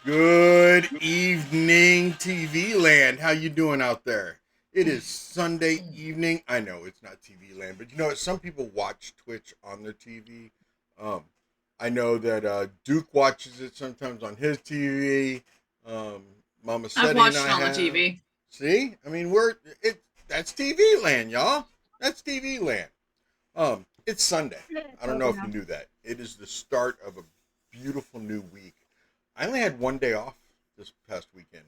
Good evening, TV land. How you doing out there? It is Sunday evening. I know it's not TV land, but you know what? Some people watch Twitch on their TV. Um, I know that Duke watches it sometimes on his TV. Mama I've Seti watched and it I on the have. TV. See, I mean, that's TV land, y'all. That's TV land. It's Sunday. I don't know if you knew that. It is the start of a beautiful new week. I only had one day off this past weekend.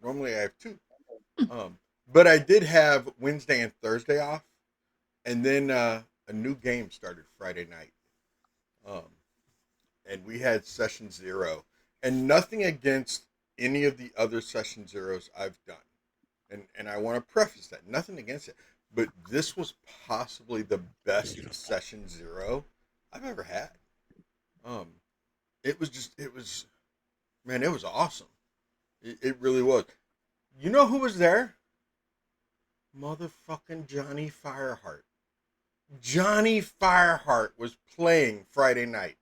Normally I have two. But I did have Wednesday and Thursday off. And then a new game started Friday night. And we had session 0. And nothing against any of the other session 0s I've done. And I want to preface that. Nothing against it. But this was possibly the best session 0 I've ever had. It was man, it was awesome. It really was. You know who was there? Motherfucking Johnny Fireheart. Johnny Fireheart was playing Friday night.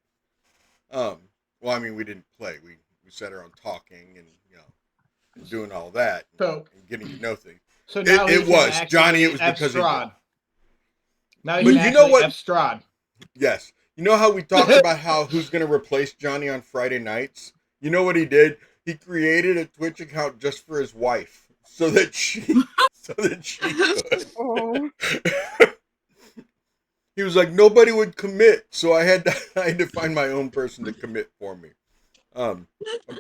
Well, I mean, we didn't play. We sat around talking and, you know, doing all that and getting to know things. So now it was Johnny. It was because Strahd. of Now but you know what? Strahd. Yes. You know how we talked about who's going to replace Johnny on Friday nights? You know what he did? He created a Twitch account just for his wife so that she could. Oh. He was like, nobody would commit, so I had to find my own person to commit for me. I'm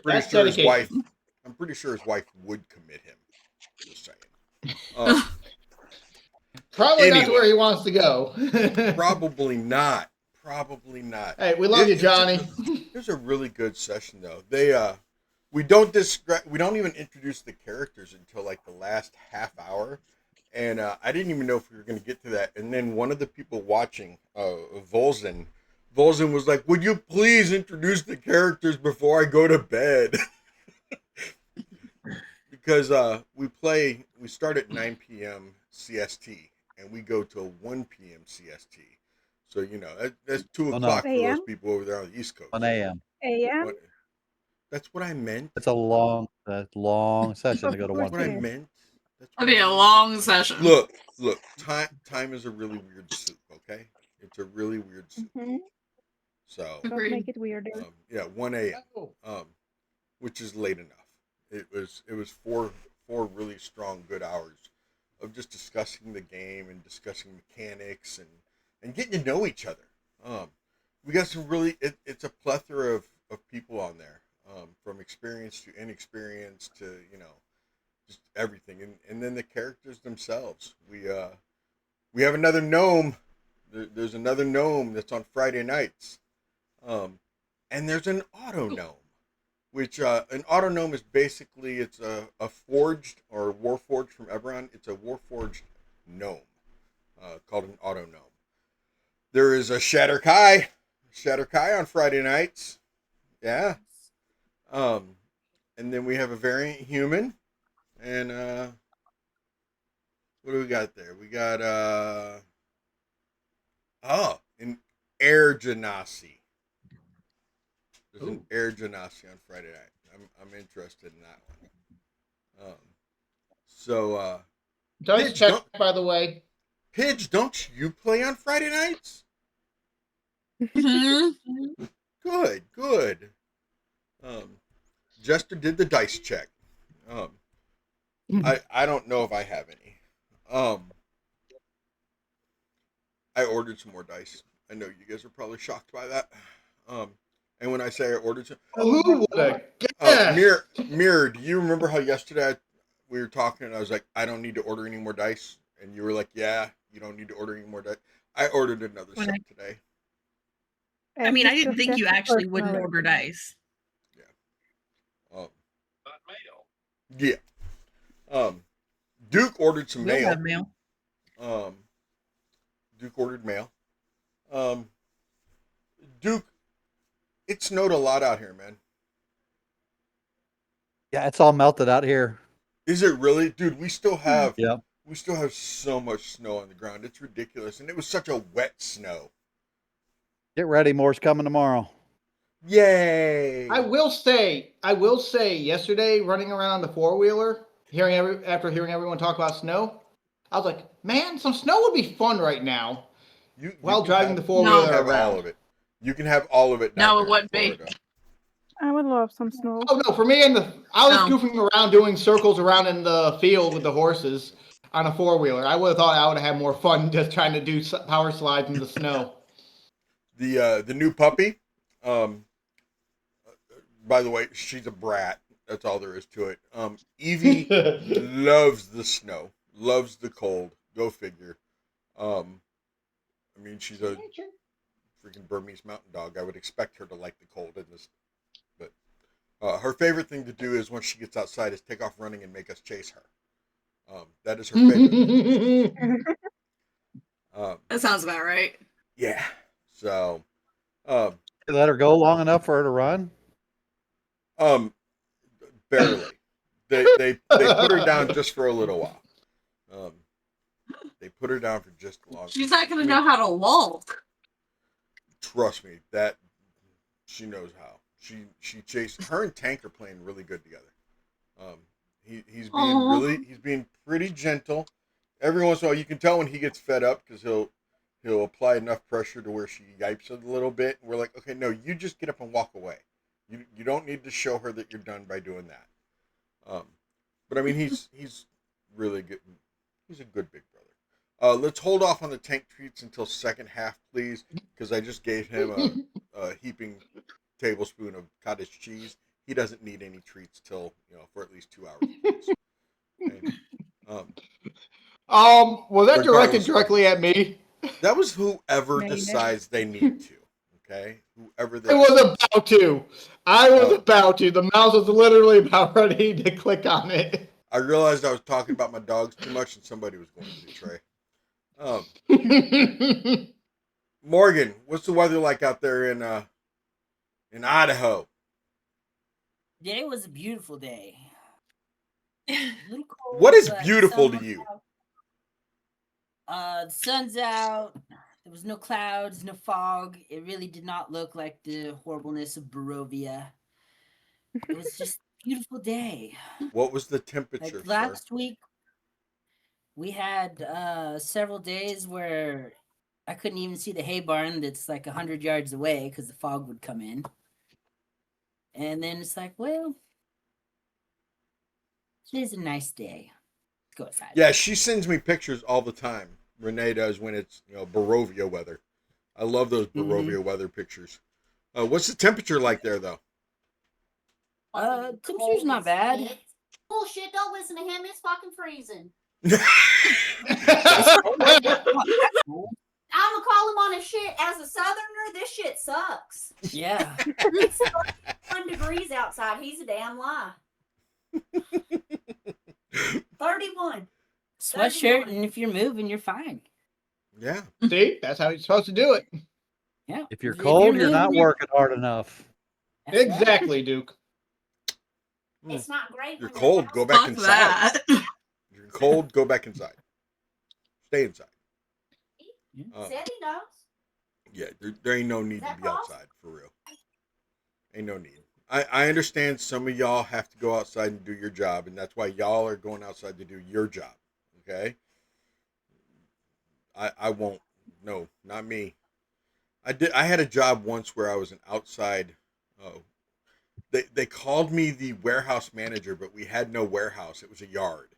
pretty sure his wife would commit him. Just saying. Probably not to where he wants to go. Probably not. Hey, we love you, Johnny. It was a really good session, though. We don't even introduce the characters until like the last half hour, and I didn't even know if we were going to get to that. And then one of the people watching, Volzin was like, "Would you please introduce the characters before I go to bed?" Because we start at 9 p.m. CST and we go till 1 p.m. CST. So, you know, that's 2 o'clock for those people over there on the East Coast. 1 a.m. A.M.? That's what I meant. It's a long session to go to 1 That's what I p.m. meant. It'll be a long session. Look, time is a really weird soup, okay? It's a really weird soup. Mm-hmm. So, don't make it weirder. 1 a.m., which is late enough. It was four really strong, good hours of just discussing the game and discussing mechanics and getting to know each other. We got some really, it's a plethora of people on there, from experience to inexperience to, you know, just everything. And then the characters themselves. We have another gnome. There's another gnome that's on Friday nights. And there's an auto gnome, which an auto gnome is basically, it's a forged or warforged from Eberron. It's a warforged gnome called an auto gnome. There is a Shatter Kai on Friday nights. Yeah. And then we have a variant human, and what do we got there? We got an Air Genasi. There's an Air Genasi on Friday night. I'm interested in that one. Dice Pidge, check, by the way. Pidge, don't you play on Friday nights? Mhm. Good. Jester did the dice check. I don't know if I have any. I ordered some more dice. I know you guys are probably shocked by that. And when I say I ordered some, Who would have guessed? Mirror, do you remember how yesterday we were talking and I was like, I don't need to order any more dice? And you were like, yeah, you don't need to order any more dice. I ordered another set today. I mean, I didn't think you actually wouldn't order dice. Yeah. Duke ordered some We'll mail. have mail. Duke ordered mail. Duke, it snowed a lot out here, man. Yeah, it's all melted out here. Is it really? Dude, we still have so much snow on the ground. It's ridiculous. And it was such a wet snow. Get ready, more's coming tomorrow. Yay! I will say, yesterday running around the four-wheeler, after hearing everyone talk about snow, I was like, man, some snow would be fun right now. While driving the four-wheeler have around. all of it. You can have all of it down No, there it wouldn't be. I would love some snow. Oh no, for me I was goofing around doing circles around in the field with the horses on a four-wheeler. I would have thought I would have had more fun just trying to do power slides in the snow. The new puppy, by the way, she's a brat. That's all there is to it. Evie loves the snow, loves the cold. Go figure. I mean, she's a freaking Burmese mountain dog. I would expect her to like the cold in this. But her favorite thing to do is once she gets outside is take off running and make us chase her. That is her favorite. That sounds about right. Yeah. So. You let her go long enough for her to run? Barely. They put her down just for a little while. They put her down for just long. She's not going to know how to walk. Trust me, that she knows how. She chased her and Tank are playing really good together. He's being pretty gentle. Every once in a while, you can tell when he gets fed up because he'll apply enough pressure to where she yipes a little bit. And we're like, okay, no, you just get up and walk away. You don't need to show her that you're done by doing that. But I mean, he's really good. He's a good big brother. Let's hold off on the Tank treats until second half, please, because I just gave him a heaping tablespoon of cottage cheese. He doesn't need any treats till for at least 2 hours. Okay? Was that directed directly at me? That was whoever decides they need to. Okay, whoever they. I was about to. The mouse was literally about ready to click on it. I realized I was talking about my dogs too much, and somebody was going to betray. Morgan, what's the weather like out there in Idaho? Today was a beautiful day. Cold, what is beautiful to you? The sun's out. There was no clouds, no fog. It really did not look like the horribleness of Barovia. It was just a beautiful day. What was the temperature? Like last week, we had several days where I couldn't even see the hay barn that's like 100 yards away because the fog would come in. And then it's like, well, today's a nice day. Let's go outside. Yeah, she sends me pictures all the time. Renee does when it's Barovia weather. I love those Barovia weather pictures. What's the temperature like there though? Temperature's not bad. Bullshit, don't listen to him, it's fucking freezing. I'm gonna call him on his shit. As a southerner, this shit sucks. Yeah. It's 31 degrees outside. He's a damn lie. 31. Sweatshirt, and if you're moving, you're fine. Yeah. See, that's how you're supposed to do it. Yeah. If you're cold, you're not moving, working hard enough. that's right. Exactly, Duke. It's not great. You're when cold, go back Fuck inside. that. You're cold, go back inside. Stay inside. Said he knows. Yeah, there ain't no need to be outside, for real. Ain't no need. I understand some of y'all have to go outside and do your job, and that's why y'all are going outside to do your job, okay? I won't. No, not me. I had a job once where I was an outside. They called me the warehouse manager, but we had no warehouse. It was a yard.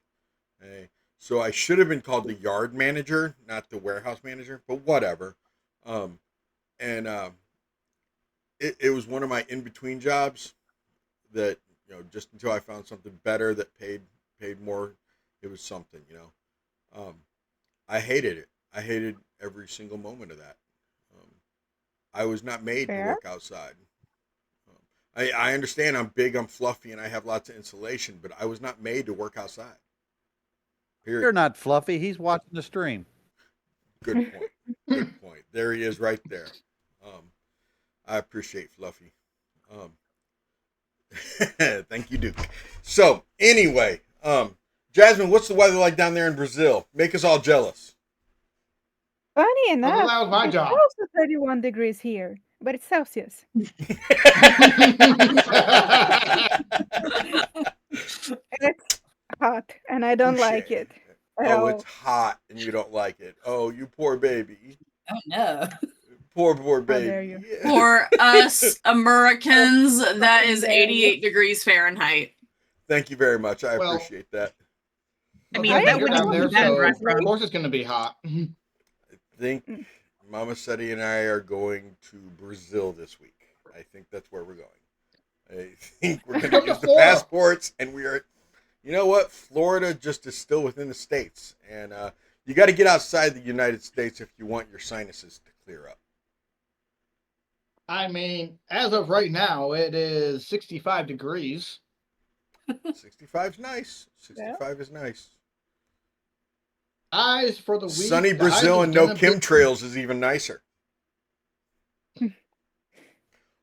Okay? So I should have been called the yard manager, not the warehouse manager. But whatever. It was one of my in between jobs that just until I found something better that paid more. It was something. I hated it. I hated every single moment of that. I was not made to work outside. I understand I'm big, I'm fluffy, and I have lots of insulation, but I was not made to work outside. Period. You're not fluffy. He's watching the stream. Good point. Good point. There he is right there. I appreciate Fluffy. Thank you, Duke. So, anyway, Jasmine, what's the weather like down there in Brazil? Make us all jealous. Funny enough, that was my it's job. also 31 degrees here, but it's Celsius. It's hot, and I don't like it at all. It's hot, and you don't like it. Oh, you poor baby. Oh, no. Poor How baby. dare you. Yeah. For us Americans, that is 88 degrees Fahrenheit. Thank you very much. I Well, appreciate that. I mean, Okay, that you're wouldn't down be there, bad so where I'm from. of course it's going to be hot. I think Mama Seti and I are going to Brazil this week. I think that's where we're going. I think we're going to use the passports, and we are. You know what? Florida just is still within the states, and you got to get outside the United States if you want your sinuses to clear up. I mean, as of right now, it is 65 degrees. 65 is nice. 65 is nice. Eyes for the week. Sunny Brazil and no chemtrails is even nicer.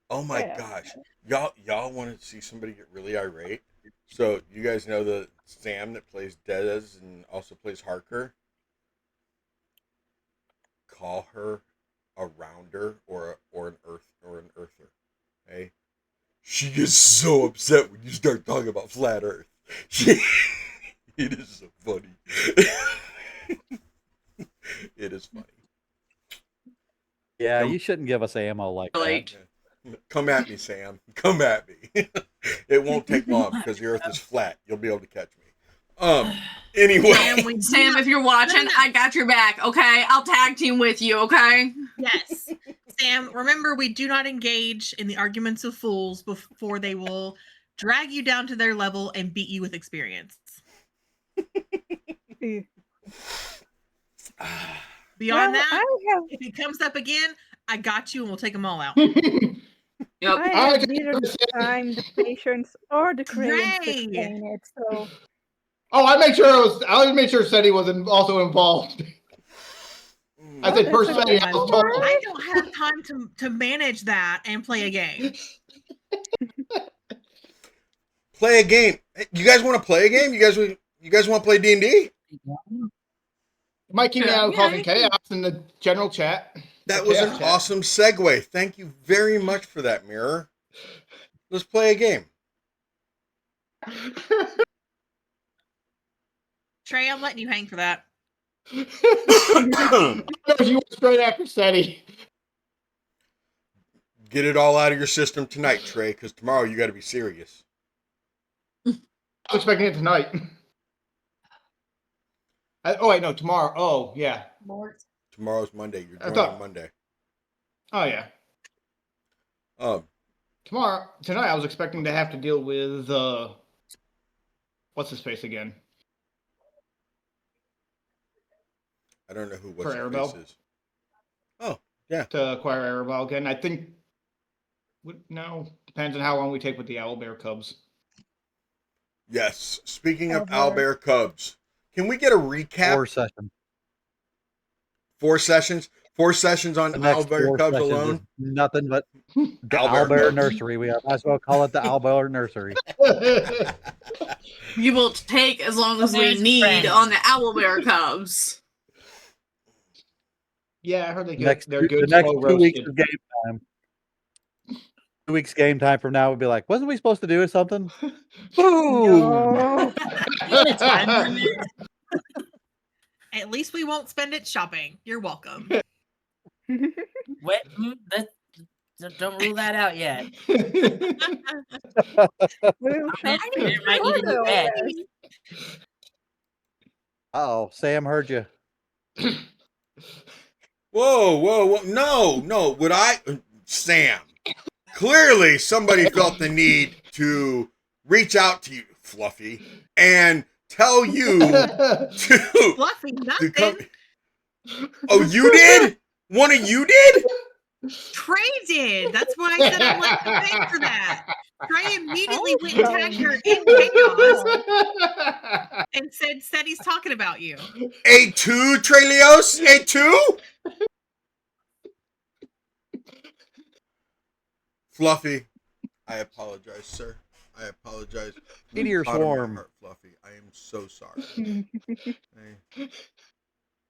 Oh my gosh. Y'all want to see somebody get really irate? So you guys know the Sam that plays Dez and also plays Harker? Call her a rounder or an earther. Hey? She gets so upset when you start talking about flat earth. It is so funny. It is funny. Yeah, you shouldn't give us ammo like that. Come at me, Sam. Come at me. It won't take long because the earth is flat. You'll be able to catch me. Anyway. Sam, if you're watching, I got your back, okay? I'll tag team with you, okay? Yes. Sam, remember, we do not engage in the arguments of fools before they will drag you down to their level and beat you with experience. Beyond that, if it comes up again, I got you and we'll take them all out. Yep. I have neither the time, the patience, or the credence to explain it. So. Oh, I made sure Seti was also involved. I said first Seti, I was told. I don't have time to manage that and play a game. Play a game. You guys want to play a game? You guys want to play D&D? Mike King causing chaos in the general chat. That was an awesome segue. Thank you very much for that, Mirror. Let's play a game. Trey, I'm letting you hang for that. You went straight after Seti. Get it all out of your system tonight, Trey, because tomorrow you got to be serious. I'm expecting it tonight. Oh, wait, no, tomorrow. Oh, yeah. Tomorrow's Monday. You're joining on Monday. Oh, yeah. Tonight I was expecting to have to deal with, what's his face again? I don't know who what's his face is. Oh, yeah. To acquire Arabelle again. I think, no, depends on how long we take with the owlbear cubs. Yes. Speaking of owlbear cubs, can we get a recap? War session. 4 sessions. 4 sessions on The next Owlbear 4 Cubs sessions alone. is nothing but the Owlbear Owlbear Cubs. Nursery. We might as well call it the Owlbear Nursery. We will take as long as we There's need friends. on the Owlbear Cubs. Yeah, I heard they're The good. next slow 2 weeks roasted. of game time. 2 weeks game time from now would be like, wasn't we supposed to do something? Boom! No. Even a time limit. At least we won't spend it shopping. You're welcome. What? Don't rule that out yet. We'll shop There might need to be further, bad. yes. Oh, Sam heard you. Whoa. No. Sam, clearly somebody felt the need to reach out to you, Fluffy, and tell you to Fluffy, nothing. come. Oh, you did? One of you did? Trey did. That's why I said I wanted to pay for that. Trey immediately went and tagged her in chaos and said he's talking about you. A2, Treleos? A2? Fluffy, I apologize, sir. I apologize. Meteor Bottom of my Swarm. heart, Fluffy. I am so sorry.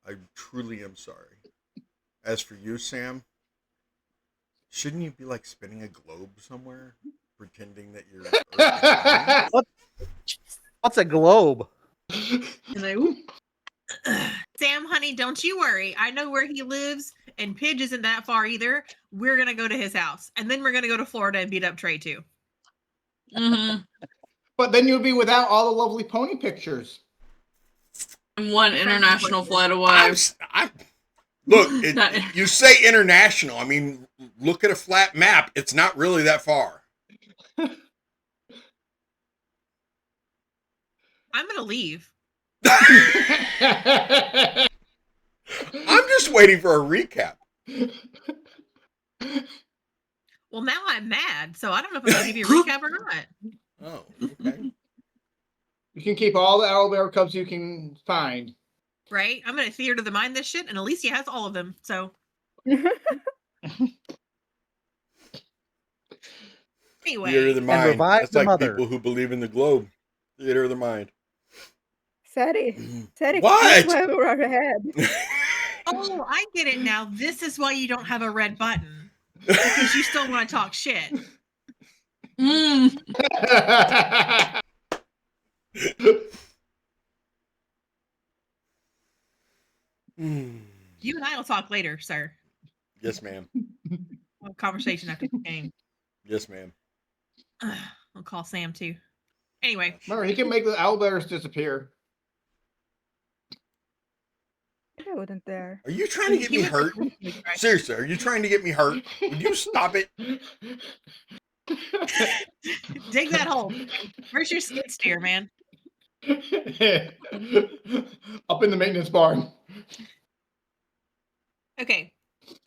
I truly am sorry. As for you, Sam, shouldn't you be like spinning a globe somewhere, pretending that you're Earth? What's a globe? And they, Sam, honey, don't you worry. I know where he lives, and Pidge isn't that far either. We're gonna go to his house, and then we're gonna go to Florida and beat up Trey too. mm-hmm. But then you'll be without all the lovely pony pictures. One international flight away. Look, you say international. I mean, look at a flat map. It's not really that far. I'm gonna leave. I'm just waiting for a recap. Well, now I'm mad, so I don't know if I'm gonna give you a recap or not. Oh, okay. You can keep all the Owlbear Cubs you can find. Right? I'm gonna theater the mind this shit, and Alicia has all of them. So anyway, Theater of the mind. revive That's the like mother. people who believe in the globe. Theater of the mind. Setti, What? keep right ahead. oh, I get it now. This is why you don't have a red button, because you still want to talk shit. Mm. You and I will talk later, sir. Yes, ma'am. We'll have a conversation after the game. Yes, ma'am. I'll call Sam too. Anyway, Remember, he can make the owlbears disappear. I wasn't there. Are you trying to get me hurt? Seriously, are you trying to get me hurt? Would you stop it? Dig that hole. Where's your skid steer, man? Up in the maintenance barn. Okay.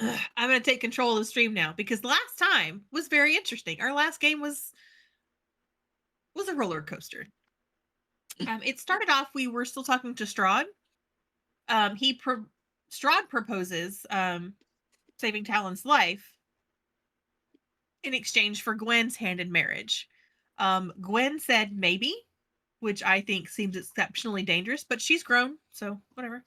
I'm going to take control of the stream now because last time was very interesting. Our last game was a roller coaster. It started off, we were still talking to Strahd. Strahd proposes saving Talon's life in exchange for Gwen's hand in marriage. Gwen said maybe, which I think seems exceptionally dangerous, but she's grown, so whatever.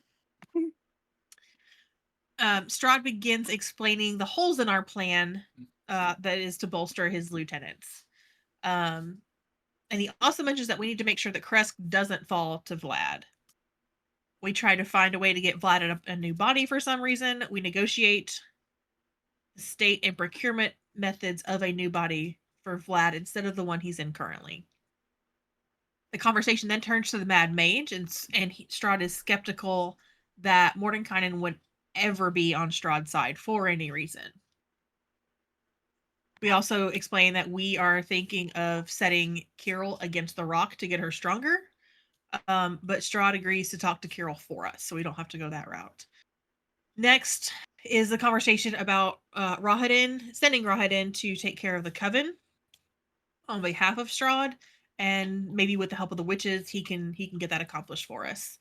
Strahd begins explaining the holes in our plan that is to bolster his lieutenants. And he also mentions that we need to make sure that Kresk doesn't fall to Vlad. We try to find a way to get Vlad a new body for some reason. We negotiate the state and procurement methods of a new body for Vlad instead of the one he's in currently. The conversation then turns to the Mad Mage, and Strahd is skeptical that Mordenkainen would ever be on Strahd's side for any reason. We also explain that we are thinking of setting Kirill against the rock to get her stronger. But Strahd agrees to talk to Kirill for us, so we don't have to go that route. Next is the conversation about sending Rahadin to take care of the Coven on behalf of Strahd, and maybe with the help of the witches, he can get that accomplished for us.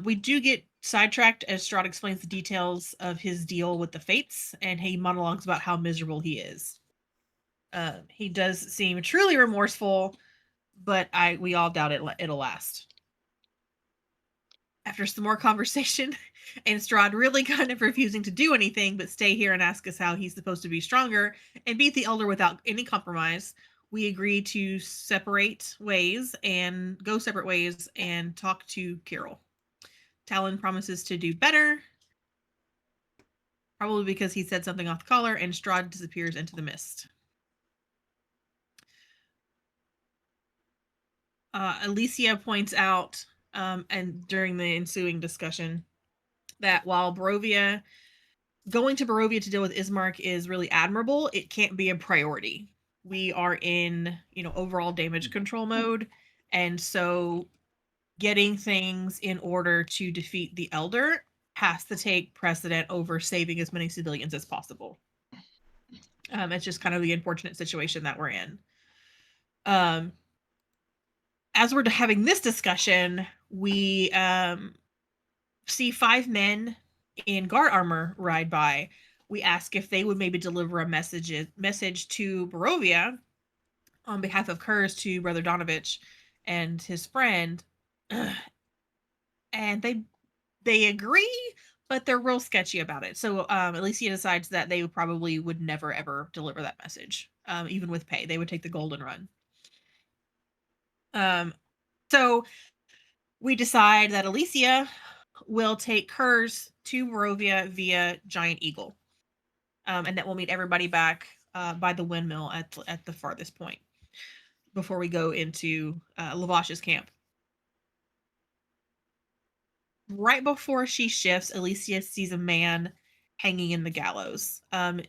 We do get sidetracked as Strahd explains the details of his deal with the Fates, and he monologues about how miserable he is. He does seem truly remorseful, but we all doubt it'll last. After some more conversation, and Strahd really kind of refusing to do anything but stay here and ask us how he's supposed to be stronger and beat the Elder without any compromise, we agree to separate ways and go separate ways and talk to Carol. Talon promises to do better, probably because he said something off the collar, and Strahd disappears into the mist. Alicia points out, and during the ensuing discussion, that while going to Barovia to deal with Ismark is really admirable, it can't be a priority. We are in, overall damage control mode, and so getting things in order to defeat the Elder has to take precedent over saving as many civilians as possible. It's just kind of the unfortunate situation that we're in. As we're having this discussion, we see 5 men in guard armor ride by. We ask if they would maybe deliver a message to Barovia on behalf of Kurz to Brother Donovich and his friend. And they agree, but they're real sketchy about it. So Alicia decides that they probably would never, ever deliver that message, even with pay. They would take the golden run. So we decide that Alicia will take Kurz to Barovia via Giant Eagle. And that we'll meet everybody back by the windmill at the farthest point before we go into Lavash's camp. Right before she shifts, Alicia sees a man hanging in the gallows.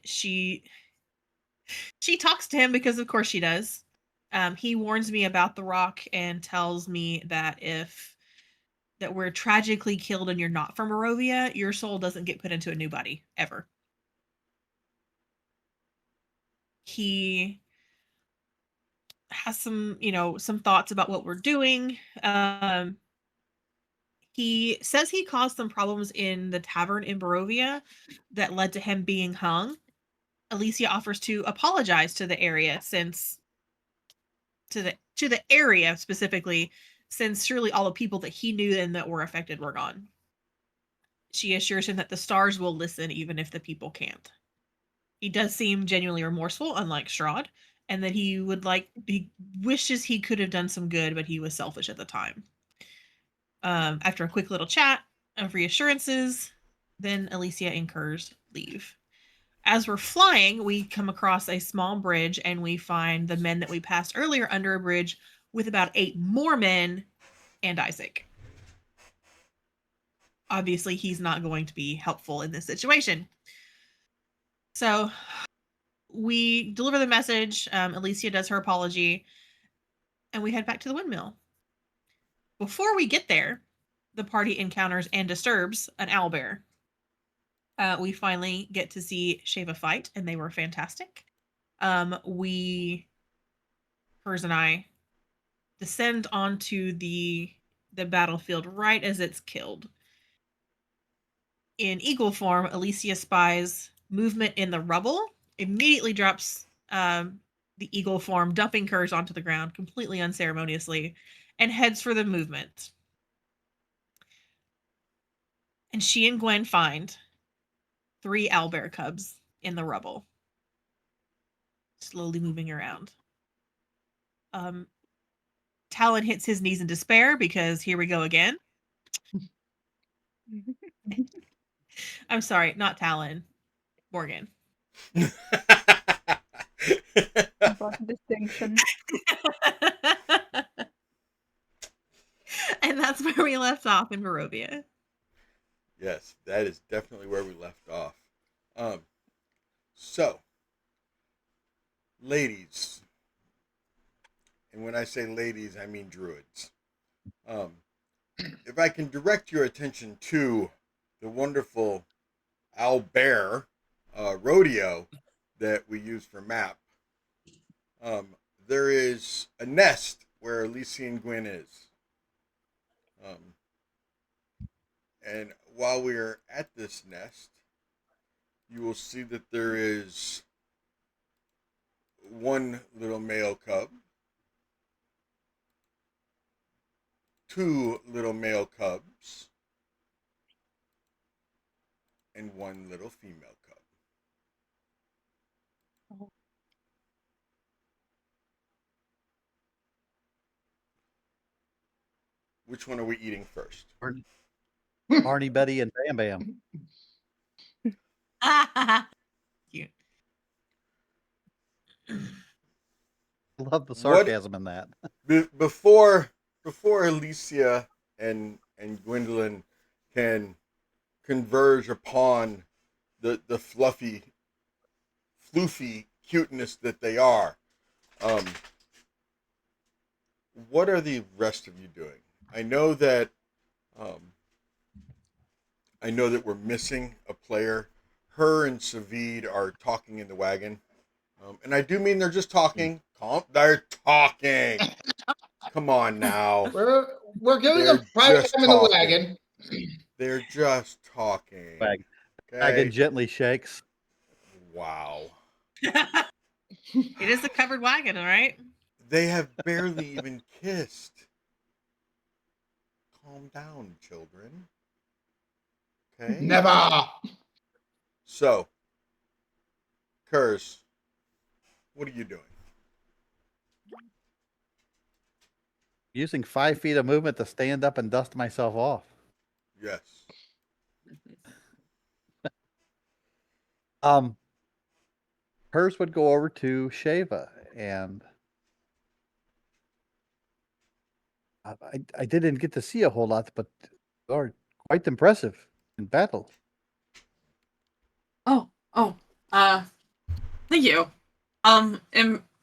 She talks to him because of course she does. He warns me about the rock and tells me that that we're tragically killed and you're not from Barovia, your soul doesn't get put into a new body ever. He has some thoughts about what we're doing. He says he caused some problems in the tavern in Barovia that led to him being hung. Alicia offers to apologize to the area to the area specifically, since surely all the people that he knew and that were affected were gone. She assures him that the stars will listen even if the people can't. He does seem genuinely remorseful, unlike Strahd, and that he wishes he could have done some good, but he was selfish at the time. After a quick little chat of reassurances, then Alicia and Kurz leave. As we're flying, we come across a small bridge and we find the men that we passed earlier under a bridge with about 8 more men and Isaac. Obviously, he's not going to be helpful in this situation. So we deliver the message. Alicia does her apology and we head back to the windmill. Before we get there, the party encounters and disturbs an owlbear. We finally get to see Sheva fight, and they were fantastic. Kurz and I descend onto the battlefield right as it's killed. In eagle form, Alicia spies movement in the rubble, immediately drops the eagle form, dumping Kurz onto the ground completely unceremoniously, and heads for the movement. And she and Gwen find 3 owlbear cubs in the rubble, slowly moving around. Talon hits his knees in despair because here we go again. I'm sorry, not Talon. Morgan. Important distinction. And that's where we left off in Barovia. Yes, that is definitely where we left off. So, ladies, and when I say ladies, I mean druids. If I can direct your attention to the wonderful owlbear rodeo that we use for map, there is a nest where Alicia and Gwen is. And while we are at this nest, you will see that there is one little male cub, two little male cubs, and one little female cub. Which one are we eating first? Barney, Betty, and Bam Bam. Cute. Love the sarcasm in that. Before Alicia and Gwendolyn can converge upon the floofy cuteness that they are, what are the rest of you doing? I know that we're missing a player. Her and Savid are talking in the wagon. And I do mean they're just talking. They're talking. Come on now. We're giving them private time in the wagon. They're just talking. Wagon gently shakes. Wow. It is a covered wagon, all right? They have barely even kissed. Calm down, children. Okay? Never. So, Curse, what are you doing? Using 5 feet of movement to stand up and dust myself off. Yes. Hers would go over to Shava, and I didn't get to see a whole lot, but are quite impressive in battle. Thank you.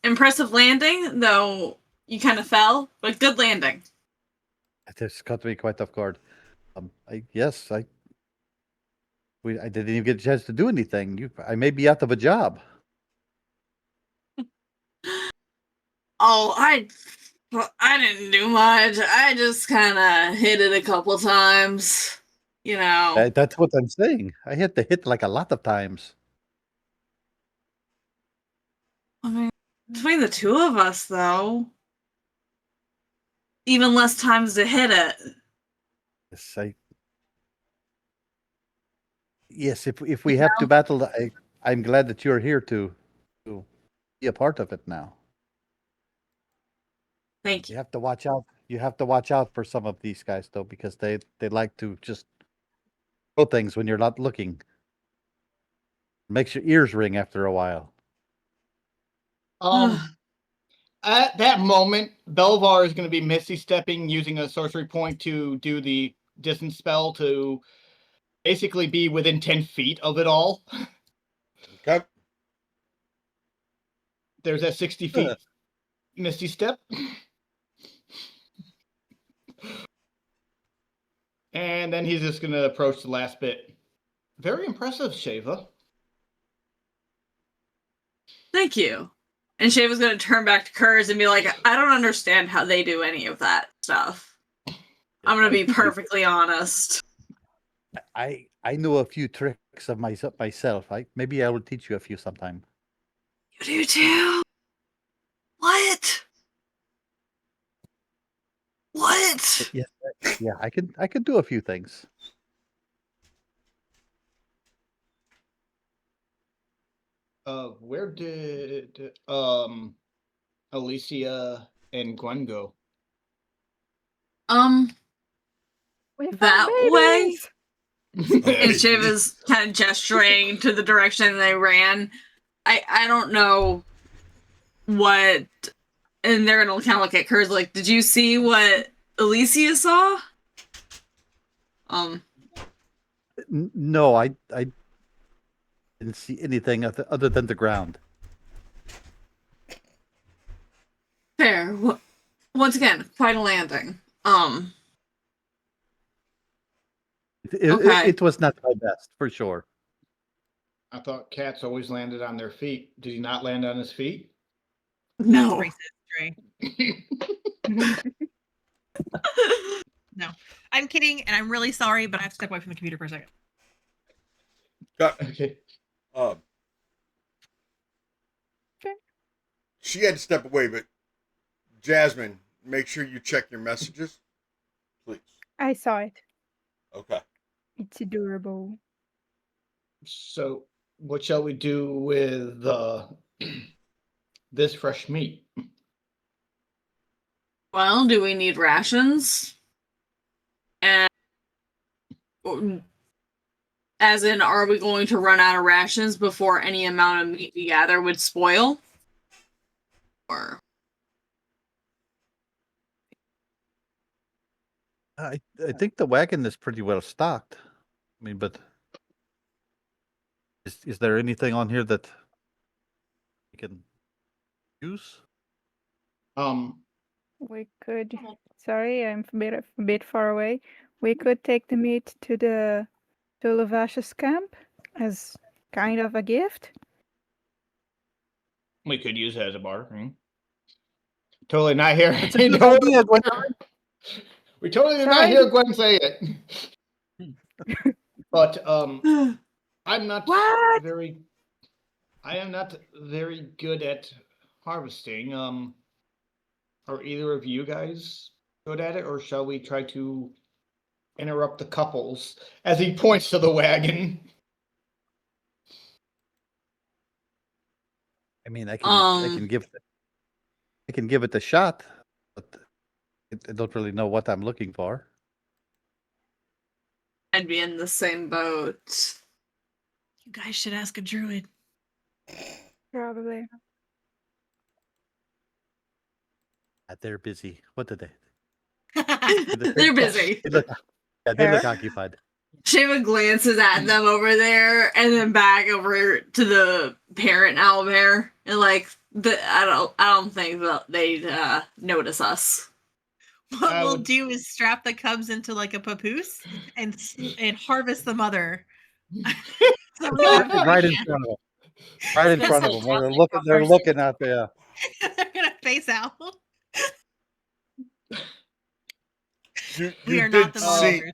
Impressive landing, though you kind of fell, but good landing. This caught me quite off guard. I didn't even get a chance to do anything. I may be out of a job. Oh, I didn't do much. I just kind of hit it a couple times. You know. That's what I'm saying. I had to hit like a lot of times. I mean, between the two of us, though, even less times to hit it. Yes, if we have to battle, I'm glad that you're here to be a part of it now. Thank you. You have to watch out. You have to watch out for some of these guys, though, because they like to just throw things when you're not looking. Makes your ears ring after a while. At that moment, Belvar is going to be Misty stepping, using a sorcery point to do the distance spell to basically be within 10 feet of it all. Okay. There's that 60 feet Misty step. And then he's just going to approach the last bit. Very impressive, Shava. Thank you. And Shava's going to turn back to Kurz and be like, I don't understand how they do any of that stuff. I'm going to be perfectly honest. I know a few tricks of myself. Maybe I will teach you a few sometime. You do too? What? What? Yeah, I can do a few things. Where did Alicia and Gwen go? That way. And Shava's kind of gesturing to the direction they ran. I don't know what, and they're gonna kind of look at Kurz like, did you see what Alicia saw? No, I didn't see anything other than the ground. Fair. Once again, quite a landing. It was not my best, for sure. I thought cats always landed on their feet. Did he not land on his feet? No. That's racist, Trey. No. I'm kidding, and I'm really sorry, but I have to step away from the computer for a second. Okay. Okay. She had to step away, but Jasmine, make sure you check your messages, please. I saw it. Okay. It's adorable. So, what shall we do with this fresh meat? Well, do we need rations? And as in, are we going to run out of rations before any amount of meat we gather would spoil? Or I think the wagon is pretty well stocked. I mean, but is there anything on here that we can use? We could. Sorry, I'm a bit far away. We could take the meat to Lavash's camp as kind of a gift. We could use it as a barter. Totally not here. It's a good idea, Gwen. We totally did not hear Gwen say it. But I'm not very. I am not very good at harvesting. Are either of you guys good at it, or shall we try to interrupt the couples as he points to the wagon? I mean, I can give it a shot, but I don't really know what I'm looking for. I'd be in the same boat. You guys should ask a druid. Probably. They're busy. What did they? They're busy. They look occupied. Shiva glances at them over there and then back over to the parent owlbear and like I don't think that they'd notice us. What we'll do is strap the cubs into like a papoose and harvest the mother. Right in front of them. Right in front of them. They're looking out there. They're gonna face out. We are not the monsters.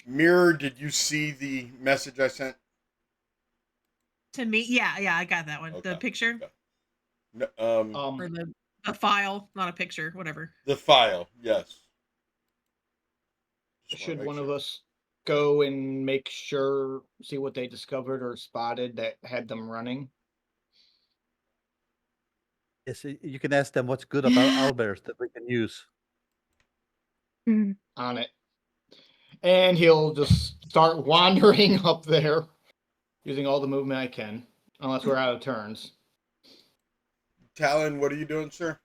Mirror, did you see the message I sent? To me? Yeah, I got that one. Okay. The picture? Okay. Or the file, not a picture, whatever. The file, yes. Should one of us go and see what they discovered or spotted that had them running? Yes, you can ask them what's good about owlbears that we can use. On it. And he'll just start wandering up there, using all the movement I can, unless we're out of turns. Talon, what are you doing, sir?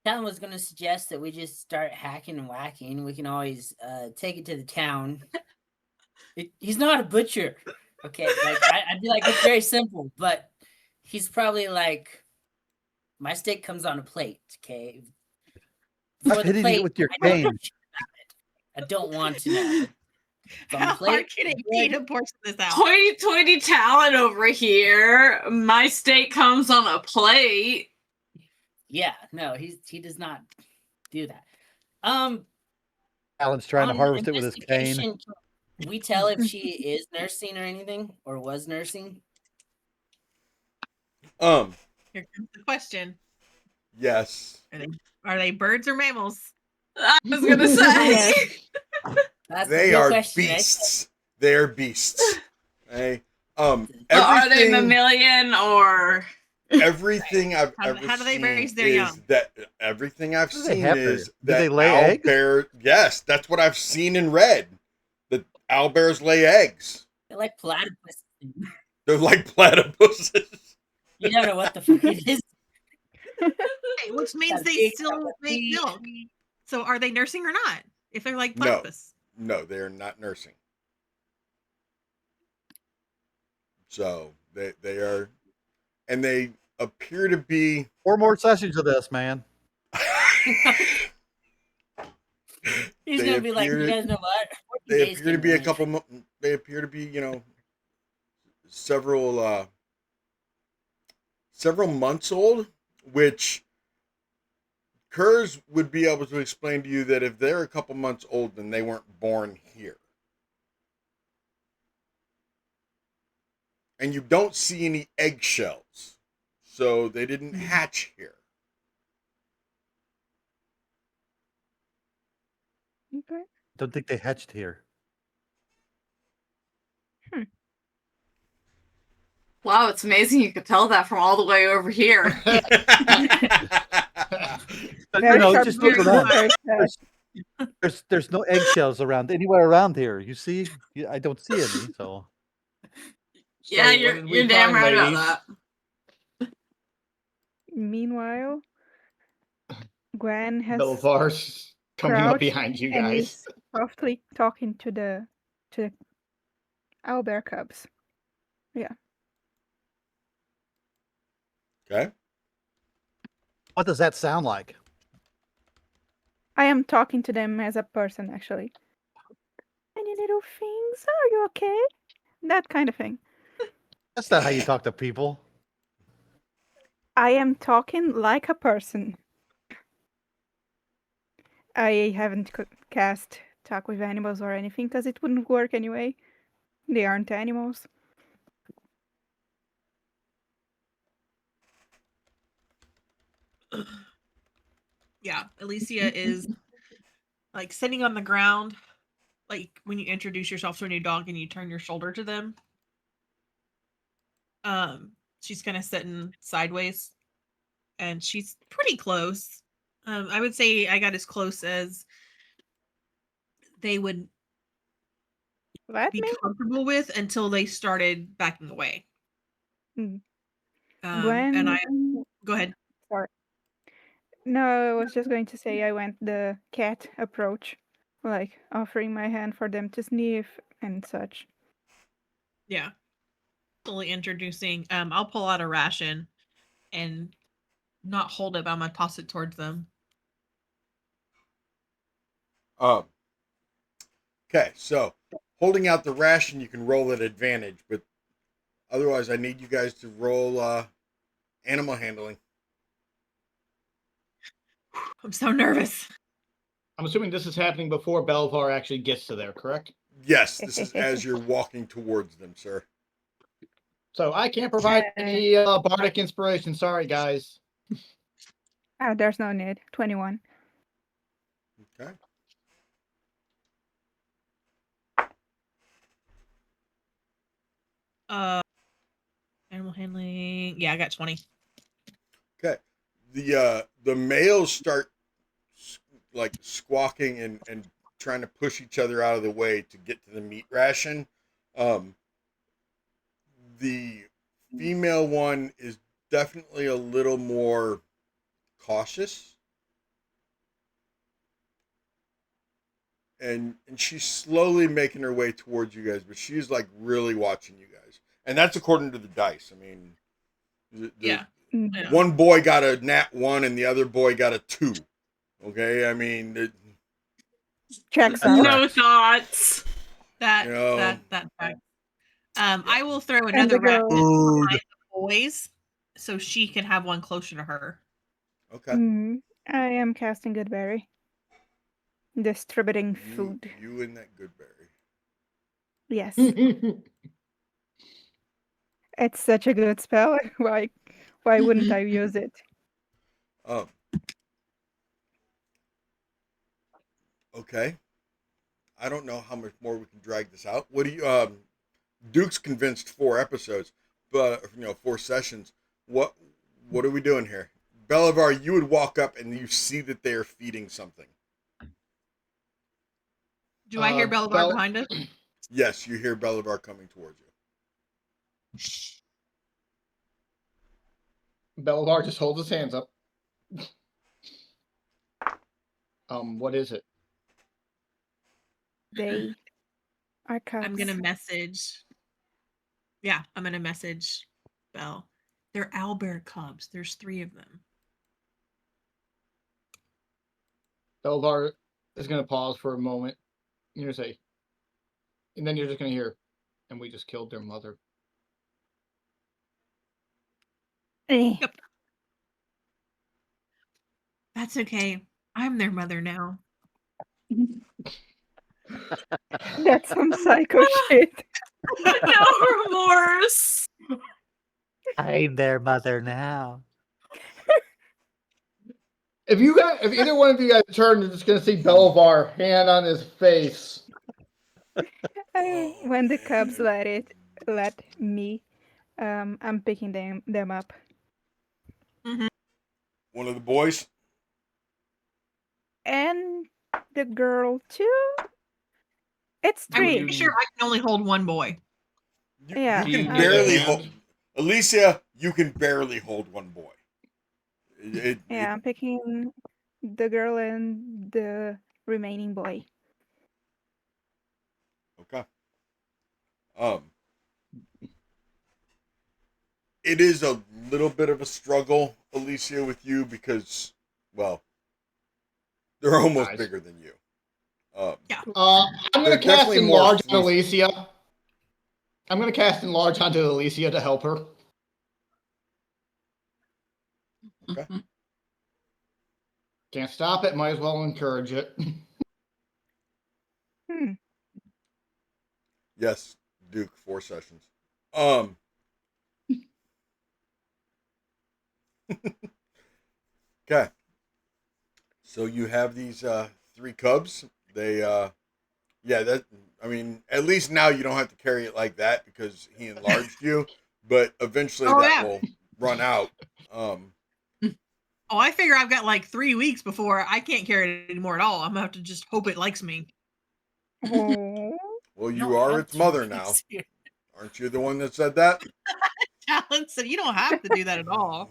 Talon was going to suggest that we just start hacking and whacking. We can always take it to the town. He's not a butcher, okay? Like I'd be like, it's very simple, but he's probably like, my steak comes on a plate, okay? Stop hitting it with your cane. I don't want to know. How hard can it be to portion this out? Hoity Talon over here. My steak comes on a plate. Yeah, no, he does not do that. Talon's trying to harvest it with his cane. Can we tell if she is nursing or anything, or was nursing? Here comes the question. Yes. Are they birds or mammals? I was gonna say. They are question, beasts. Right? They're beasts. Okay. Are they mammalian or? Everything I've ever how do they raise their seen young? is that everything I've seen is do that they lay eggs? Owlbear. Yes, that's what I've seen and read. That owlbears lay eggs. They're like platypuses. They're like platypuses. You don't know what the fuck it is. Which means they still make milk. So are they nursing or not? If they're like platypus. No, they are not nursing. So they are, and they appear to be 4 more sessions of this, man. He's gonna be like, you guys know what? They appear to be They appear to be, several months old, which Kurz would be able to explain to you that if they're a couple months old, then they weren't born here. And you don't see any eggshells, so they didn't hatch here. Okay. Don't think they hatched here. Wow, it's amazing you could tell that from all the way over here. But, Very sharp just look, look around. very fast. There's no eggshells around anywhere around here. You see? I don't see any. So Yeah, what you're did we damn find, right ladies? about that. Meanwhile, Gwen has Belvar's coming up crouched behind you and guys. is softly talking to the owlbear cubs. Yeah. Okay. what does that sound like? I am talking to them as a person, actually. Any little things? Are you okay? That kind of thing. That's not how you talk to people. I am talking like a person. I haven't cast talk with animals or anything because it wouldn't work anyway. They aren't animals. Yeah, Alicia is like sitting on the ground, like when you introduce yourself to a new dog and you turn your shoulder to them. She's kind of sitting sideways, and she's pretty close. I would say I got as close as they would be comfortable with until they started backing away. Mm. And I go ahead. Sorry. No, I was just going to say I went the cat approach, like offering my hand for them to sniff and such. Yeah. Fully introducing. I'll pull out a ration and not hold it, but I'm gonna toss it towards them. Okay, so holding out the ration, you can roll at advantage, but otherwise, I need you guys to roll animal handling. I'm so nervous. I'm assuming this is happening before Belvar actually gets to there, correct? Yes, this is as you're walking towards them, sir. So I can't provide any bardic inspiration. Sorry, guys. Oh, there's no need. 21. Okay. Animal handling. Yeah, I got 20. Okay. The males start like squawking and trying to push each other out of the way to get to the meat ration. The female one is definitely a little more cautious. And she's slowly making her way towards you guys, but she's like really watching you guys. And that's according to the dice. I mean, one boy got a nat 1 and the other boy got a 2. Okay, I mean, checks out. No thoughts. That. I will throw another rat behind the boys so she can have one closer to her. Okay. I am casting Goodberry. Distributing food. You and that Goodberry. Yes. It's such a good spell. Why wouldn't I use it? Okay. I don't know how much more we can drag this out. What do you Duke's convinced 4 episodes, but 4 sessions. What are we doing here? Belivar, you would walk up and you see that they are feeding something. Do I hear Belivar behind us? Yes, you hear Belivar coming towards you. Belivar just holds his hands up. What is it? They are cubs. I'm gonna message. Yeah, I'm gonna message Belle. They're owlbear cubs. There's 3 of them. Belivar is gonna pause for a moment. You're gonna say, and then you're just gonna hear, and we just killed their mother. Yep. That's okay. I'm their mother now. That's some psycho shit. No remorse. I'm their mother now. If either one of you guys turn, you're just gonna see Belivar hand on his face. When the cubs let me, I'm picking them up. Mm-hmm. One of the boys? And the girl too? It's I'm 3. pretty sure I can only hold one boy. Yeah. You can Do barely you- hold... Alicia, you can barely hold one boy. I'm picking the girl and the remaining boy. Okay. It is a little bit of a struggle, Alicia, with you because, well, they're almost Nice. bigger than you. Yeah. I'm They're gonna cast definitely more enlarge on fleece- Alicia. I'm gonna cast enlarge onto Alicia to help her. Okay. Can't stop it. Might as well encourage it. Yes, Duke, 4 sessions. Okay. So you have these 3 cubs. They I mean, at least now you don't have to carry it like that because he enlarged you, but eventually will run out. Oh, I figure I've got like 3 weeks before I can't carry it anymore at all. I'm gonna have to just hope it likes me. Oh. Well, you are its mother now. Aren't you the one that said that? Talon said you don't have to do that at all.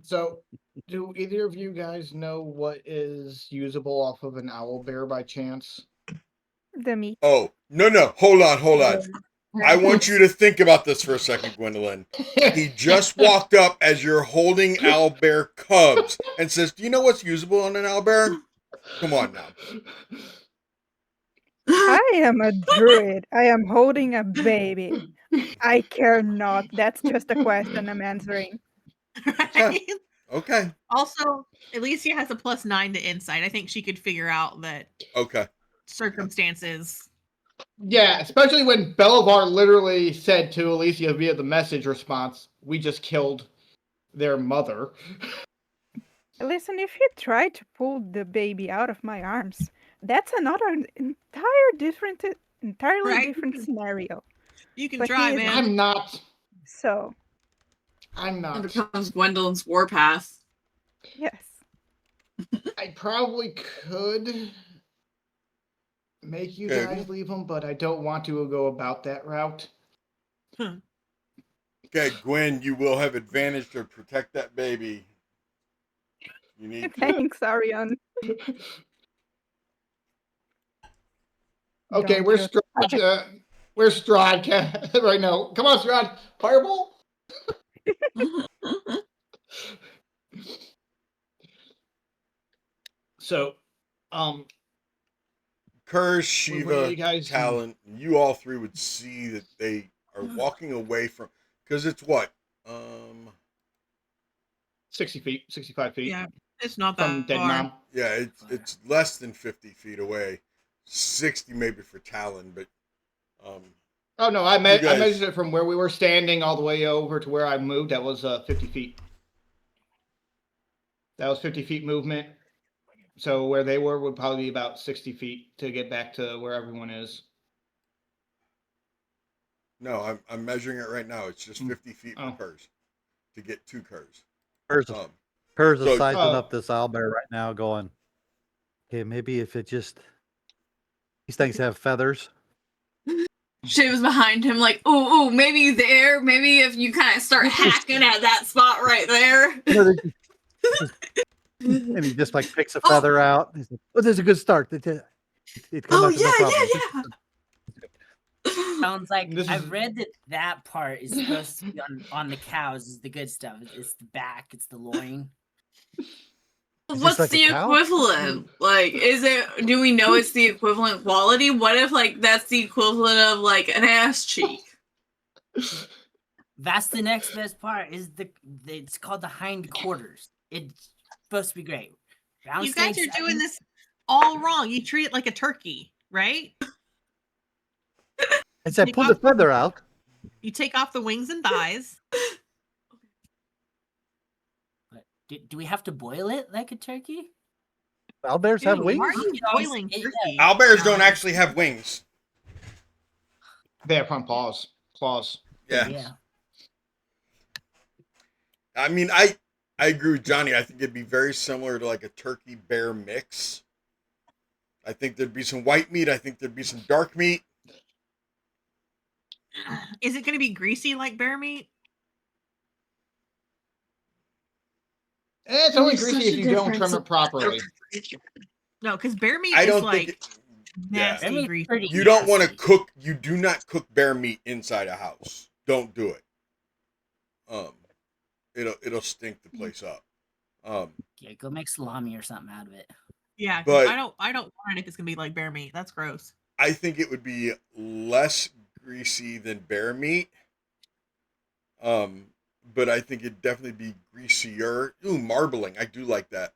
So, do either of you guys know what is usable off of an owl bear by chance? The meat. Oh, no. Hold on. I want you to think about this for a second, Gwendolyn. He just walked up as you're holding owlbear cubs and says, "Do you know what's usable on an owlbear?" Come on now. I am a druid. I am holding a baby. I care not. That's just a question I'm answering. Right? Okay. Also, Alicia has a +9 to insight. I think she could figure out that Okay. circumstances. Yeah, especially when Belivar literally said to Alicia via the message response, "We just killed their mother." Listen, if you try to pull the baby out of my arms, that's another entirely different scenario. You can But try, he is- man. I'm not. So, I'm It not. becomes Gwendolyn's warpath. yes. I probably could make you Okay. guys leave them, but I don't want to go about that route. Okay, Gwen, you will have advantage to protect that baby. You need to. Thanks, Arion. Okay, Don't where's you- Strahd? Where's Strahd right now? Come on, Strahd. Fireball. So, Curse, What Shiva, you guys do? Talon, you all 3 would see that they are walking away from, because it's what? 60 feet, 65 feet Yeah, it's not from that Dead far. Mom. Yeah, it's less than 50 feet away. 60 maybe for Talon, but Oh no, I You guys- measured it from where we were standing all the way over to where I moved. That was 50 feet. That was 50 feet movement. So where they were would probably be about 60 feet to get back to where everyone is. no, I'm measuring it right now. It's just 50 feet Oh. for Curse to get 2 Curs. Curse is so- sizing Oh. up this owlbear right now, going, okay, maybe if it just these things have feathers. She was behind him like, ooh, maybe there. Maybe if you kind of start hacking at that spot right there. And he just like picks a feather out. He's like, "Oh, there's a good start. It come out to no problem." Sounds like This is- I've read that part is supposed to be on the cows is the good stuff. It's the back, it's the loin. Is this What's like a the cow? equivalent? Like, do we know it's the equivalent quality? What if, like, that's the equivalent of, like, an ass cheek? That's the next best part. Is it's called the hind quarters. It's supposed to be great. Round You guys stage are doing 7. this all wrong. You treat it like a turkey, right? I said, pull the feather out. You take off the wings and thighs. But do we have to boil it like a turkey? Owlbears have Ew, wings? why are you boiling turkey? Owlbears don't actually have wings. They have front paws. Claws. Yeah. I mean, I agree with Johnny. I think it'd be very similar to like a turkey bear mix. I think there'd be some white meat. I think there'd be some dark meat. Is it going to be greasy like bear meat? It's only greasy if you don't trim it properly. No, because bear meat I is don't like think nasty greasy. You don't want to cook. You do not cook bear meat inside a house. Don't do it. It'll stink the place up. Yeah, go make salami or something out of it. Yeah, but I don't want it if it's gonna be like bear meat. That's gross. I think it would be less greasy than bear meat. But I think it'd definitely be greasier. Ooh, marbling. I do like that.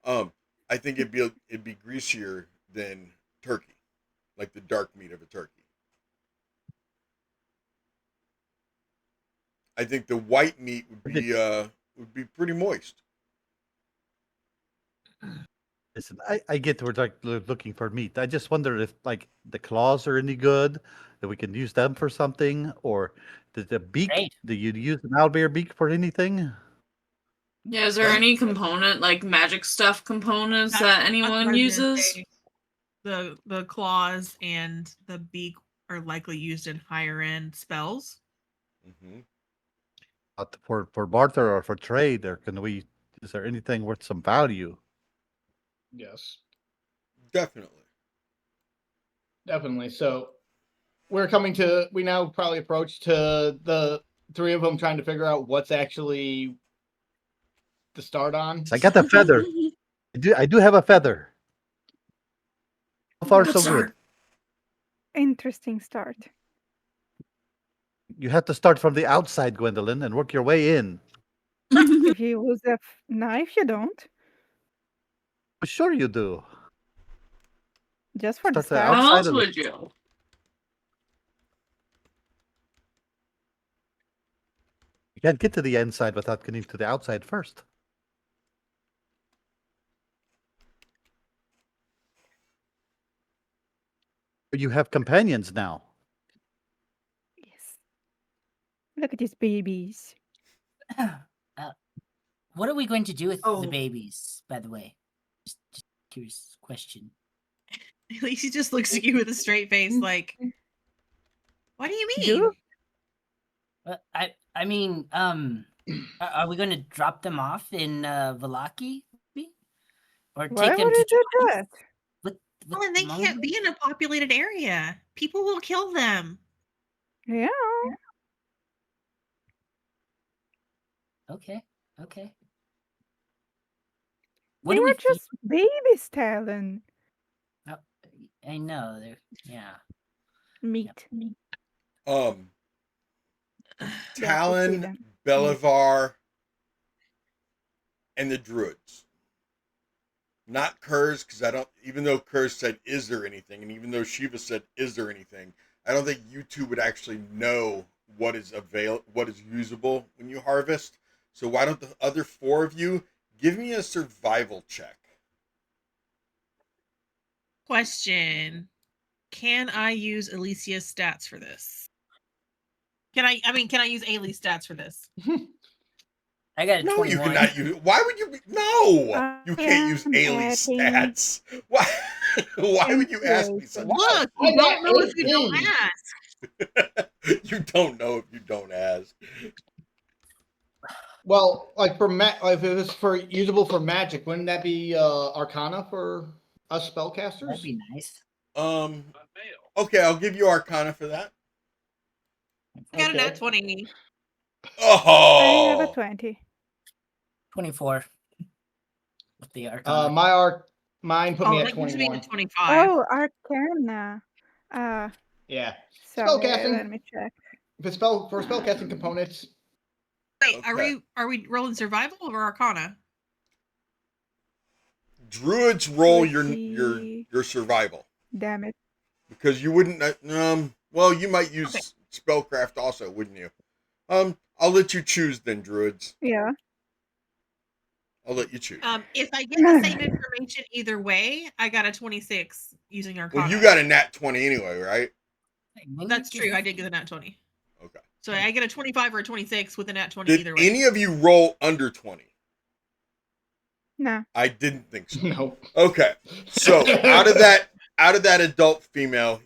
I think it'd be greasier than turkey, like the dark meat of a turkey. I think the white meat would be pretty moist. Listen, I get we're like looking for meat. I just wonder if like the claws are any good, that we can use them for something, or the beak. Great. Do you use an owlbear beak for anything? Yeah, is there any component, like magic stuff components that anyone uses? The claws and the beak are likely used in higher end spells. Mm-hmm. For barter or for trade, or is there anything worth some value? Yes. Definitely. So we now probably approach to the three of them trying to figure out what's actually to start on. I got the feather. I do have a feather. So far, so good. Interesting start. You have to start from the outside, Gwendolyn, and work your way in. If you use a knife, you don't. Sure you do. Just for the Start the start. How outside else of would you? You can't get to the inside without getting to the outside first. You have companions now. Yes. Look at these babies. What are we going to do with the babies, by the way? Just curious question. At least he just looks at you with a straight face, like, what do you mean? You? I mean, are we going to drop them off in Valaki, or Why take them would to you do that? Well, and they can't be in a populated area. People will kill them. Yeah. Okay. They were just babies, Talon. Oh, I know. Yeah. Meat. Talon, Belivar, and the druids. Not Kurz, because I don't. Even though Kurz said, "Is there anything?" and even though Shiva said, "Is there anything?" I don't think you two would actually know what is usable when you harvest. So why don't the other four of you give me a survival check? Question: can I use Alicia's stats for this? Can I use Ailey's stats for this? I got a 21. You cannot use. Why would you? You can't use Ailey's stats. Why? Why would you ask me such? Look, you don't know if you don't ask. You don't know if you don't ask. Well, like if it was usable for magic, wouldn't that be Arcana for us spellcasters? That'd be nice. Okay, I'll give you Arcana for that. I got a nat 20. Oh, I have a 20. 24. With the Arcana. Mine put me at 21. At 25. Oh, Arcana. Yeah. Sorry, Spellcasting. let me check. For spellcasting components. Wait, are we rolling survival or Arcana? druids roll Let's your survival. Damn it. Because you wouldn't. Well, you might use spellcraft also, wouldn't you? I'll let you choose then, druids. Yeah. I'll let you choose. If I get the same information either way, I got a 26 using Arcana. Well, you got a nat 20 anyway, right? That's true. I did get a nat 20. Okay. So I get a 25 or a 26 with a nat 20 either way. Did any of you roll under 20? No. I didn't think so. No. Okay. So out of that adult female,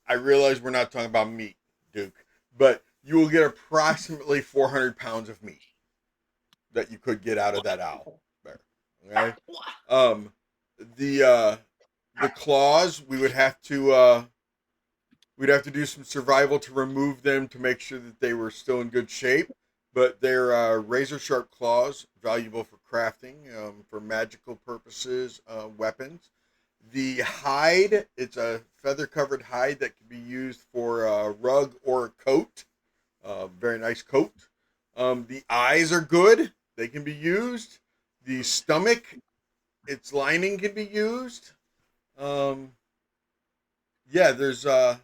I realize we're not talking about meat, Duke, but you will get approximately 400 pounds of meat that you could get out of that owl there. Okay. The claws, we'd have to do some survival to remove them to make sure that they were still in good shape. But they're razor sharp claws, valuable for crafting, for magical purposes, weapons. The hide, it's a feather covered hide that can be used for a rug or a coat. Very nice coat. The eyes are good. They can be used. The stomach, its lining can be used. Yeah, there's the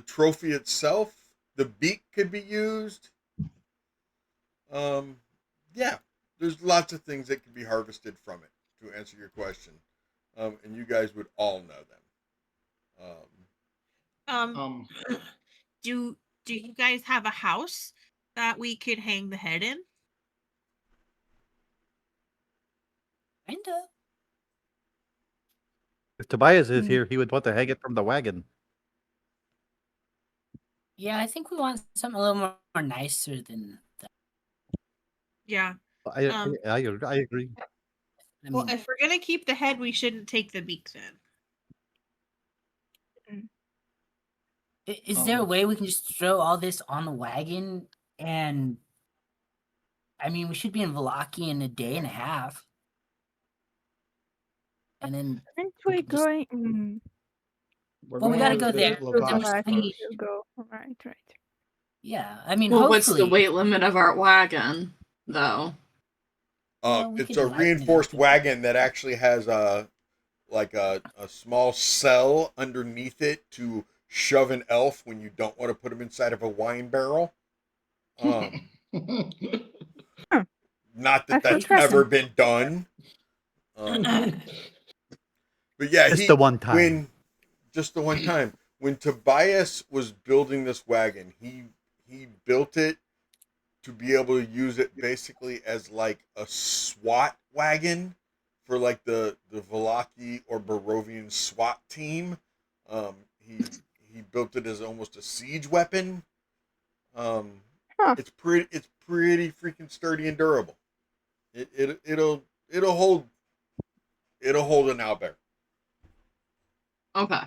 trophy itself. The beak could be used. Yeah, there's lots of things that can be harvested from it, to answer your question. And you guys would all know them. Do you guys have a house that we could hang the head in? Kinda. If Tobias is here, he would want to hang it from the wagon. Yeah, I think we want something a little more nicer than that. Yeah. I agree. Well, if we're gonna keep the head, we shouldn't take the beak then. Is there a way we can just throw all this on the wagon? And I mean, we should be in Vallaki in a day and a half. And then Aren't we going? Well, we gotta go there. Go. Right. Yeah, I mean, well, hopefully. what's the weight limit of our wagon, though? It's a reinforced wagon that actually has a small cell underneath it to shove an elf when you don't want to put him inside of a wine barrel. Not that that's ever been done. But yeah, just the one time. Just the one time. When Tobias was building this wagon, he built it to be able to use it basically as like a SWAT wagon for like the Vallaki or Barovian SWAT team. He built it as almost a siege weapon. It's pretty freaking sturdy and durable. It'll hold an owlbear. Okay.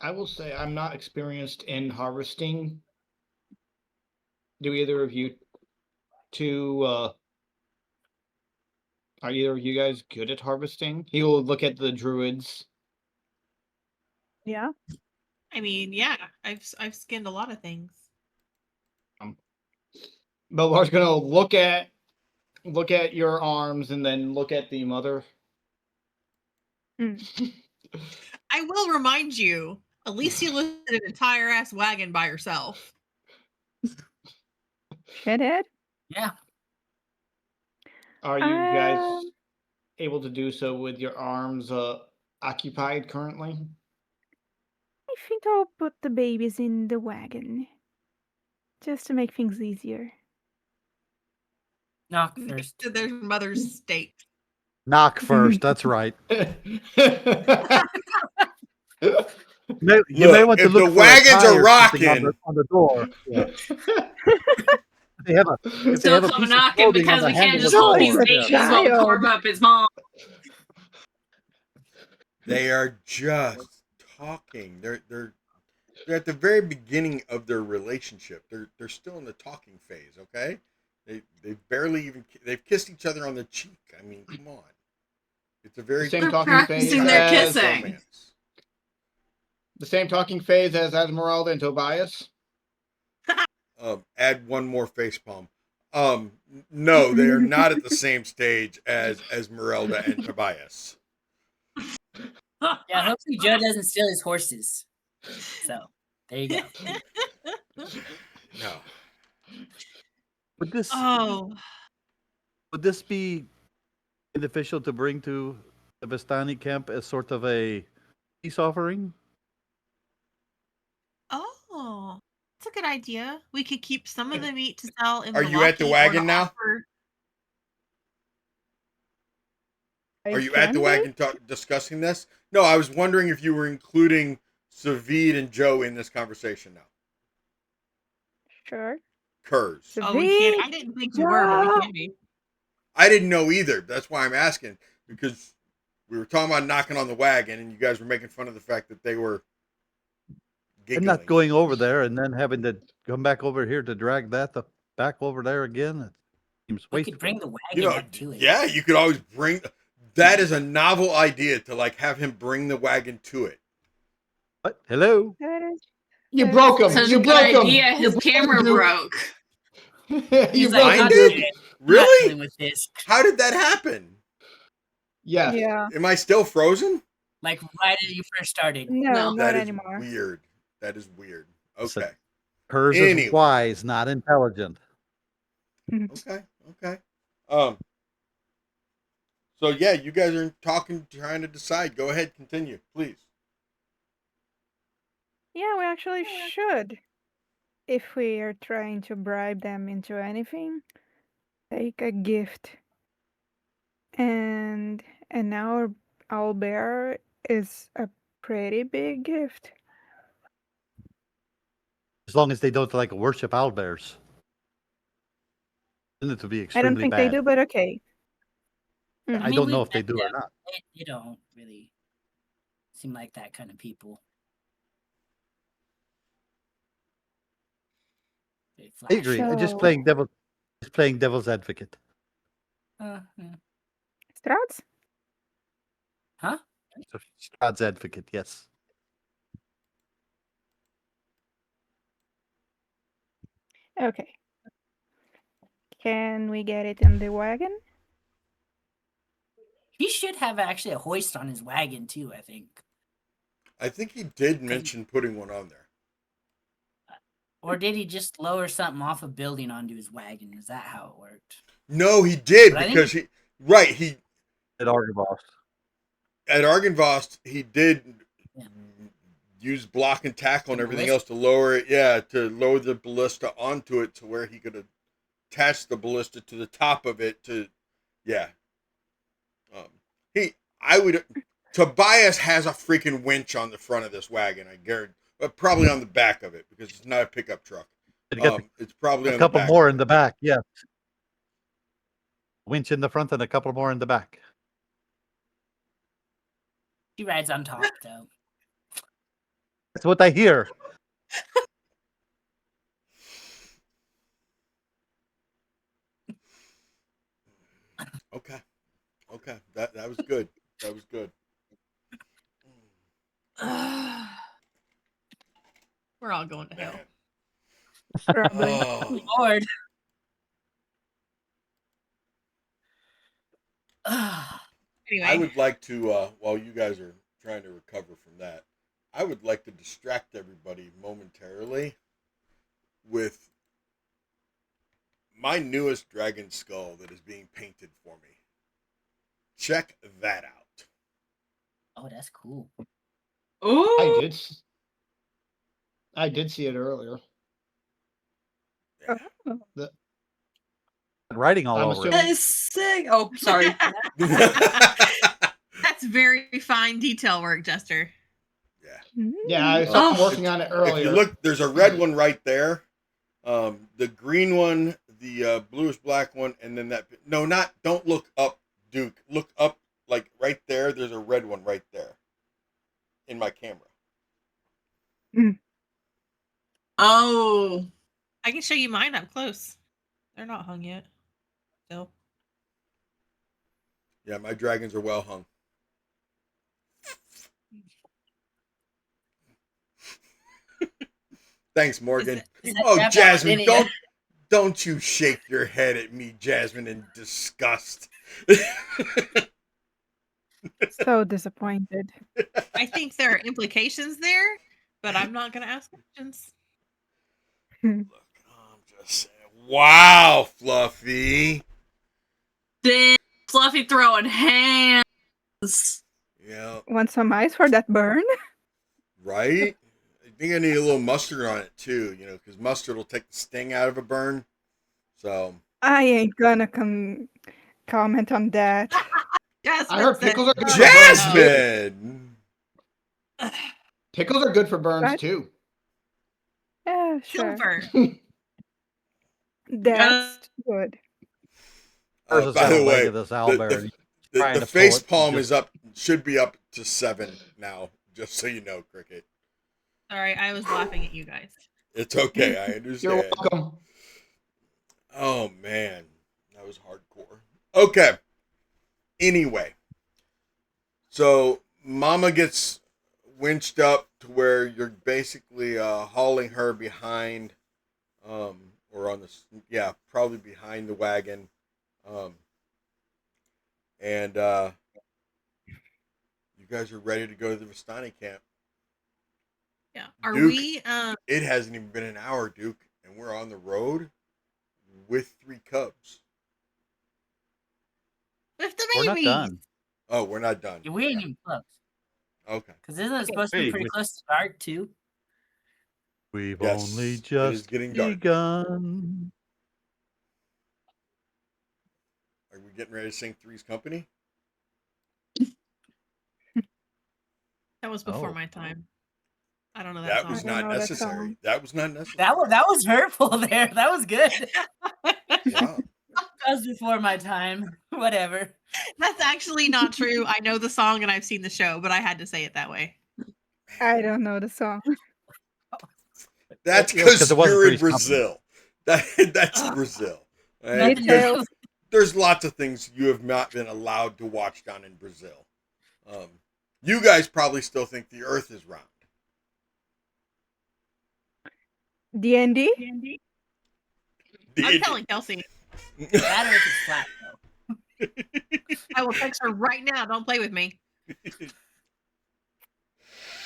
I will say I'm not experienced in harvesting. Do either of you two? Are either of you guys good at harvesting? He will look at the druids. Yeah. I mean, yeah, I've skinned a lot of things. Belvar's gonna look at your arms and then look at the mother. I will remind you, Alicia lifted an entire ass wagon by herself. Shithead? Yeah. Are you guys able to do so with your arms occupied currently? I think I'll put the babies in the wagon. Just to make things easier. Knock first. To their mother's state. Knock first, that's right. You may want to look if the wagons are rocking on the door. Yeah. Still come knocking because we can't just hold these babies while carve up his mom. They are just talking. They're at the very beginning of their relationship. They're still in the talking phase. Okay, they've kissed each other on the cheek. I mean, come on. It's a very same talking phase their kissing. Romance. The same talking phase as Esmeralda and Tobias. Add one more facepalm. No, they are not at the same stage as Esmeralda and Tobias. Yeah, hopefully Joe doesn't steal his horses. So there you go. No. Would this Oh, would this be beneficial to bring to the Vistani camp as sort of a peace offering? oh, that's a good idea. We could keep some of the meat to sell in Are you at the Milwaukee or wagon to now? offer- Are you at the wagon discussing this? No, I was wondering if you were including Savid and Joe in this conversation now. Sure. Curse. Oh, we can't. I didn't think we were, but we can be. I didn't know either. That's why I'm asking, because we were talking about knocking on the wagon, and you guys were making fun of the fact that they were giggling. I'm not going over there and then having to come back over here to drag that back over there again. It seems We wasteful. could bring the wagon up to it. Yeah, you could always bring. That is a novel idea to like have him bring the wagon to it. What? Hello? You broke him. Such You a broke good him. idea. His camera broke. You He's broke like, him, "I'm dude. good. Really? Not dealing with this." How did that happen? Yes. Yeah. Am I still frozen? Like right as you first started. No, No. not That is anymore. weird. That is weird. So- Okay. Hers Anyway. is wise, not intelligent. Okay. Okay. So yeah, you guys are talking, trying to decide. Go ahead, continue, please. Yeah, we actually should. If we are trying to bribe them into anything, take a gift. And our owlbear is a pretty big gift. As long as they don't like worship owlbears. Then it would be I extremely don't think bad. they do, but okay. I don't know if they do or not. They don't really seem like that kind of people. I agree. I'm just So- playing devil's advocate. Yeah. Strahd? Huh? So Strahd's advocate, yes. Okay. Can we get it in the wagon? He should have actually a hoist on his wagon too, I think. I think he did mention putting one on there. Or did he just lower something off a building onto his wagon? Is that how it worked? No, he did, But I because think- he At Argavost. at Argavost he did Yeah. use block and tackle and The everything ballista? else to lower it. Yeah, to lower the ballista onto it to where he could attach the ballista to the top of it. Tobias has a freaking winch on the front of this wagon. I guarantee, but probably on the back of it because it's not a pickup truck. It's probably A on couple the back more of in it. the back, yes. Winch in the front and a couple more in the back. He rides on top though. That's what I hear. Okay. That was good. That was good. We're all going to hell. Man. Probably. Oh, Lord. Anyway, I would like to, while you guys are trying to recover from that, I would like to distract everybody momentarily with my newest dragon skull that is being painted for me. Check that out. Oh, that's cool. Ooh. I did see it earlier. Writing all I'm over it. That is sick. Oh, sorry. that's very fine detail work, Jester. Yeah, I Oh. started working on it If earlier. you look, there's a red one right there. The green one, the bluish black one, and then that. No, not. Don't look up, Duke. Look up, like right there. There's a red one right there. In my camera. Oh. I can show you mine up close. They're not hung yet. Still. Yeah, my dragons are well hung. Thanks, Morgan. Is that Oh, Jeff Jasmine, Allen? don't Don't you shake your head at me, Jasmine, in disgust. So disappointed. I think there are implications there, but I'm not going to ask questions. Look, I'm just saying. Wow, Fluffy. Damn, Fluffy throwing hands. Yeah. Want some ice for that burn? Right? I think I need a little mustard on it too, because mustard will take the sting out of a burn. So I ain't gonna comment on that. I heard pickles are good for Jasmine! burns. Pickles are good for burns What? too. Yeah, sure. Silver. That's good. By the way, this owlbear. the face palm is up, should be up to 7 now, just so you know, Cricket. Sorry, I was laughing at you guys. It's okay, I understand. You're welcome. Oh, man. That was hardcore. Okay. Anyway. So, Mama gets winched up to where you're basically hauling her behind, or on the, probably behind the wagon. And you guys are ready to go to the Vistani camp. Yeah. Are Duke, we It hasn't even been an hour, Duke, and we're on the road with 3 cubs. with the We're baby? not done. Oh, we're not done. We ain't even close. Okay. Because isn't it supposed to be pretty close to dark too? We've Yes, only it is just getting dark. begun. Are we getting ready to sing Three's Company? That was before Oh. my time. I don't know that, That song. was I don't not know that necessary. song. That was not necessary. That was hurtful there. That was good. Wow. That was before my time. Whatever. That's actually not true. I know the song and I've seen the show, but I had to say it that way. I don't know the song. That's Yeah, 'cause because it wasn't you're in Three's Company. Brazil. That's Brazil. Me There's, too. there's lots of things you have not been allowed to watch down in Brazil. You guys probably still think the Earth is round. D&D? I'm telling Kelsey. That Earth is flat though. I will text her right now. Don't play with me.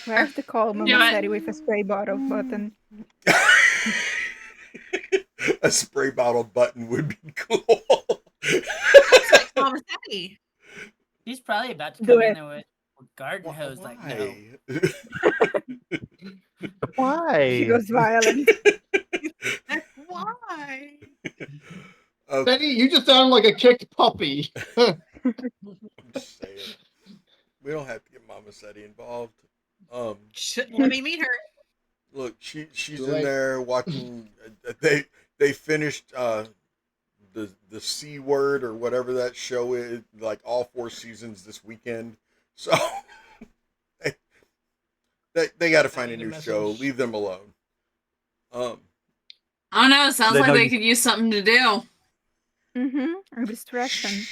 Where's the call You know Mama what? Said with a spray bottle button? A spray bottle button would be cool. Mama Said. He's probably about to Do come in it. there with a garden hose. Like, no. Why? Why? She goes violent. Why? Betty, you just sound like a kicked puppy. I'm just saying. We don't have to get Mama Setti involved. Let me meet her. Look, she's Too in late. there watching. They finished the C Word or whatever that show is, like all 4 seasons this weekend. So they got to find a new show. Leave them alone. I don't know. It sounds They like know they you- could use something to do. A distraction.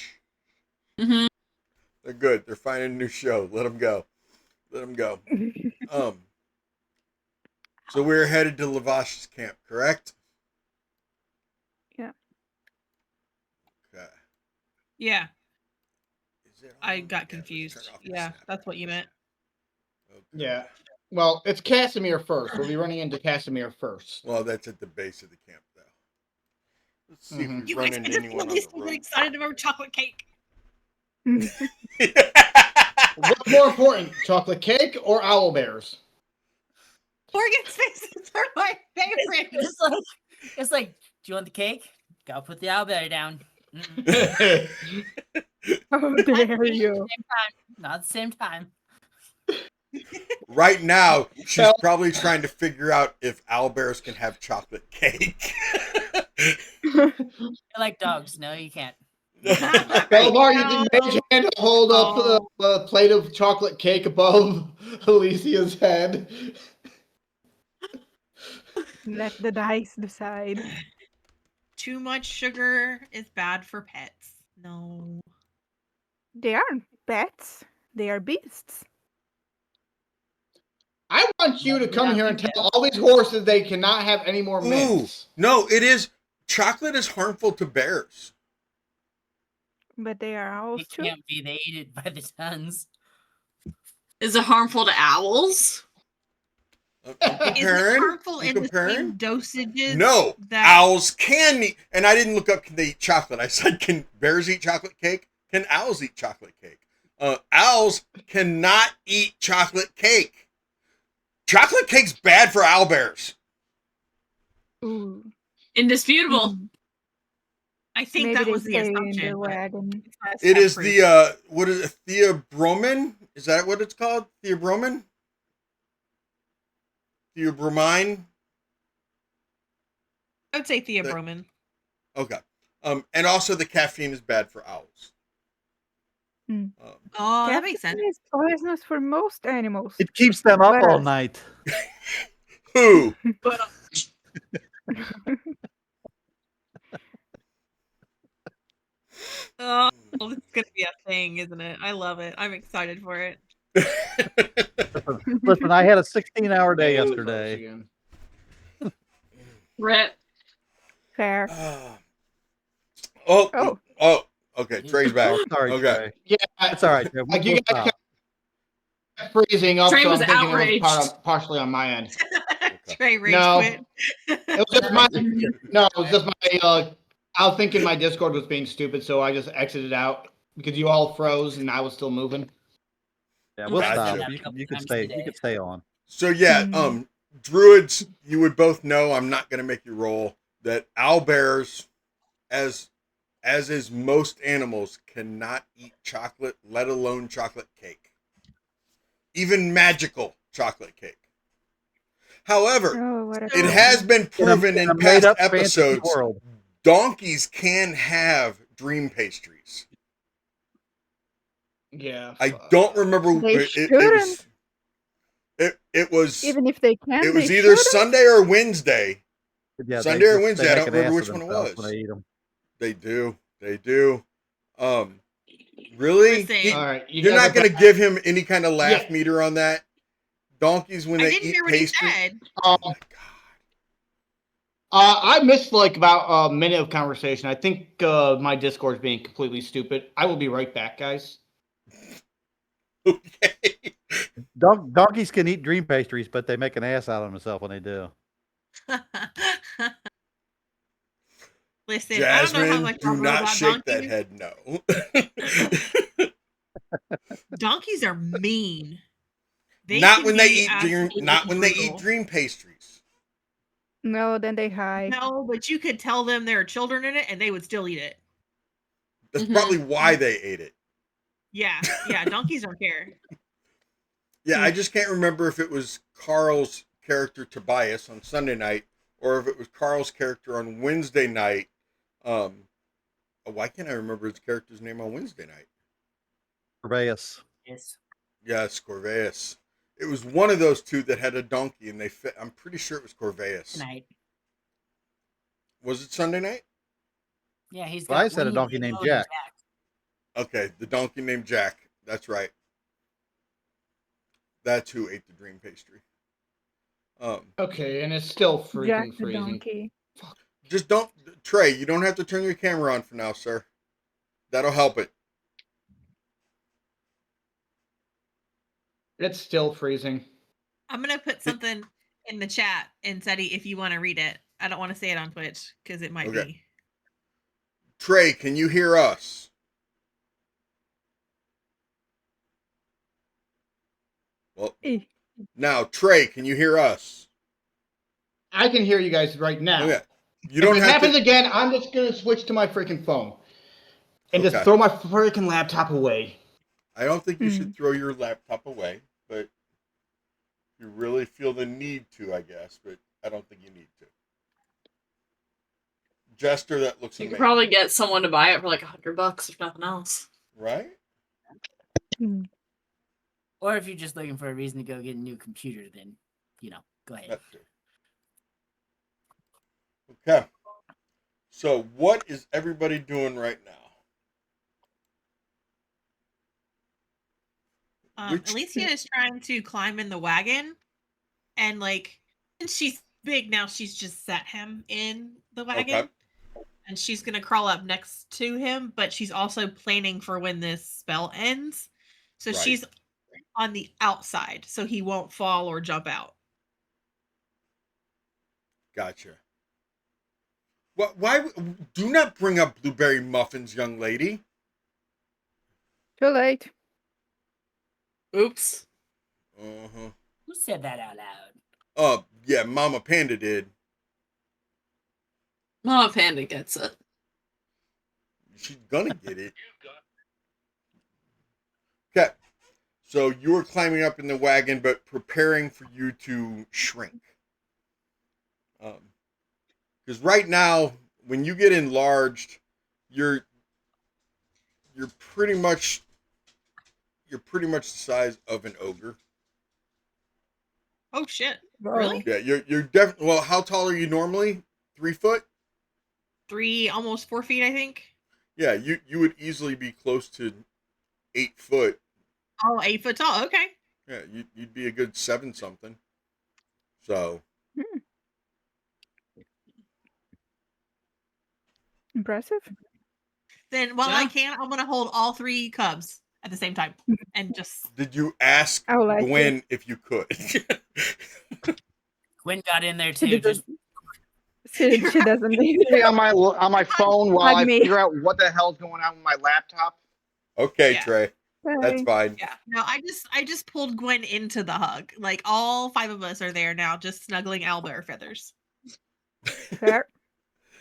Hmm. They're good. They're finding a new show. Let them go. Let them go. So we're headed to Lavash's camp, correct? Yeah. Okay. Yeah, Is it I on? got Yeah, confused. let's turn off your Yeah, snap. that's what you meant. Okay. Yeah. Well, it's Casimir first. We'll be running into Casimir first. Well, that's at the base of the camp, though. Let's see Mhm. if You we run guys into just anyone on really the road. excited about chocolate cake. What's more important, chocolate cake or owl bears? Morgan's faces are my favorite. It's like, do you want the cake? Gotta put the owlbear down. Mm-mm. How dare you? Not at the same time. Right now, she's Well- probably trying to figure out if owlbears can have chocolate cake. They're like dogs. No, you can't. Belvar using mage hand to hold up a plate of chocolate cake above Alicia's head. Let the dice decide. Too much sugar is bad for pets. No. They aren't pets. They are beasts. I want you to come Yeah, here and yeah. tell all these horses they cannot have any more Ooh, mints. no, it is. chocolate is harmful to bears. But they are owls It too. can't be. They eat it by the tons. Is it harmful to owls? I'm Is it comparing. harmful I'm in the comparing. same dosages? No, that... owls can eat. And I didn't look up, can they eat chocolate? I said, can bears eat chocolate cake? Can owls eat chocolate cake? Owls cannot eat chocolate cake. Chocolate cake's bad for owl bears. Ooh. Indisputable. I think Maybe that they was the stay in assumption. the wagon. It is the, what is it, theobromine? Is that what it's called? Theobromine? Theobromine? I would say theobromine. Okay. And also the caffeine is bad for owls. Oh, that makes sense. Caffeine is poisonous for most animals. It keeps them up But all us. night. Who? But oh, this is gonna be a thing, isn't it? I love it. I'm excited for it. Listen, I had a 16-hour day yesterday. Rip. Fair. Oh, okay. Trey's back. Oh, sorry, Okay. Trey. Yeah, That's all right, Trey. Like We'll you guys stop. kept freezing up, Trey so I'm was thinking outraged. it was partially on my end. Trey rage No. quit. It was just my no. It was just my. I was thinking my Discord was being stupid, so I just exited out because you all froze and I was still moving. Yeah, we'll Gotcha. stop. You can stay. You can stay on. So yeah, druids, you would both know, I'm not gonna make you roll, that owl bears, as is most animals, cannot eat chocolate, let alone chocolate cake. Even magical chocolate cake. However, Oh, what a it has been proven in past made-up fantasy episodes, world. donkeys can have dream pastries. Yeah. I don't remember. They It was Even if they can, it was they either shouldn't. Sunday or Wednesday. Yeah, Sunday or they Wednesday, I make don't an remember ass which of one it themselves was. when they eat them. They do. Really? Listen. All right. You're not going to give him any kind of laugh meter on that? Donkeys, when I they didn't eat hear what he pastry. said. Oh my god. I missed like about a minute of conversation. I think my Discord's being completely stupid. I will be right back, guys. Okay. Donkeys can eat dream pastries, but they make an ass out of themselves when they do. Listen, Jasmine, I don't know how much do I know not about shake donkeys. that head. No. Donkeys are mean. Not can when they be eat dream. absolutely Not when they brutal. eat dream pastries. No, then they hide. No, but you could tell them there are children in it, and they would still eat it. That's probably why they ate it. Yeah, donkeys don't care. Yeah, I just can't remember if it was Carl's character Tobias on Sunday night or if it was Carl's character on Wednesday night. Why can't I remember his character's name on Wednesday night? Corvallis. Yes. Yes, Corvallis. It was one of those two that had a donkey, and they fit. I'm pretty sure it was Corvallis. Tonight. Was it Sunday night? Yeah, he's Well, got. I said a Winnie donkey the named Pooh Jack. Okay, the donkey named Jack. That's right. That's who ate the dream pastry. Okay, and it's still Jack freaking the freezing. donkey. Just don't, Trey. You don't have to turn your camera on for now, sir. That'll help it. It's still freezing. I'm gonna put something in the chat, and Seti, if you want to read it. I don't want to say it on Twitch because it might be. Trey, can you hear us? Well, now Trey, can you hear us? I can hear you guys right now. Okay. You don't if it have happens to... again, I'm just gonna switch to my freaking phone and just throw my freaking laptop away. I don't think you should throw your laptop away, but you really feel the need to, I guess. But I don't think you need to. Jester, that looks You amazing. could probably get someone to buy it for like $100 if nothing else. Right? Or if you're just looking for a reason to go get a new computer, then, go ahead. That's true. Okay. So what is everybody doing right now? Alicia is trying to climb in the wagon, and since she's big now, she's just set him in the wagon. Okay. and she's gonna crawl up next to him, but she's also planning for when this spell ends. So Right. she's on the outside, so he won't fall or jump out. Gotcha. Why? Do not bring up blueberry muffins, young lady. Too late. Oops. Uh-huh. Who said that out loud? Yeah, Mama Panda did. Mama Panda gets it. She's gonna get it. Okay. So you were climbing up in the wagon, but preparing for you to shrink. Because right now, when you get enlarged, you're pretty much the size of an ogre. Oh shit! Whoa. Really? Yeah, you're definitely. Well, how tall are you normally? 3 foot? 3, almost 4 feet, I think. Yeah, you would easily be close to 8 foot. Oh, 8 foot tall. Okay. Yeah, you'd be a good 7 something. So. Impressive. Then while I Yeah. can, I'm gonna hold all 3 cubs at the same time and just. Did you ask I like Gwen if you could? Gwen got in there She too. doesn't. Just She doesn't need it. On my phone while Hug I me. figure out what the hell's going on with my laptop. Okay, Yeah. Trey. That's Bye. fine. Yeah. No, I just pulled Gwen into the hug. Like all 5 of us are there now, just snuggling owlbear feathers. Fair.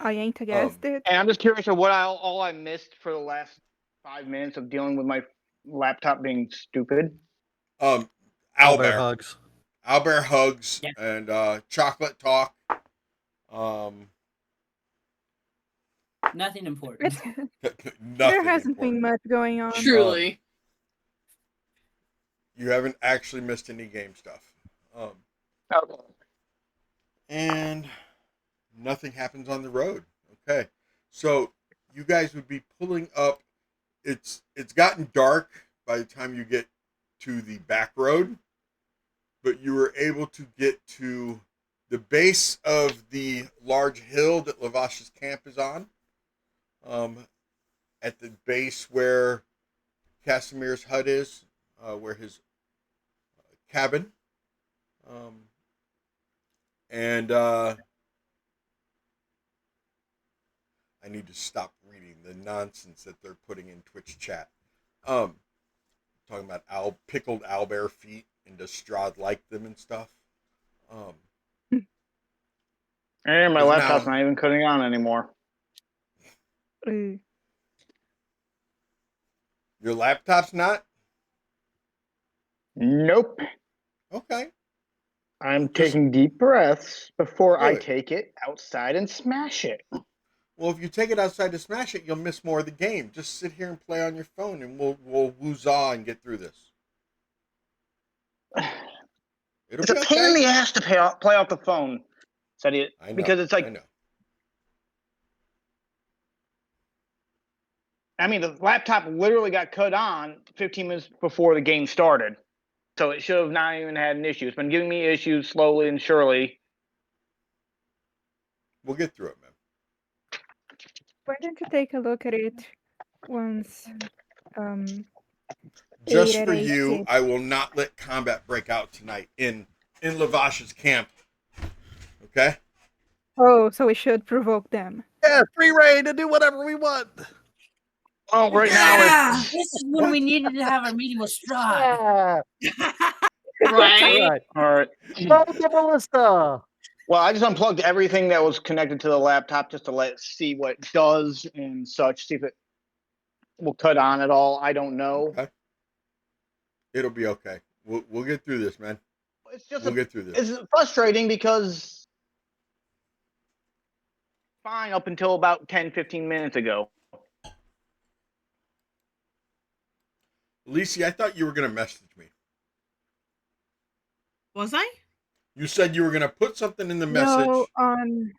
I ain't against it. And I'm just curious of what all I missed for the last 5 minutes of dealing with my laptop being stupid. Owlbear Owlbear. hugs. Owlbear hugs Yeah. and chocolate talk. nothing important. Nothing There hasn't important. been much going on. Truly. You haven't actually missed any game stuff. Okay. And nothing happens on the road. Okay. So you guys would be pulling up. It's gotten dark by the time you get to the back road, but you were able to get to the base of the large hill that Lavash's camp is on. At the base where Casimir's hut is, where his cabin. And I need to stop reading the nonsense that they're putting in Twitch chat. Talking about pickled owlbear feet and does Strahd like them and stuff. And my Is laptop's now- not even cutting on anymore. Your laptop's not? Nope. Okay. I'm Just- taking deep breaths before I Good. take it outside and smash it. Well, if you take it outside to smash it, you'll miss more of the game. Just sit here and play on your phone, and we'll woozah and get through this. It'll It's a be pain in okay. the ass to play off the phone, said it, I know. because it's like, I know. I mean, the laptop literally got cut on 15 minutes before the game started. So it should have not even had an issue. It's been giving me issues slowly and surely. We'll get through it, man. Why don't you take a look at it once? Just 8 for at 8 you, hits. I will not let combat break out tonight in Lavash's camp. Okay? Oh, so we should provoke them. Yeah, free reign to do whatever we want. Oh, right now it's This is when we needed to have our meeting with Strahd. Yeah. Right? Right. all right. Go to Ballista. Well, I just unplugged everything that was connected to the laptop just to see what it does and such. See if it will cut on at all. I don't know. Okay. It'll be okay. We'll get through this, man. It's just We'll get through this. it's frustrating because fine up until about 10, 15 minutes ago. Lisi, I thought you were going to message me. Was I? You said you were going to put something in the message. No, on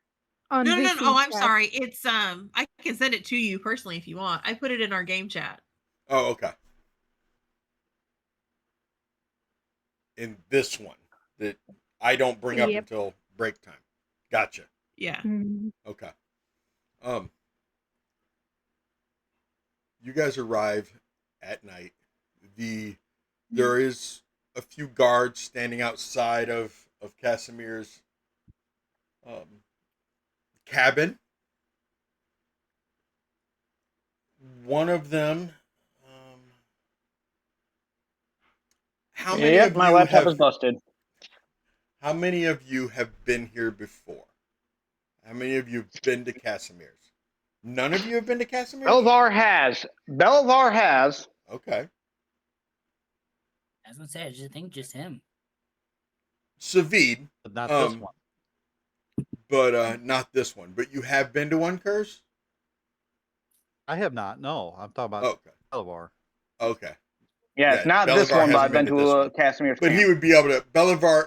No. VC Oh, I'm chat. sorry. It's I can send it to you personally if you want. I put it in our game chat. Oh, okay. In this one that I don't bring up Yep. until break time. Gotcha. Yeah. Mm. Okay. you guys arrive at night. There is a few guards standing outside of Casimir's cabin. One of them. How many Yep, of my you laptop have? is busted. How many of you have been here before? How many of you have been to Casimir's? None of you have been to Casimir's? Belivar has. Belivar has. Okay. I was gonna say, I just think just him. Savid. But not this one. But not this one. But you have been to one, Curse? I have not. No, I'm talking about Belivar. Okay. Yes, not this one, but I've been to Casimir's But camp. he would be able to,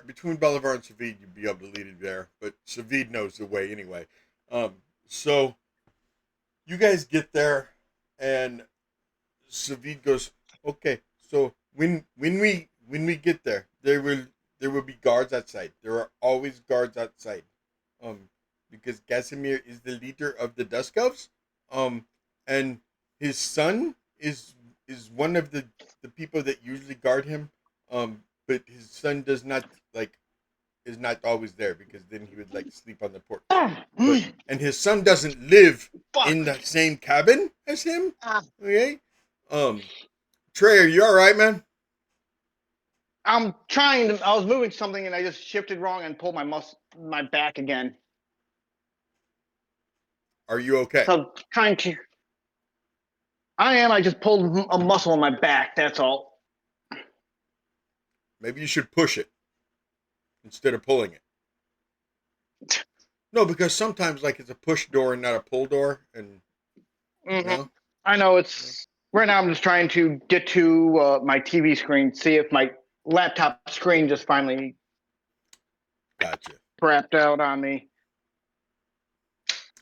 between Belivar and Savid, you'd be able to lead him there. But Savid knows the way anyway. So you guys get there, and Savid goes, okay, so when we get there, there will be guards outside. There are always guards outside. Because Casimir is the leader of the Dusk Elves. And his son is one of the people that usually guard him. But his son is not always there, because then he would sleep on the porch. And his son doesn't live in the same cabin as him. Okay. Trey, are you all right, man? I'm trying to. I was moving something and I just shifted wrong and pulled my back again. Are you okay? So I'm trying to. I am. I just pulled a muscle on my back. That's all. Maybe you should push it instead of pulling it. No, because sometimes it's a push door and not a pull door, and no? I know it's right now. I'm just trying to get to my TV screen, see if my laptop screen just finally gotcha crapped out on me.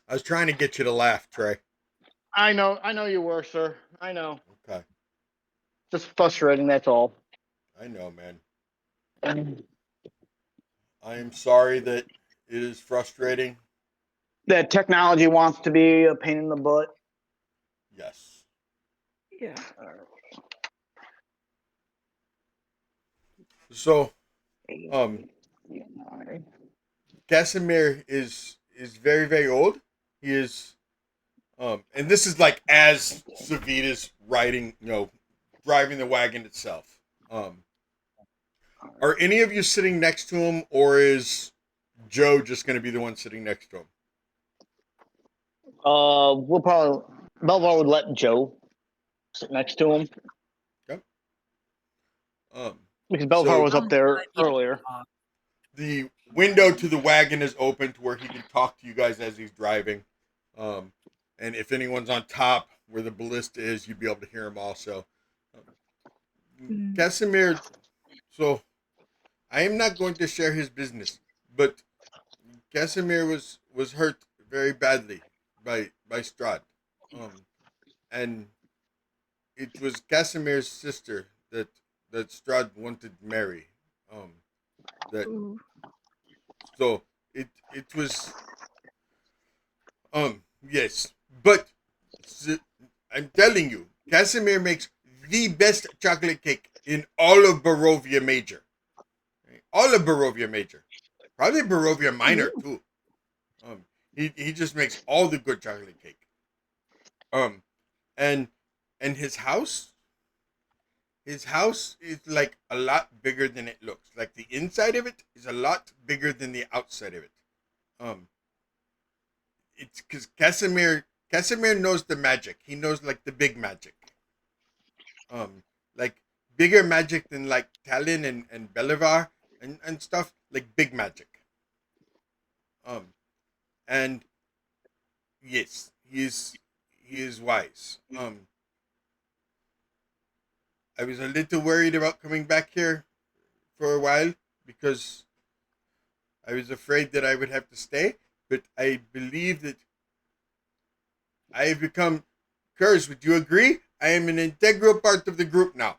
I was trying to get you to laugh, Trey. I know you were, sir. I know. Okay. Just frustrating, that's all. I know, man. I am sorry that it is frustrating. That technology wants to be a pain in the butt. Yes. Yeah. So, Casimir is very, very old. He is, and this is as Savid is riding, driving the wagon itself. Are any of you sitting next to him, or is Joe just going to be the one sitting next to him? We'll probably Belvar would let Joe sit next to him. Okay. Because Belvar was up there earlier. The window to the wagon is open to where he can talk to you guys as he's driving. And if anyone's on top where the ballista is, you'd be able to hear him also. Casimir, so I am not going to share his business, but Casimir was hurt very badly by Strahd. And it was Casimir's sister that Strahd wanted to marry. So it was yes, but I'm telling you, Casimir makes the best chocolate cake in all of Barovia Major. All of Barovia Major. Probably Barovia Minor too. He just makes all the good chocolate cake. And his house is a lot bigger than it looks. The inside of it is a lot bigger than the outside of it. It's because Casimir knows the magic. He knows the big magic. Bigger magic than Talon and Belivar and stuff, big magic. And yes, he is wise. I was a little worried about coming back here for a while because I was afraid that I would have to stay, but I believe that I have become Curse. Would you agree? I am an integral part of the group now.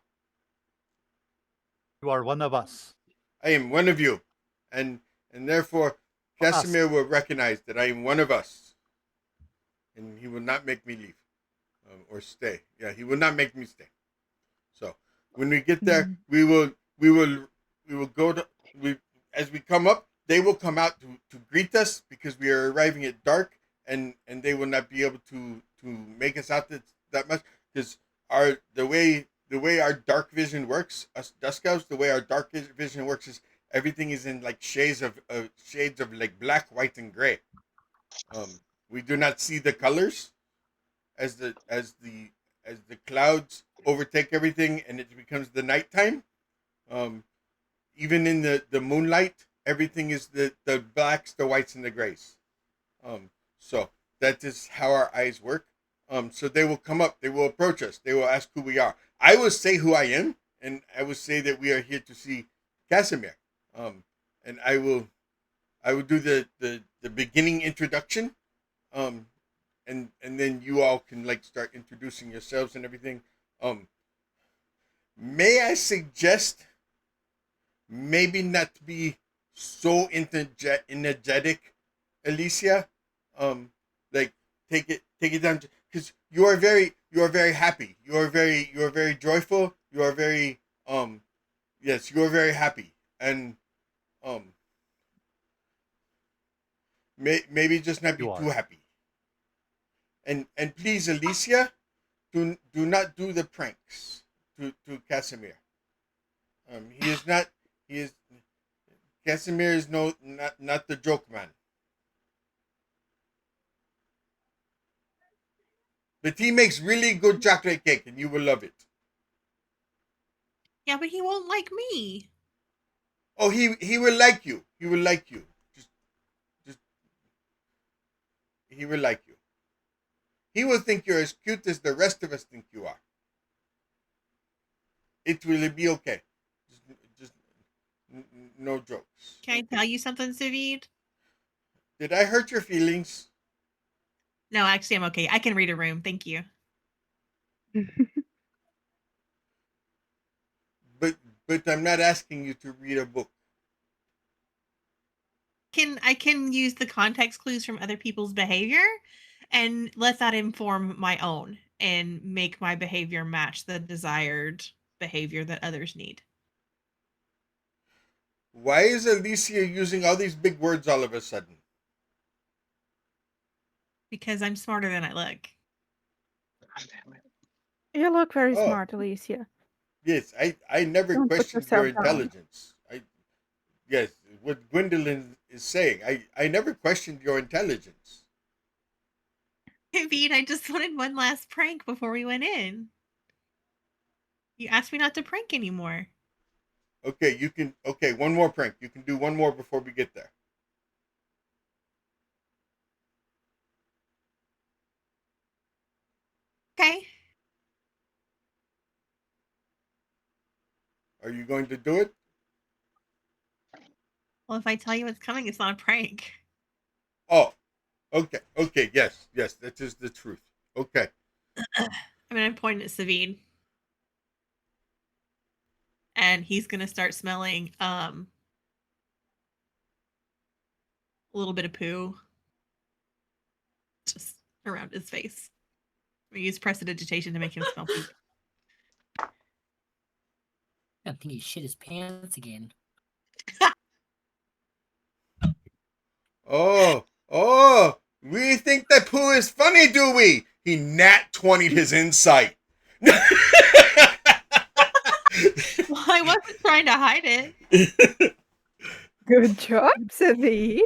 You are one of us. I am one of you, and therefore Casimir will recognize that I am one of us, and he will not make me leave. or stay. Yeah, he will not make me stay. So when we get there, we will go to as we come up. They will come out to greet us because we are arriving at dark, and they will not be able to make us out that much because the way our dark vision works, us dusk elves, the way our dark vision works is everything is in like shades of like black, white, and gray. We do not see the colors as the clouds overtake everything and it becomes the nighttime. Even in the moonlight, everything is the blacks, the whites, and the grays. So that is how our eyes work. So they will come up, they will approach us, they will ask who we are. I will say who I am, and I will say that we are here to see Casimir. And I will do the beginning introduction. And then you all can like start introducing yourselves and everything. May I suggest maybe not be so energetic, Alicia. Like take it down because you are very happy. You are very joyful. You are very yes, you are very happy and maybe just not be too happy. And please, Alicia, do not do the pranks to Casimir. Casimir is not the joke man. But he makes really good chocolate cake, and you will love it. Yeah, but he won't like me. Oh, he will like you. He will like you. Just he will like you. He will think you're as cute as the rest of us think you are. It will be okay. Just no jokes. Can I tell you something, Savid? Did I hurt your feelings? No, actually, I'm okay. I can read a room. Thank you. But I'm not asking you to read a book. I can use the context clues from other people's behavior and let that inform my own and make my behavior match the desired behavior that others need. Why is Alicia using all these big words all of a sudden? Because I'm smarter than I look. You look very smart, Alicia. Yes, I never Don't questioned your intelligence. Yes, what Gwendolyn is saying. I never questioned your intelligence. Pete, I just wanted one last prank before we went in. You asked me not to prank anymore. Okay, you can. Okay, one more prank. You can do one more before we get there. Okay. Are you going to do it? Well, if I tell you what's coming, it's not a prank. Oh, okay. Okay, yes, that is the truth. Okay. I'm pointing at Savid. And he's going to start smelling a little bit of poo just around his face. We use prestidigitation to make him smell poop. I think he shit his pants again. Oh, we think that poo is funny, do we? He nat 20'd his insight. Well, I wasn't trying to hide it. Good job, Savid.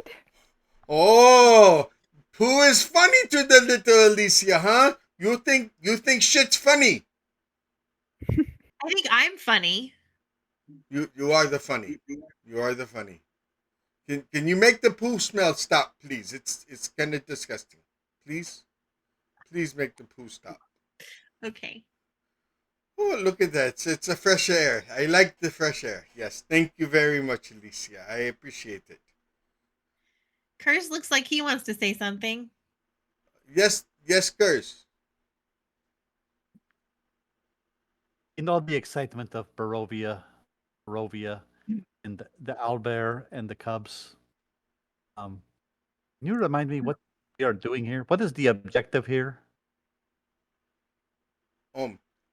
Oh, poo is funny to the little Alicia, huh? You think shit's funny? I think I'm funny. You are the funny. You are the funny. Can you make the poo smell stop, please? It's kind of disgusting. Please make the poo stop. Okay. Oh, look at that. It's a fresh air. I like the fresh air. Yes, thank you very much, Alicia. I appreciate it. Curse looks like he wants to say something. Yes, Curse. In all the excitement of Barovia, and the owlbear and the cubs, can you remind me what we are doing here? What is the objective here?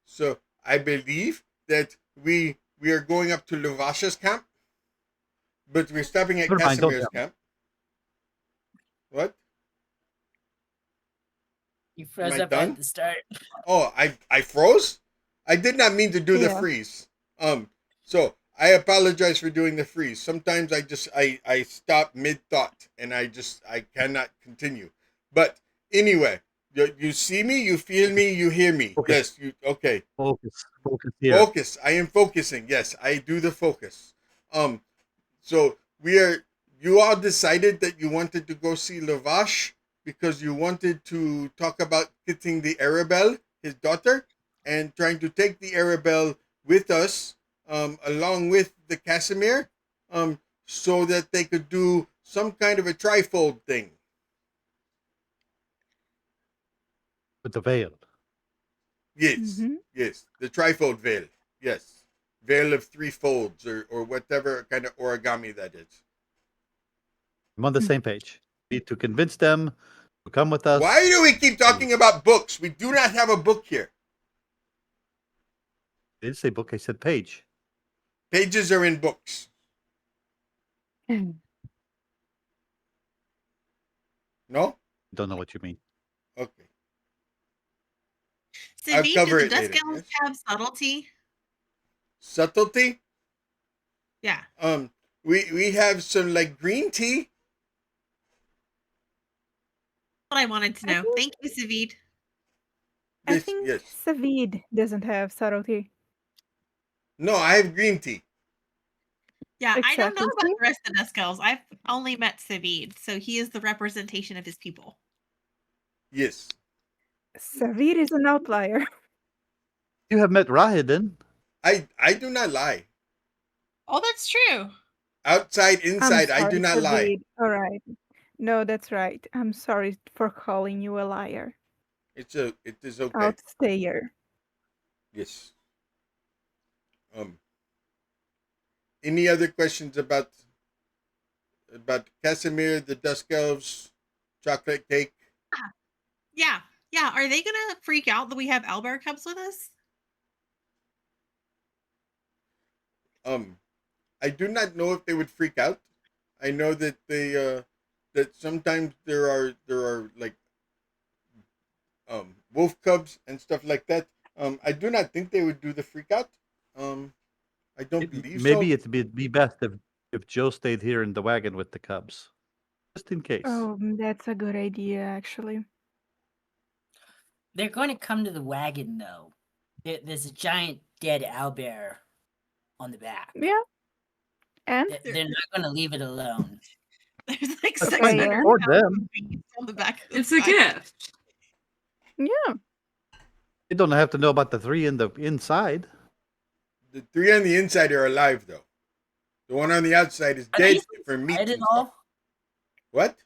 So I believe that we are going up to Luvasha's camp, but we're stopping at Never mind, don't Casimir's tell me. camp. What? You Am froze I up done? at the start. Oh, I froze? I did not mean to do the Yeah. freeze. So I apologize for doing the freeze. Sometimes I stop mid thought and I cannot continue. But anyway, you see me, you feel me, you hear me. Focus. Yes, you okay. Focus here. Focus. I am focusing. Yes, I do the focus. So you all decided that you wanted to go see Lavash because you wanted to talk about getting the Arabelle, his daughter, and trying to take the Arabelle with us, along with the Casimir, so that they could do some kind of a trifold thing. With the veil. Yes, Mhm. yes, the trifold veil. Yes, veil of three folds or whatever kind of origami that is. I'm on the same page. Need to convince them to come with us. Why do we keep talking about books? We do not have a book here. I didn't say book, I said page. Pages are in books. No? Don't know what you mean. Okay. So, I'll V, cover do the it Dust later, Elves yes? have subtlety? Subtlety? Yeah. We have some like green tea. What I wanted to I know. think- Thank you, Savid. I Yes, think yes. Savid doesn't have subtlety. No, I have green tea. Yeah, I don't know Exactly. about the rest of the Dusk Elves. I've only met Savid, so he is the representation of his people. Yes. Savid is an outlier. You have met Rahidin. I do not lie. Oh, that's true. Outside, I'm inside, sorry, I do not lie. Savid. All right. No, that's right. I'm sorry for calling you a liar. It is okay. Outstayer. Yes. Any other questions about Casimir, the Dusk Elves, chocolate cake? Yeah. Yeah. Are they gonna freak out that we have owlbear cubs with us? I do not know if they would freak out. I know that they that sometimes there are like wolf cubs and stuff like that. I do not think they would do the freak out. I don't believe Maybe so. it'd be best if Joe stayed here in the wagon with the cubs. Just in case. Oh, that's a good idea, actually. They're going to come to the wagon, though. There's a giant dead owlbear on the back. Yeah. And They're not going to leave it alone. There's like That's 600 fine for pounds them. of beef on the back. Of It's the a wagon. gift. yeah. You don't have to know about the three in the inside. The three on the inside are alive though. The one on the outside is Are dead these for meat quiet and at all? stuff. What?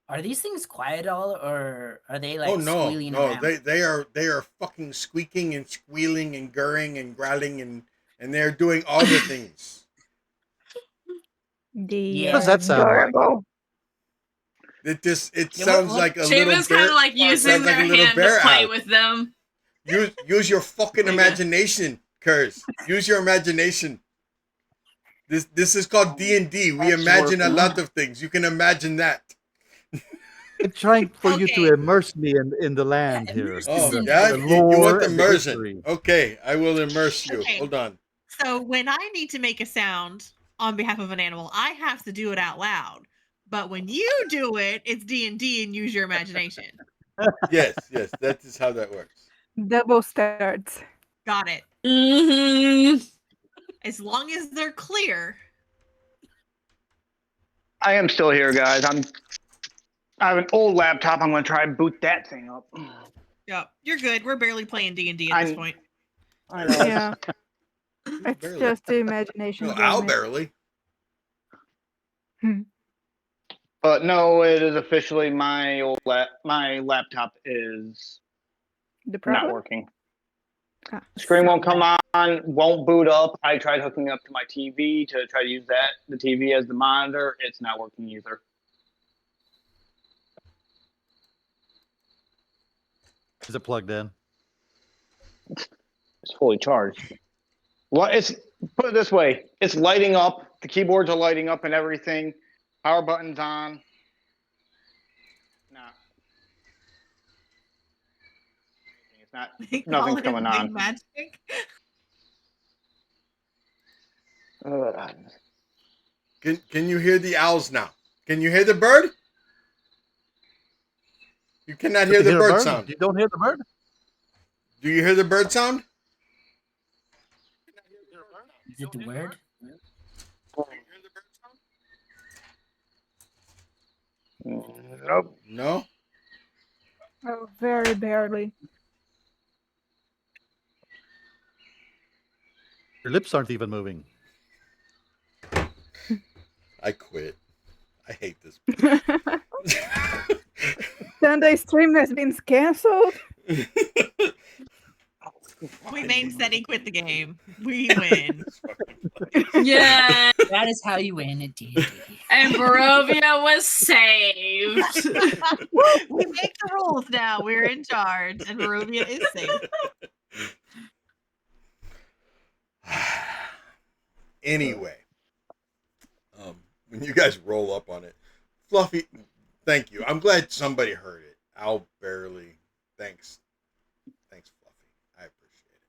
Are these things quiet at all, or are they like Oh no, squealing no, around? they are fucking squeaking and squealing and gurring and growling and they're doing all the things. Yeah. What does that sound like? adorable. It Yeah, sounds what- like a little Shaman's bear. kind of like Sounds using like a their little hand bear to play owl. with them. Use your fucking Like a- imagination, Curse. Use your imagination. This is called D&D. We That's imagine a working. lot of things. You can imagine that. I'm trying for you Okay. to immerse me in the land Yeah, here. immerse Oh, us in yeah? the You want lore and the immersion. history. Okay, I will immerse you. Okay. Hold on. So when I need to make a sound on behalf of an animal, I have to do it out loud. But when you do it, it's D&D and use your imagination. Yes, that is how that works. Double starts. Got it. Mm-hmm. As long as they're clear. I am still here, guys. I have an old laptop. I'm going to try and boot that thing up. Yep, you're good. We're barely playing D&D at this I'm- point. I know. Yeah. It's Barely. just the imagination. No, game, Al it. barely. But no, it is officially my my laptop is The problem? not working. Ah. Screen won't come on, won't boot up. I tried hooking up to my TV to try to use the TV as the monitor. It's not working either. Is it plugged in? It's fully charged. Well, it's put it this way: it's lighting up. The keyboards are lighting up and everything. Power button's on. Nah, it's not. They call Nothing's it coming big on. magic. Can you hear the owls now? Can you hear the bird? You cannot hear the bird sound. You don't hear the bird? Do you hear the bird sound? Is it the word? Nope. No. Oh, very barely. Your lips aren't even moving. I quit. I hate this. Sunday stream has been cancelled. We named Seti quit the game. We win. Yeah. That is how you win at D&D. And Barovia was saved. We make the rules now. We're in charge, and Barovia is safe. Anyway, when you guys roll up on it, Fluffy, thank you. I'm glad somebody heard it. Al barely. Thanks, Fluffy. I appreciate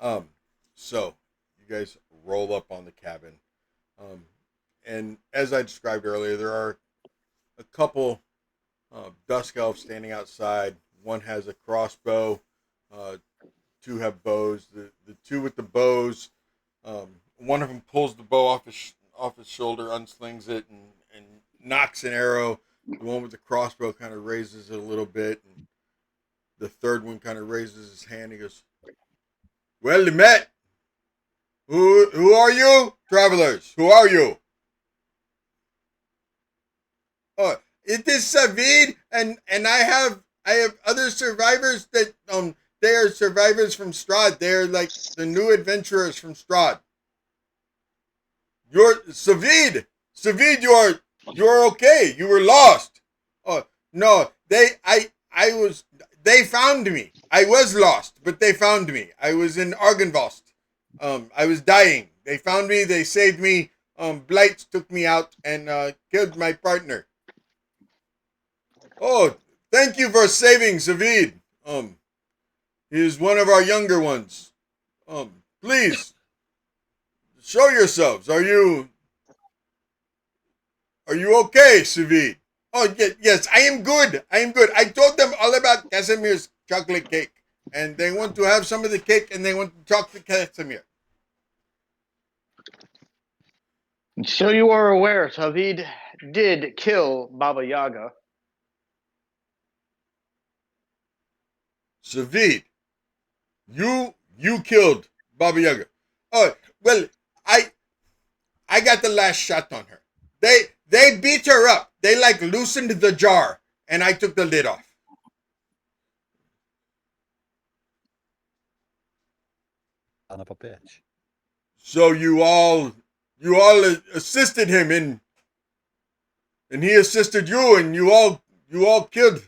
it. So you guys roll up on the cabin, and as I described earlier, there are a couple dusk elves standing outside. One has a crossbow. Two have bows. The two with the bows. One of them pulls the bow off his shoulder, unslings it, and knocks an arrow. The one with the crossbow kind of raises it a little bit, and the third one kind of raises his hand. He goes, "Well, you met. Who are you, travelers? Who are you?" "Oh, it is Savid, and I have other survivors that they are survivors from Strahd. They're like the new adventurers from Strahd." "You're Savid. Savid, you're okay. You were lost." "Oh no, they found me. I was lost, but they found me. I was in Argynvost. I was dying. They found me. They saved me. Blights took me out and killed my partner." "Oh, thank you for saving Savid. He is one of our younger ones. Please show yourselves. Are you okay, Savid?" "Oh, yes, I am good. I told them all about Casimir's chocolate cake, and they want to have some of the cake, and they want to talk to Casimir." So you are aware, Savid did kill Baba Yaga. "Savid, you killed Baba Yaga." "Oh, well, I got the last shot on her. They beat her up. They like loosened the jar, and I took the lid off." Son of a bitch. "So you all assisted him and he assisted you, and you all killed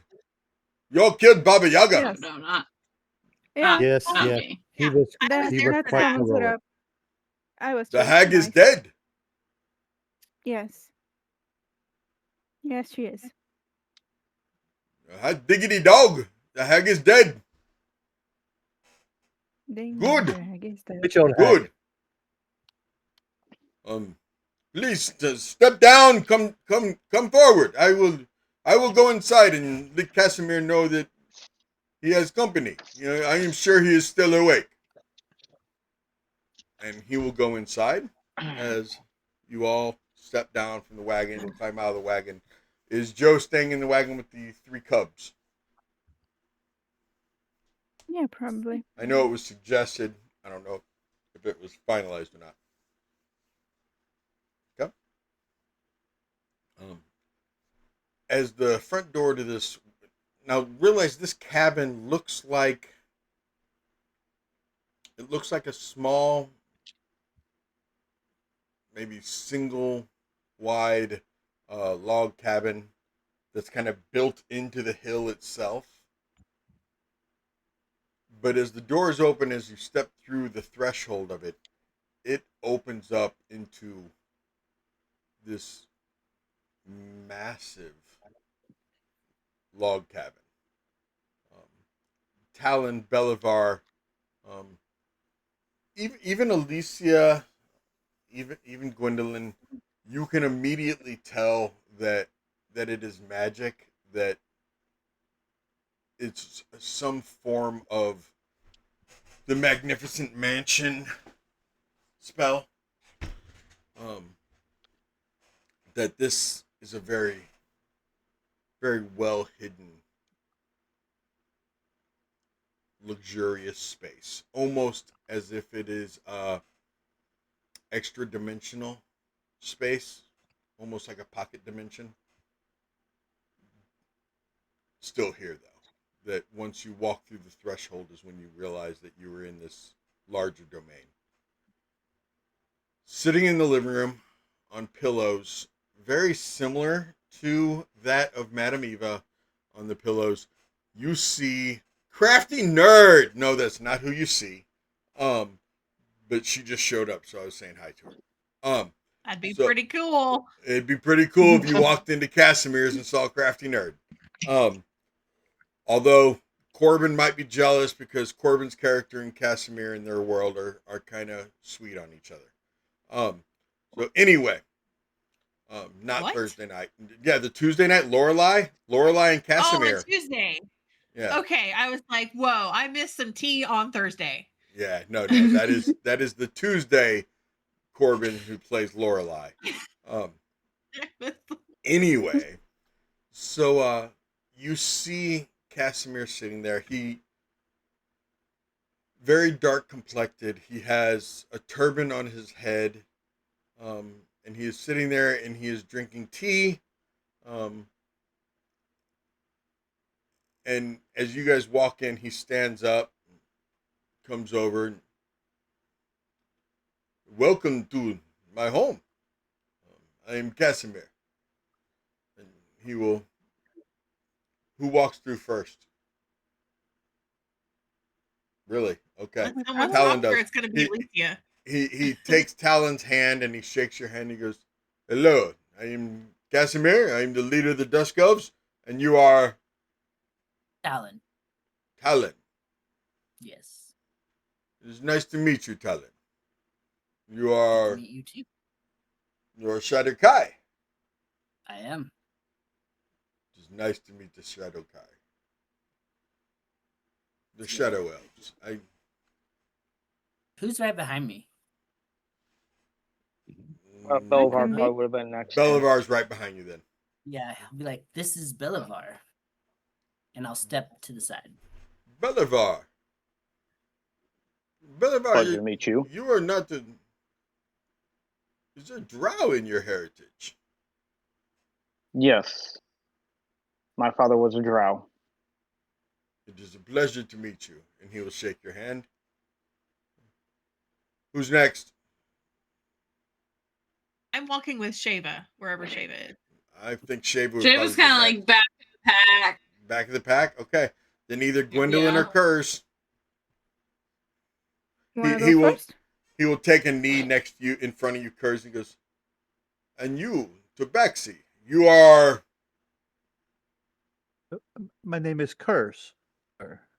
Baba Yaga." Yes. No, not. Yeah. Yes, Not yes. me. He was I he there was for quite that. sums it heroic. up. I was The just hag is nice. dead. Yes. Yes, she is. Hot diggity dog. The hag is dead. Ding, Good. the hag is dead. Which old Good. Please step down. Come forward. I will go inside and let Casimir know that he has company. I am sure he is still awake. And he will go inside as you all step down from the wagon and climb out of the wagon. Is Joe staying in the wagon with the 3 cubs? Yeah, probably. I know it was suggested. I don't know if it was finalized or not. Okay. As the front door to this, now realize this cabin looks like a small, maybe single wide log cabin that's kind of built into the hill itself. But as the doors open, as you step through the threshold of it, it opens up into this massive log cabin. Talon, Belivar, even Alicia, even Gwendolyn, you can immediately tell that it is magic, that it's some form of the Magnificent Mansion spell. That this is a very, very well hidden, luxurious space, almost as if it is extra dimensional space, almost like a pocket dimension. Still here though, that once you walk through the threshold is when you realize that you were in this larger domain. Sitting in the living room on pillows, very similar to that of Madame Eva on the pillows, you see Crafty Nerd. No, that's not who you see. But she just showed up, so I was saying hi to her. That'd be pretty cool. It'd be pretty cool if you walked into Casimir's and saw Crafty Nerd. Although Corbin might be jealous because Corbin's character and Casimir in their world are kind of sweet on each other. So anyway, not What? Thursday night. Yeah, the Tuesday night, Lorelai and Casimir. Oh, on Tuesday. Yeah. Okay, I was like, whoa, I missed some tea on Thursday. Yeah, no, that is the Tuesday Corbin who plays Lorelai. Anyway, so you see Casimir sitting there. He very dark complected. He has a turban on his head, and he is sitting there and he is drinking tea. And as you guys walk in, he stands up, comes over. Welcome to my home. I am Casimir. And he will. Who walks through first? Really? Okay. Talon does. It's gonna be Alicia. He takes Talon's hand and he shakes your hand. And he goes, "Hello, I am Casimir. I am the leader of the Dusk Elves, and you are Talon. Talon. Yes. It is nice to meet you, Talon. You are. Nice to meet you too. You are Shadow Kai. I am. It is nice to meet the Shadow Kai. The Shadow Elves. Who's right behind me? Belivar probably would have been next. Belivar's right behind you then. Yeah, I'll be like, this is Belivar. And I'll step to the side. Belivar. Pleasure to meet you. You are not the. Is there drow in your heritage? Yes. My father was a drow. It is a pleasure to meet you. And he will shake your hand. Who's next? I'm walking with Shava, wherever Shava is. I think Shava would Shava's kind of like back of the pack. Back of the pack? Okay. Then either Gwendolyn or Curse. He will take a knee next to you, in front of you, Curse, and goes, and you, Tabaxi, you are... My name is Curse.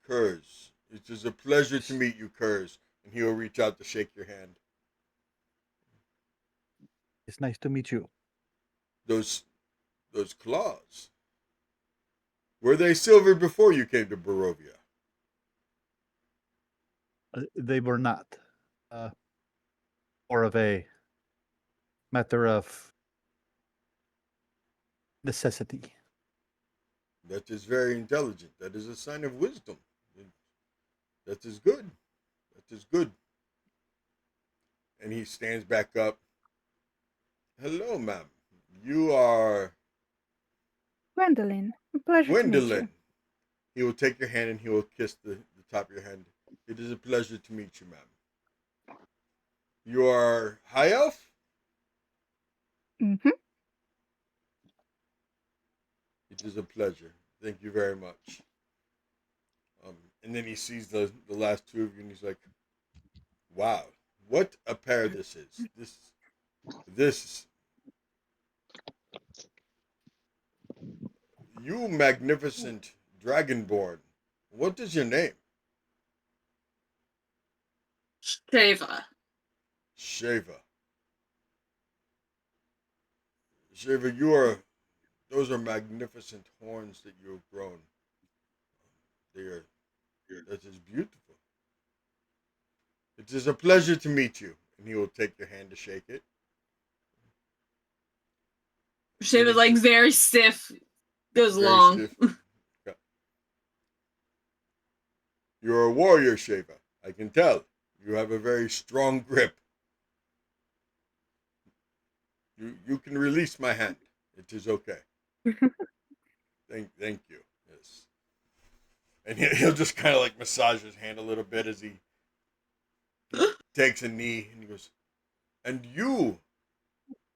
Curse. It is a pleasure to meet you, Curse. And he will reach out to shake your hand. It's nice to meet you. Those claws. Were they silver before you came to Barovia? They were not. More of a matter of necessity. That is very intelligent. That is a sign of wisdom. That is good. That is good. And he stands back up. Hello, ma'am. You are... Gwendolyn. A pleasure to meet you. He will take your hand and he will kiss the top of your hand. It is a pleasure to meet you, ma'am. You are High Elf? Mm-hmm. It is a pleasure. Thank you very much. And then he sees the last two of you, and he's like, "Wow, what a pair this is! This, you magnificent dragonborn. What is your name?" Shava. Shava. Shava, those are magnificent horns that you have grown. That is beautiful. It is a pleasure to meet you. And he will take your hand to shake it. Shava's like very stiff. Goes Very long. stiff. Yeah. You're a warrior, Shava. I can tell. You have a very strong grip. You can release my hand. It is okay. Thank you. Yes. And he'll just kind of like massage his hand a little bit as he takes a knee, and he goes, "And you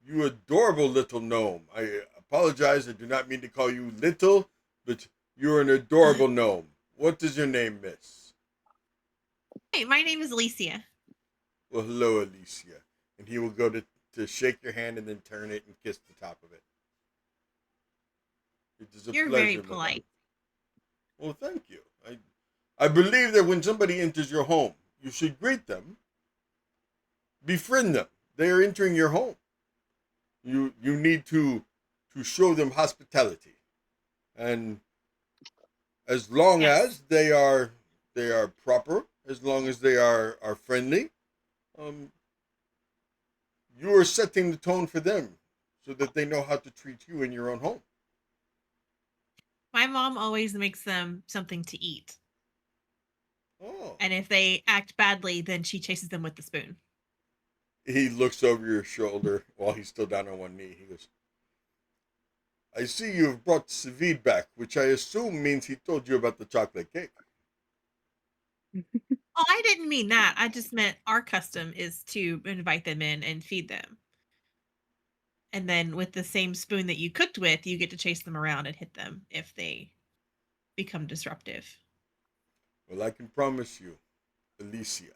adorable little gnome. I apologize. I do not mean to call you little, but you're an adorable gnome. What is your name, miss?" Hey, my name is Alicia. "Well, hello, Alicia." And he will go to shake your hand and then turn it and kiss the top of it. It is a You're pleasure, very madam. polite. Well, thank you. I believe that when somebody enters your home, you should greet them, befriend them. They are entering your home. You need to show them hospitality, and as long as they are proper, as long as they are friendly, you are setting the tone for them, so that they know how to treat you in your own home. My mom always makes them something to eat. Oh. And if they act badly, then she chases them with the spoon. He looks over your shoulder while he's still down on one knee. He goes, "I see you have brought Savid back, which I assume means he told you about the chocolate cake." Oh, I didn't mean that. I just meant our custom is to invite them in and feed them. And then with the same spoon that you cooked with, you get to chase them around and hit them if they become disruptive. Well, I can promise you, Alicia,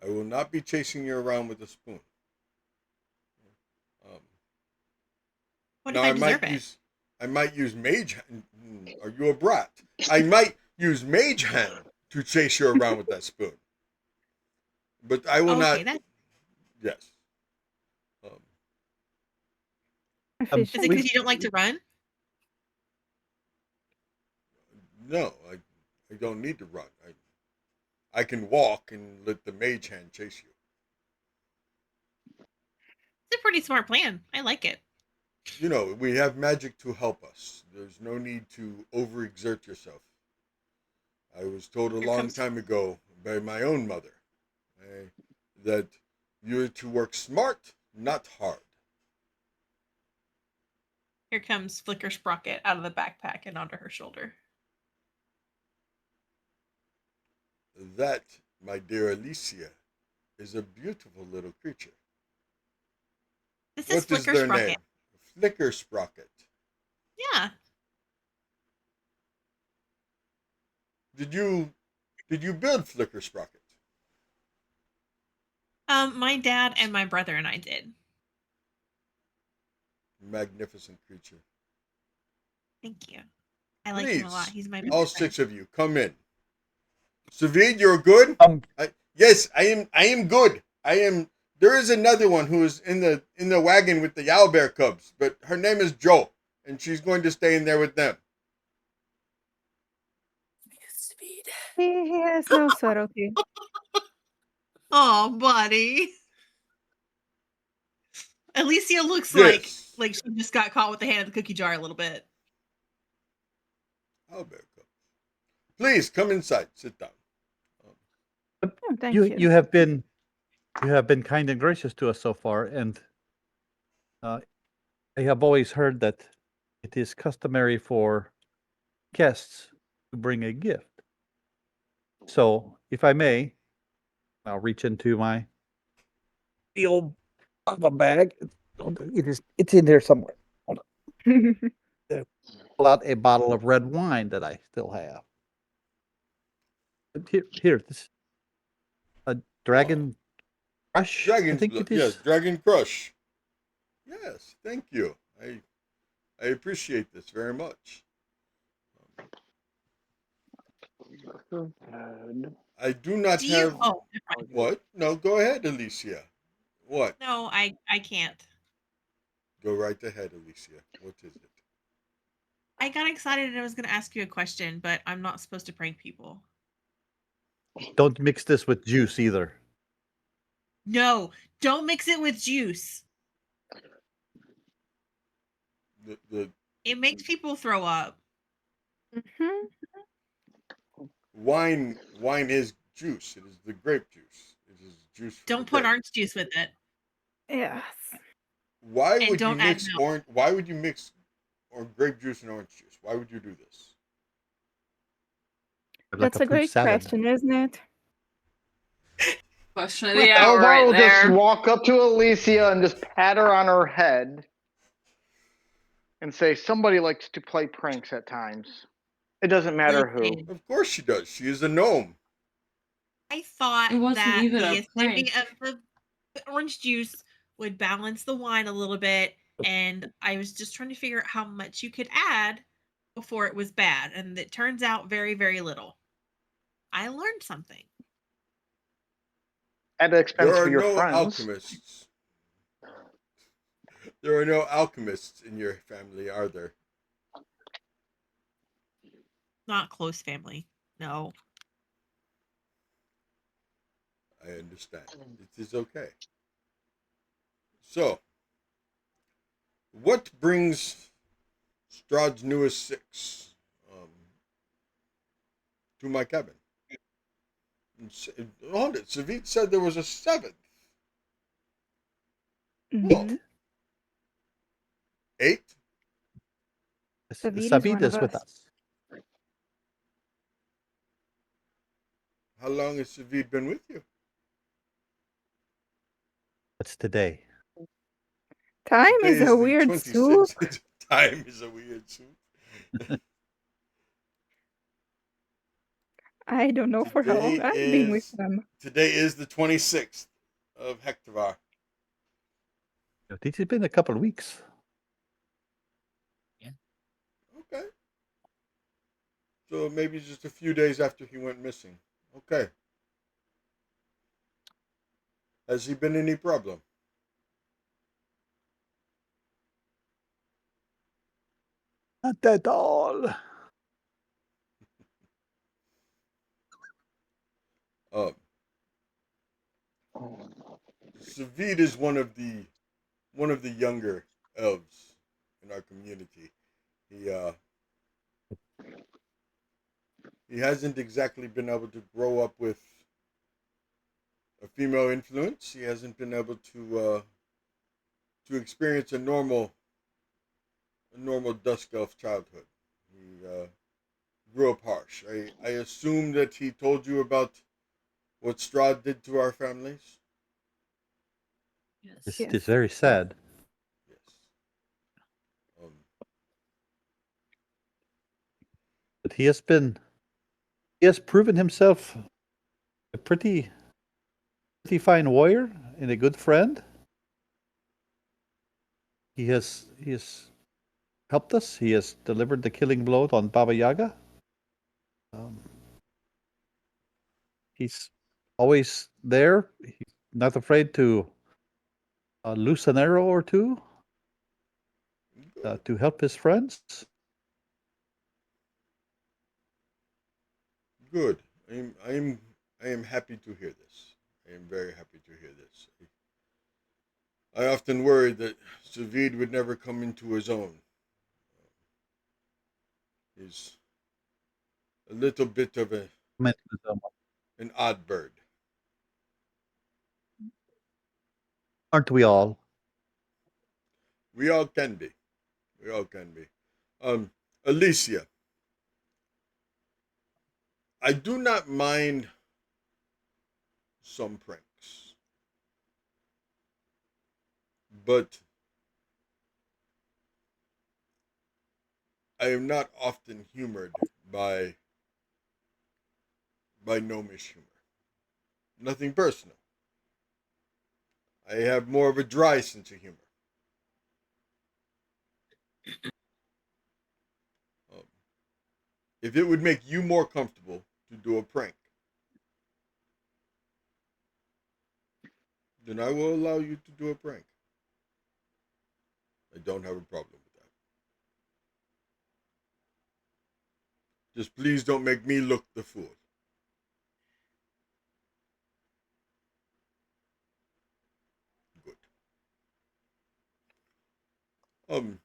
I will not be chasing you around with a spoon. What Now, if I deserve it? I might use mage hand. Are you a brat? I might use mage hand to chase you around with that spoon. But I will not. That... Yes. Is it because you don't like to run? No, I don't need to run. I can walk and let the mage hand chase you. It's a pretty smart plan. I like it. You know, we have magic to help us. There's no need to overexert yourself. I was told a long time ago by my own mother that you're to work smart, not hard. Here comes Flicker Sprocket out of the backpack and onto her shoulder. That, my dear Alicia, is a beautiful little creature. This is Flicker Sprocket. Name? Flicker Sprocket. Yeah. Did you build Flicker Sprocket? My dad and my brother and I did. Magnificent creature. Thank you. I like him a lot. He's my all friend. 6 of you, come in. Savid, you're good? Yes, I am good. There is another one who is in the wagon with the owlbear cubs, but her name is Jo, and she's going to stay in there with them. He has no subtlety. Oh, buddy. Alicia looks like she just got caught with the hand in the cookie jar a little bit. Owlbear cubs. Please come inside. Sit down. Thank you. You have been kind and gracious to us so far, and I have always heard that it is customary for guests to bring a gift. So, if I may, I'll reach into my old bag. It's in there somewhere. Hold on. Pull out a bottle of red wine that I still have. Here, this a dragon crush. I Dragon's think blood. it is. Yes, Dragon Crush. Yes, thank you. I appreciate this very much. I do not Do you? have Oh, never mind. what? No, go ahead, Alicia. What? No, I can't. Go right ahead, Alicia. What is it? I got excited and I was going to ask you a question, but I'm not supposed to prank people. Don't mix this with juice either. No, don't mix it with juice. It makes people throw up. Mm-hmm. Wine is juice. It is the grape juice. It is juice. Don't put orange juice with it. Yes. Why And would you don't add mix milk. orange? Why would you mix or grape juice and orange juice? Why would you do this? Like That's a fruit great salad. question, isn't it? Question of the hour Elvar right will just there. walk up to Alicia and just pat her on her head and say, "Somebody likes to play pranks at times. It doesn't matter who." Listen, Of course she does. She is a gnome. I thought It wasn't that even the a prank. acidity of the orange juice would balance the wine a little bit, and I was just trying to figure out how much you could add before it was bad, and it turns out very, very little. I learned something. At the There expense are for your no friends. alchemists. There are no alchemists in your family, are there? Not close family. No. I understand. It is okay. So, what brings Strahd's newest six to my cabin? Hold it. Savit said there was a seventh. Mm-hmm. 8? Savid is with us. us. How long has Savit been with you? That's today. Time Today is a the weird soup. 26th. Time is a weird soup. I don't know for how long I've been with them. Today is the 26th of Hektavar. This has been a couple of weeks. Okay. So maybe just a few days after he went missing. Okay. Has he been any problem? Not at all. Savid is one of the younger elves in our community. He hasn't exactly been able to grow up with a female influence. He hasn't been able to experience a normal dusk elf childhood. He grew up harsh. I assume that he told you about what Strahd did to our families. Yes. It is very sad. Yes. But he has proven himself a pretty fine warrior and a good friend. He has helped us. He has delivered the killing blow on Baba Yaga. He's always there. He's not afraid to loose an arrow or two to help his friends. Good. I am happy to hear this. I am very happy to hear this. I often worried that Savid would never come into his own. He's a little bit of an odd bird. Aren't we all? We all can be. We all can be. Alicia, I do not mind some pranks, but I am not often humored by by gnomish humor. Nothing personal. I have more of a dry sense of humor. If it would make you more comfortable to do a prank, then I will allow you to do a prank. I don't have a problem with that. Just please don't make me look the fool. Good. I'm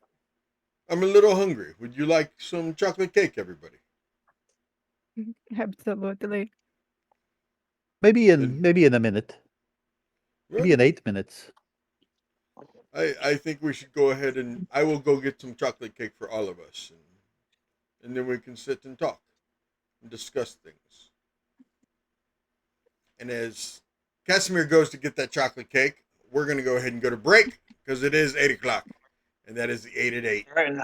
a little hungry. Would you like some chocolate cake, everybody? Absolutely. Maybe in a minute. Maybe in 8 minutes. I think we should go ahead and I will go get some chocolate cake for all of us, and then we can sit and talk and discuss things. And as Casimir goes to get that chocolate cake, we're going to go ahead and go to break because it is 8 o'clock, and that is the 8 at 8. Right.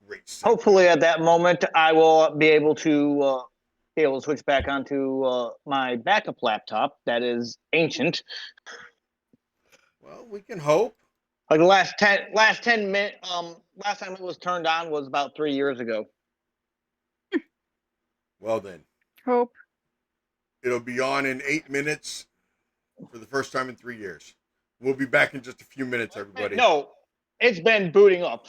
Great. Segue. Hopefully, at that moment, I will be able to switch back onto my backup laptop that is ancient. Well, we can hope. Like the last 10 minutes, last time it was turned on was about 3 years ago. Well then. Hope. It'll be on in 8 minutes for the first time in 3 years. We'll be back in just a few minutes, everybody. No, it's been booting up.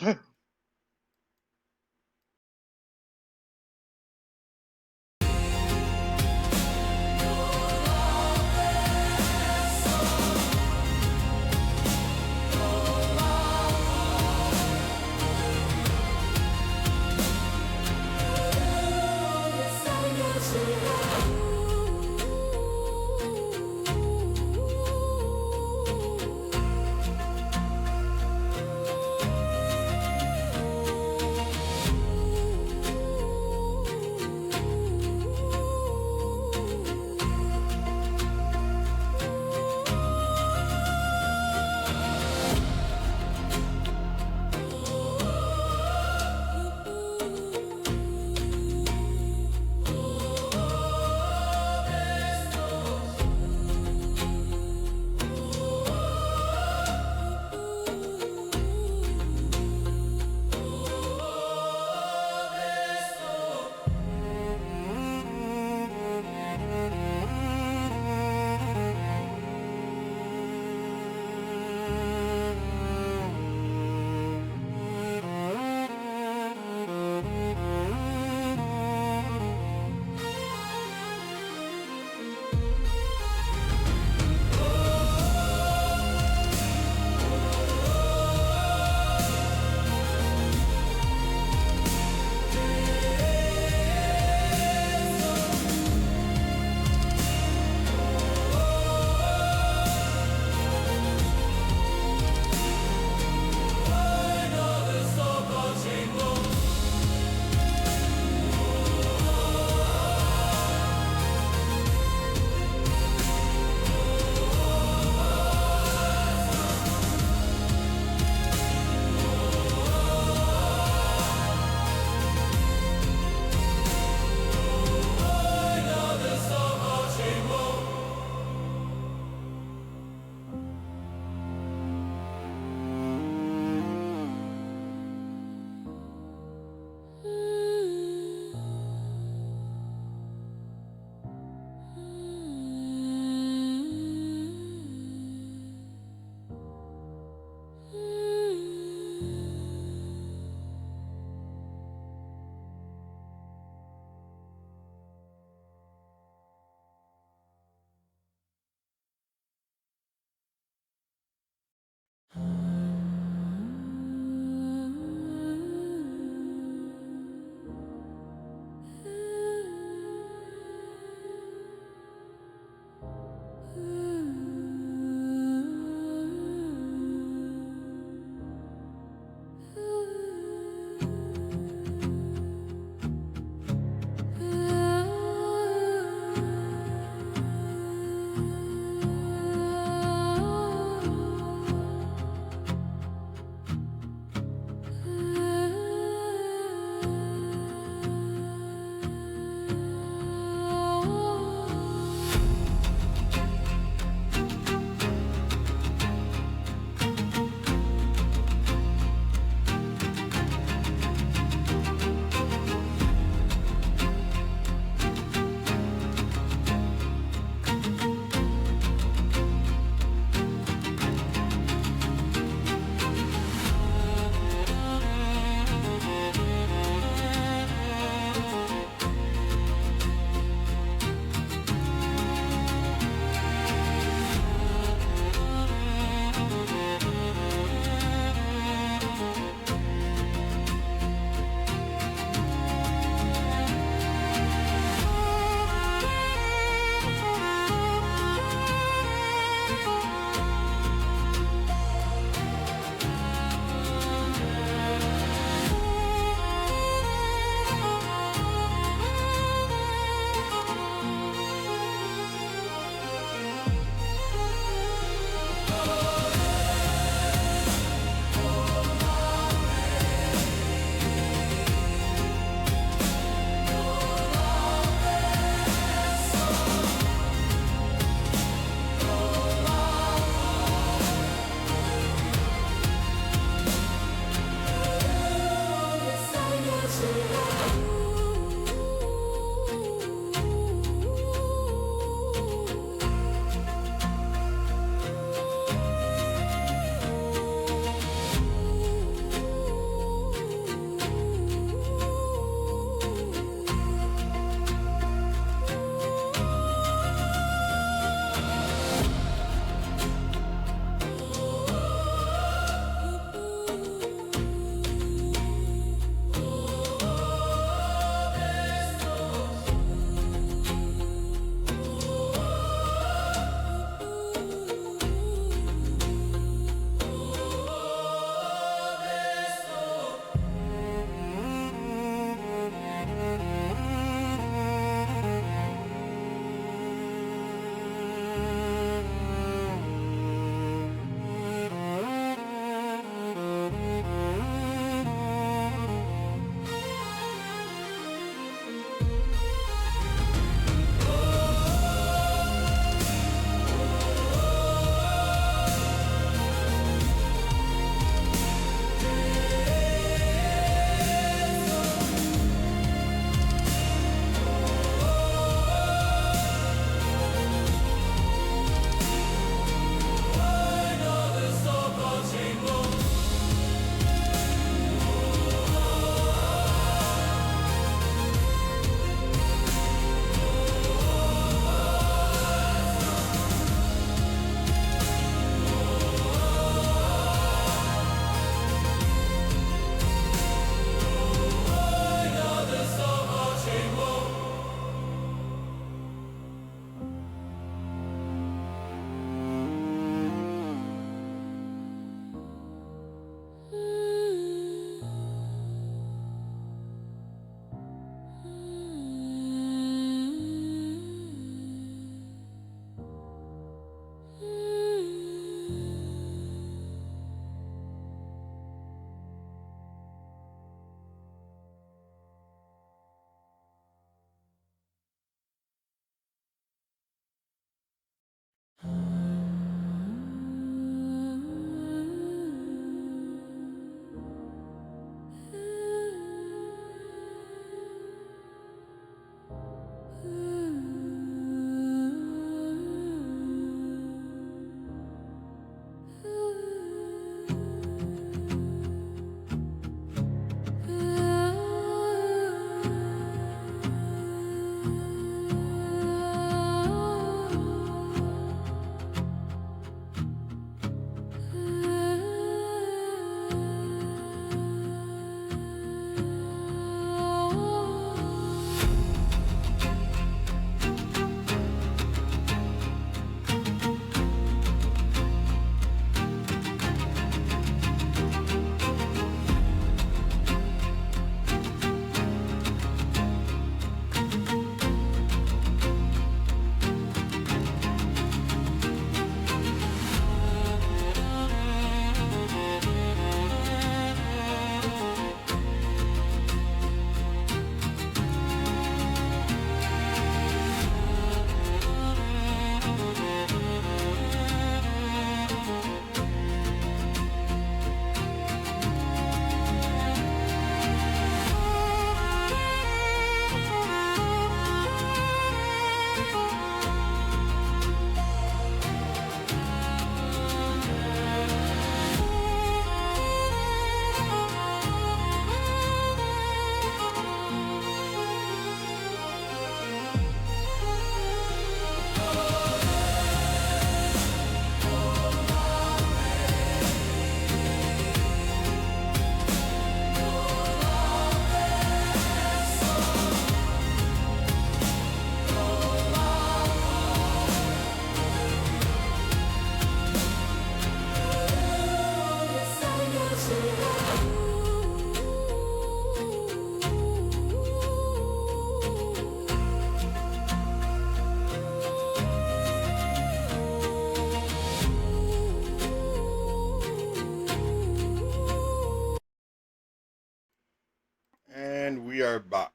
And we are back.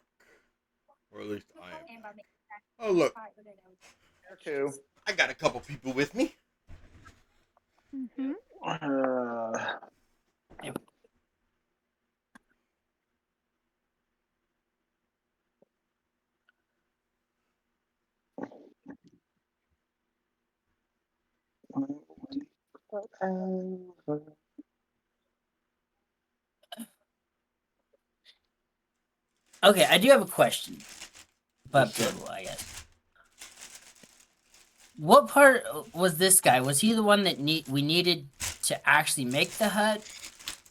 Or at least I am back. Oh, look. There too. I got a couple people with me. Mm-hmm. Okay, I do have a question. But pivotal, I guess. What part was this guy? Was he the one that we needed to actually make the hut?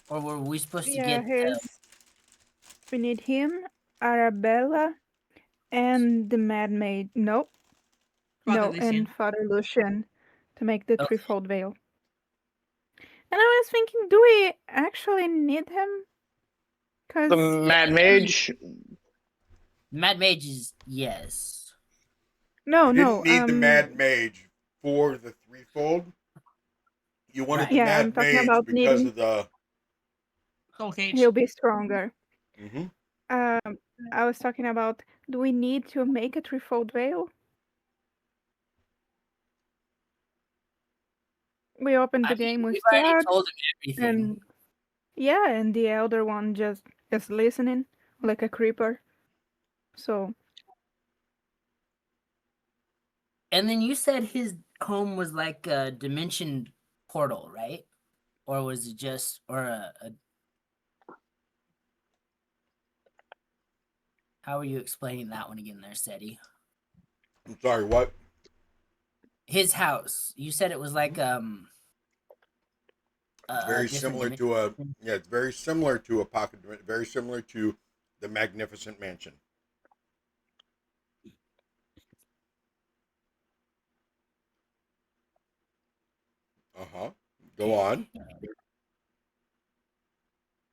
Or were we supposed to get we need him, Arabella, and the Mad Maid. Nope. Father No, Lucian. and Father Lucian to make the threefold veil. And I was thinking, do we actually need him? The Because Mad Mage. Mad Mage is yes. no, You didn't need the no. Mad Mage for the threefold. You wanted the Yeah, Mad I'm talking Mage about because needing. of the. Soul Cage. He'll be stronger. Mm-hmm. I was talking about, do we need to make a threefold veil? We opened the game with we've already Strahd, told him everything. and yeah, and the elder one just is listening like a creeper. So. And then you said his home was like a dimension portal, right? Or was it just a how are you explaining that one again there, Seti? I'm sorry, what? His house. You said it was like very similar to a it's very similar to a pocket dimension, very similar to the Magnificent Mansion. Uh-huh. Go on.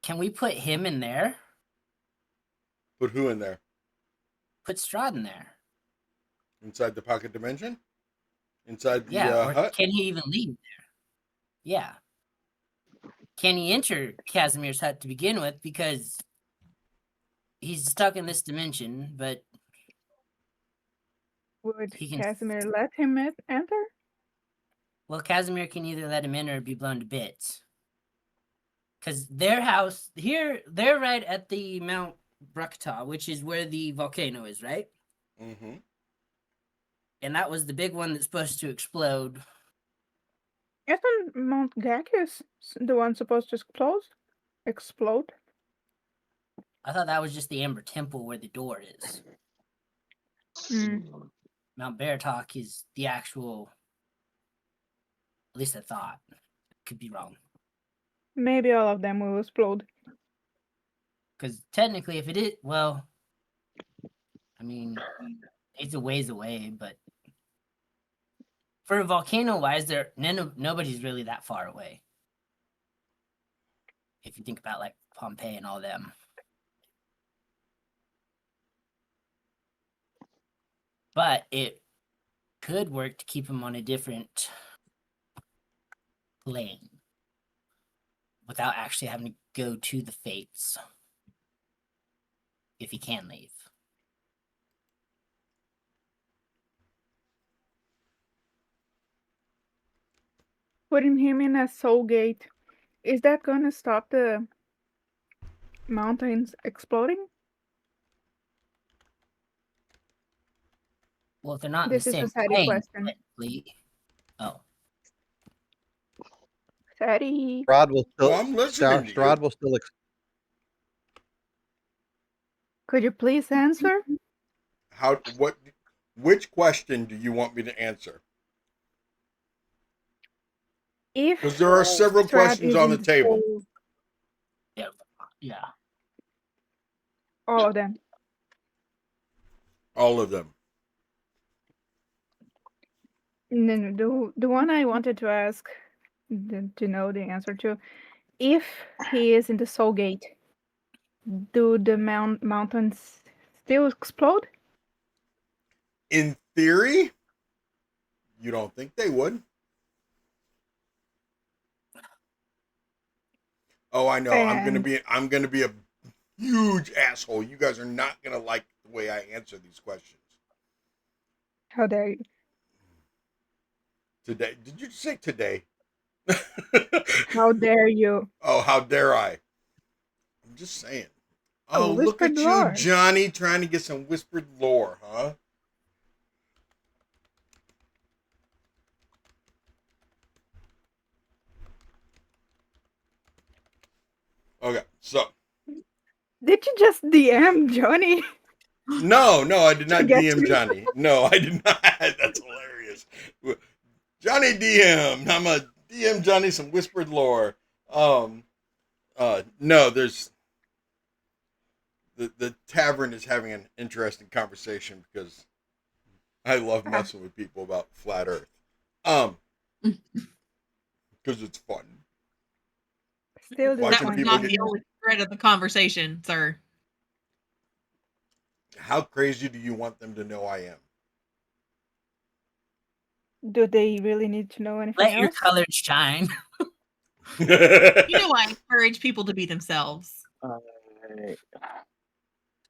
Can we put him in there? Put who in there? Put Strahd in there. Inside the pocket dimension? Inside the or hut? can he even leave there? Yeah. Can he enter Casimir's hut to begin with? Because he's stuck in this dimension, but Would Casimir let him enter? Well, Casimir can either let him in or be blown to bits. Because their house here, they're right at the Mount Brakta, which is where the volcano is, right? Mm-hmm. And that was the big one that's supposed to explode. Isn't Mount Gacchus the one supposed to explode? I thought that was just the Amber Temple where the door is. Mount Baratok is the actual. At least I thought. Could be wrong. Maybe all of them will explode. Because technically, if it is, well, I mean, it's a ways away, but for a volcano-wise, nobody's really that far away. If you think about like Pompeii and all them. But it could work to keep him on a different plane without actually having to go to the fates if he can leave. Putting him in a soul gate, is that going to stop the mountains exploding? Well, if they're not this in the same is a Seti plane, question. Oh. Seti. Strahd will still. Well, I'm listening to Strahd you. will still. Could you please answer? Which question do you want me to answer? Because there are several questions on the table. Yeah. All of them. All of them. No, the one I wanted to ask, to know the answer to, if he is in the soul gate, do the mountains still explode? In theory, you don't think they would. Oh, I know. I'm gonna be a huge asshole. You guys are not gonna like the way I answer these questions. How dare you? Today? Did you say today? How dare you? Oh, how dare I? I'm just saying. Oh, look at whispered you, lore. Johnny, trying to get some whispered lore, huh? Okay, so. Did you just DM Johnny? No, I did not Get DM you. Johnny. No, I did not. That's hilarious. Johnny DM. I'm a DM Johnny some whispered lore. No, there's the tavern is having an interesting conversation because I love messing with people about flat Earth. Because it's fun. Still That's Watching disappointed. not people the only thread of the conversation, sir. How crazy do you want them to know I am? Do they really need to know anything Let your else? colors shine. You know, I encourage people to be themselves.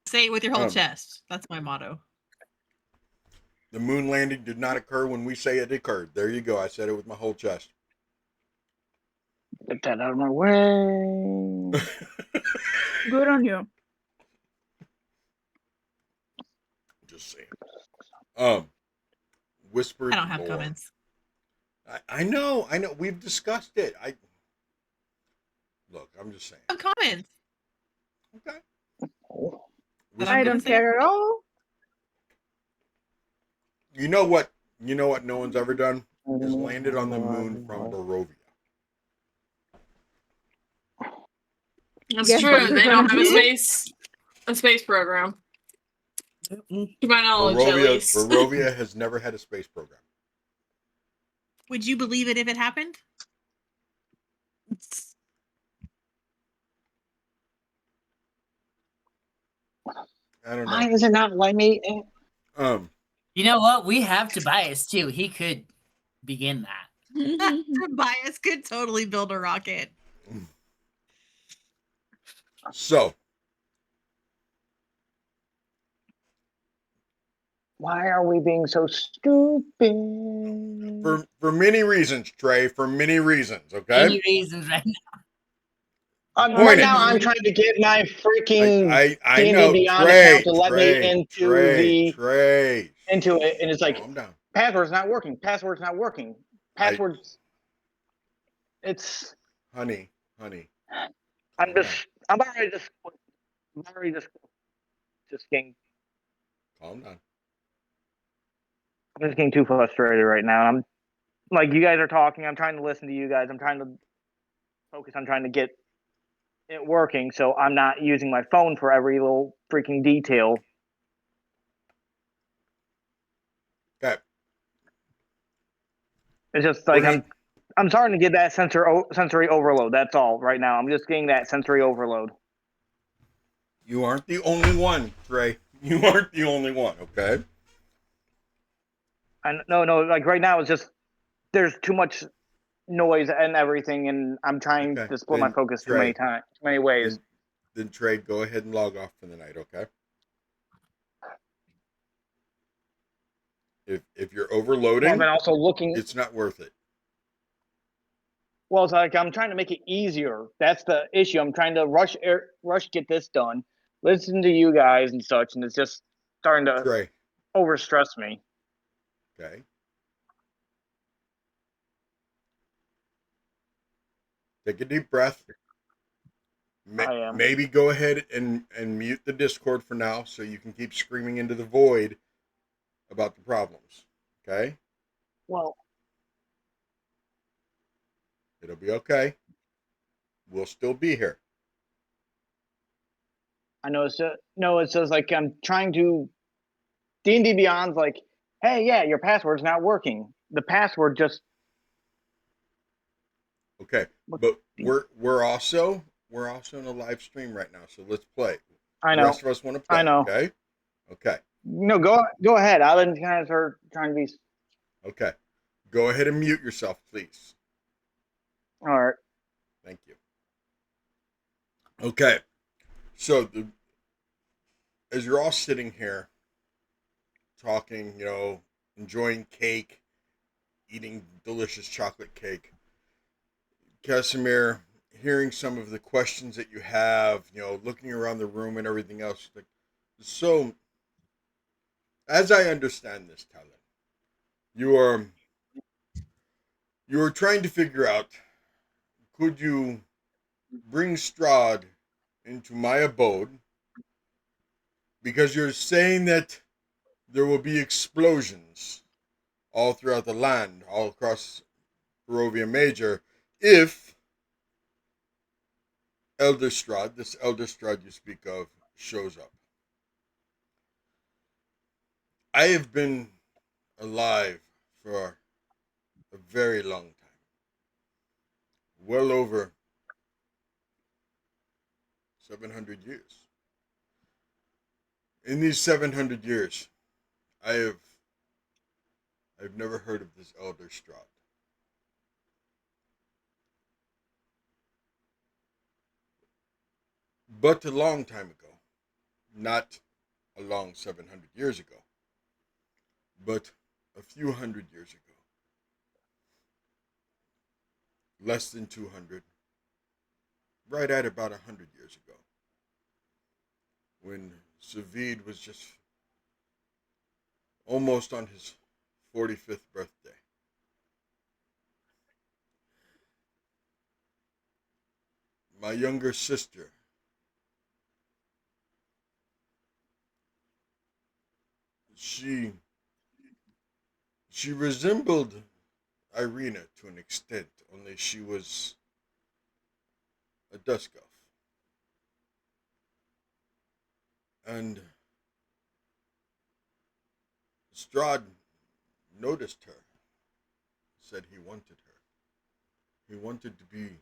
Say it with your whole chest. That's my motto. The moon landing did not occur when we say it occurred. There you go. I said it with my whole chest. Get that out of my way. Good on you. Just saying. Whispered I don't have lore. comments. I know. We've discussed it. Look, I'm just saying. I have comments. Okay. But I'm I gonna don't say- care at all. You know what? No one's ever done is landed on the moon from Barovia. That's Guess what true. you're They gonna don't have do? a space program. To my knowledge, at least. Barovia has never had a space program. Would you believe it if it happened? I don't know. Why is it not letting me in? You know what? We have Tobias too. He could begin that. Tobias could totally build a rocket. So, Why are we being so stupid? for many reasons, Trey. For many reasons, okay. Any reasons right now? Right now, I'm trying to get my freaking I D&D know, Beyond Trey, account to let me into it, and it's like calm down. password's not working. Password's not working. Passwords. It's. Honey. I'm already just getting. Calm down. I'm just getting too frustrated right now. I'm like, you guys are talking. I'm trying to listen to you guys. I'm trying to focus on trying to get it working, so I'm not using my phone for every little freaking detail. Okay. It's just like I'm starting to get that sensory overload. That's all right now. I'm just getting that sensory overload. You aren't the only one, Trey. You aren't the only one, okay? And no, like right now it's just there's too much noise and everything, and I'm trying to split my focus too many ways. Then Trey, go ahead and log off for the night, okay? If you're overloading, I've been also looking. It's not worth it. Well, it's like I'm trying to make it easier. That's the issue. I'm trying to rush get this done, listen to you guys and such, and it's just starting to overstress me. Okay. Take a deep breath. I am. Maybe go ahead and mute the Discord for now so you can keep screaming into the void about the problems. Okay? Well, it'll be okay. We'll still be here. I know it's just like I'm trying to D&D Beyond's like, hey, yeah, your password's not working. The password just okay, but we're also in a live stream right now, so let's play. I know. The rest of us want to play. I know. Okay. No, go ahead. I've been kind of trying to be. Okay. Go ahead and mute yourself, please. All right. Thank you. Okay. So as you're all sitting here talking, enjoying cake, eating delicious chocolate cake, Casimir, hearing some of the questions that you have, looking around the room and everything else. Like, so, as I understand this, Talon, you are trying to figure out, could you bring Strahd into my abode? Because you're saying that there will be explosions all throughout the land, all across Barovia Major, if this Elder Strahd you speak of, shows up. I have been alive for a very long time. Well over 700 years. In these 700 years, I've never heard of this Elder Strahd. But a long time ago, not a long 700 years ago, but a few hundred years ago, less than 200, right at about 100 years ago, when Savid was just almost on his 45th birthday. My younger sister, she resembled Irina to an extent, only she was a dusk elf. And Strahd noticed her, said he wanted her. He wanted to be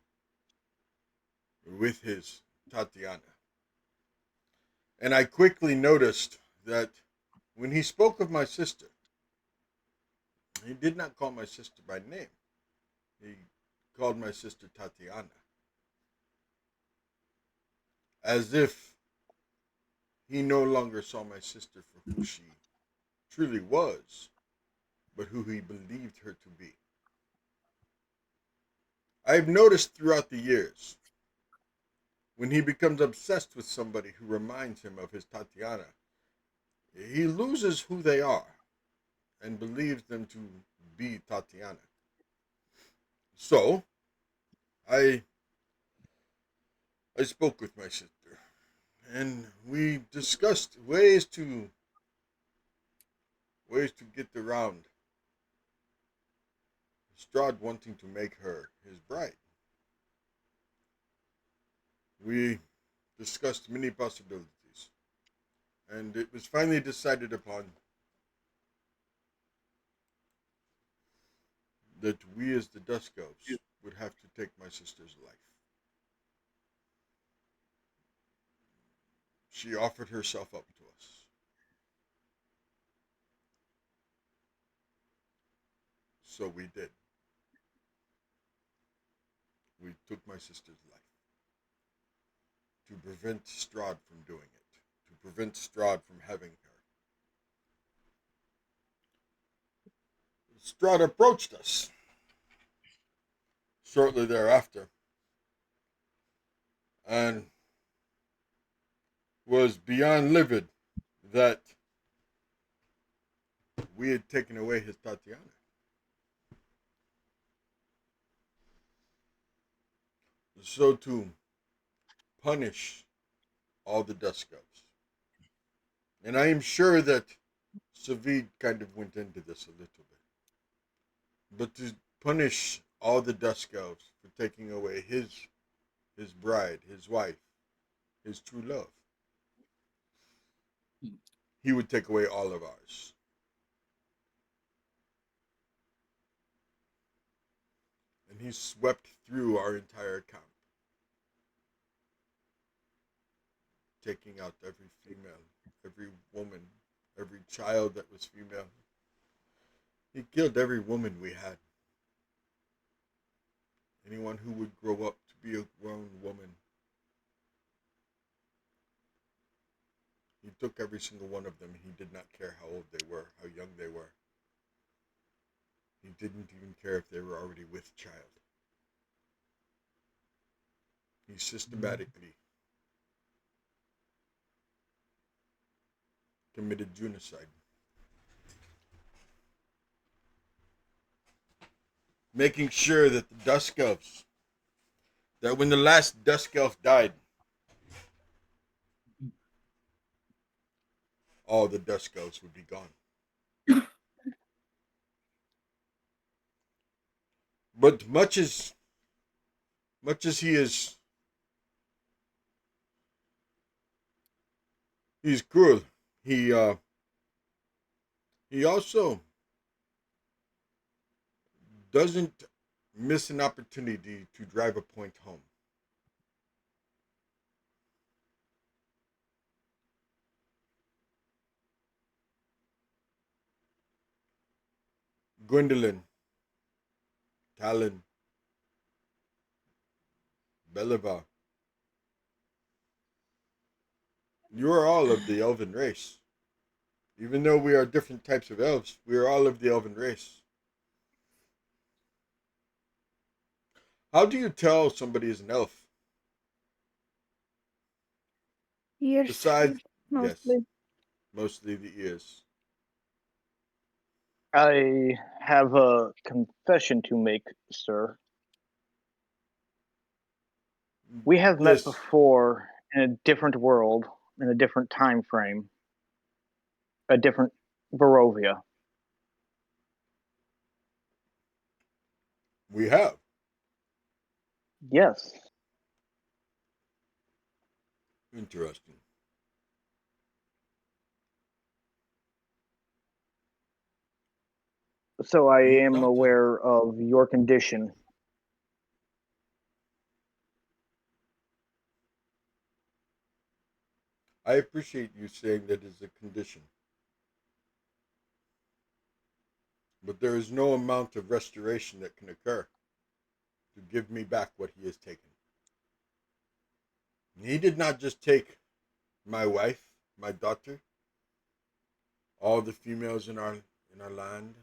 with his Tatiana. And I quickly noticed that when he spoke of my sister, he did not call my sister by name. He called my sister Tatiana. As if he no longer saw my sister for who she truly was, but who he believed her to be. I've noticed throughout the years, when he becomes obsessed with somebody who reminds him of his Tatiana, he loses who they are and believes them to be Tatiana. So, I spoke with my sister, and we discussed ways to get around Strahd wanting to make her his bride. We discussed many possibilities, and it was finally decided upon that we as the Dusk Elves would have to take my sister's life. She offered herself up to us. So we did. We took my sister's life to prevent Strahd from doing it, to prevent Strahd from having her. Strahd approached us shortly thereafter and was beyond livid that we had taken away his Tatiana. So to punish all the Dusk Elves. And I am sure that Savid kind of went into this a little bit. But to punish all the Dusk Elves for taking away his bride, his wife, his true love, he would take away all of ours. And he swept through our entire camp, taking out every female, every woman, every child that was female. He killed every woman we had. Anyone who would grow up to be a grown woman. took every single one of them. He did not care how old they were, how young they were. He didn't even care if they were already with child. He systematically committed genocide. Making sure that the Dusk Elves, that when the last Dusk Elf died, all the Dusk Elves would be gone. But much as he's cruel, he also doesn't miss an opportunity to drive a point home. Gwendolyn, Talon, Belivar, you are all of the elven race. Even though we are different types of elves, we are all of the elven race. How do you tell somebody is an elf? Ears. Besides, Mostly. yes, mostly the ears. I have a confession to make, sir. We have met Yes, before in a different world, in a different time frame, a different Barovia. we have. Yes. Interesting. So I am Not to, aware of your condition. I appreciate you saying that is a condition. But there is no amount of restoration that can occur to give me back what he has taken. He did not just take my wife, my daughter, all the females in our land,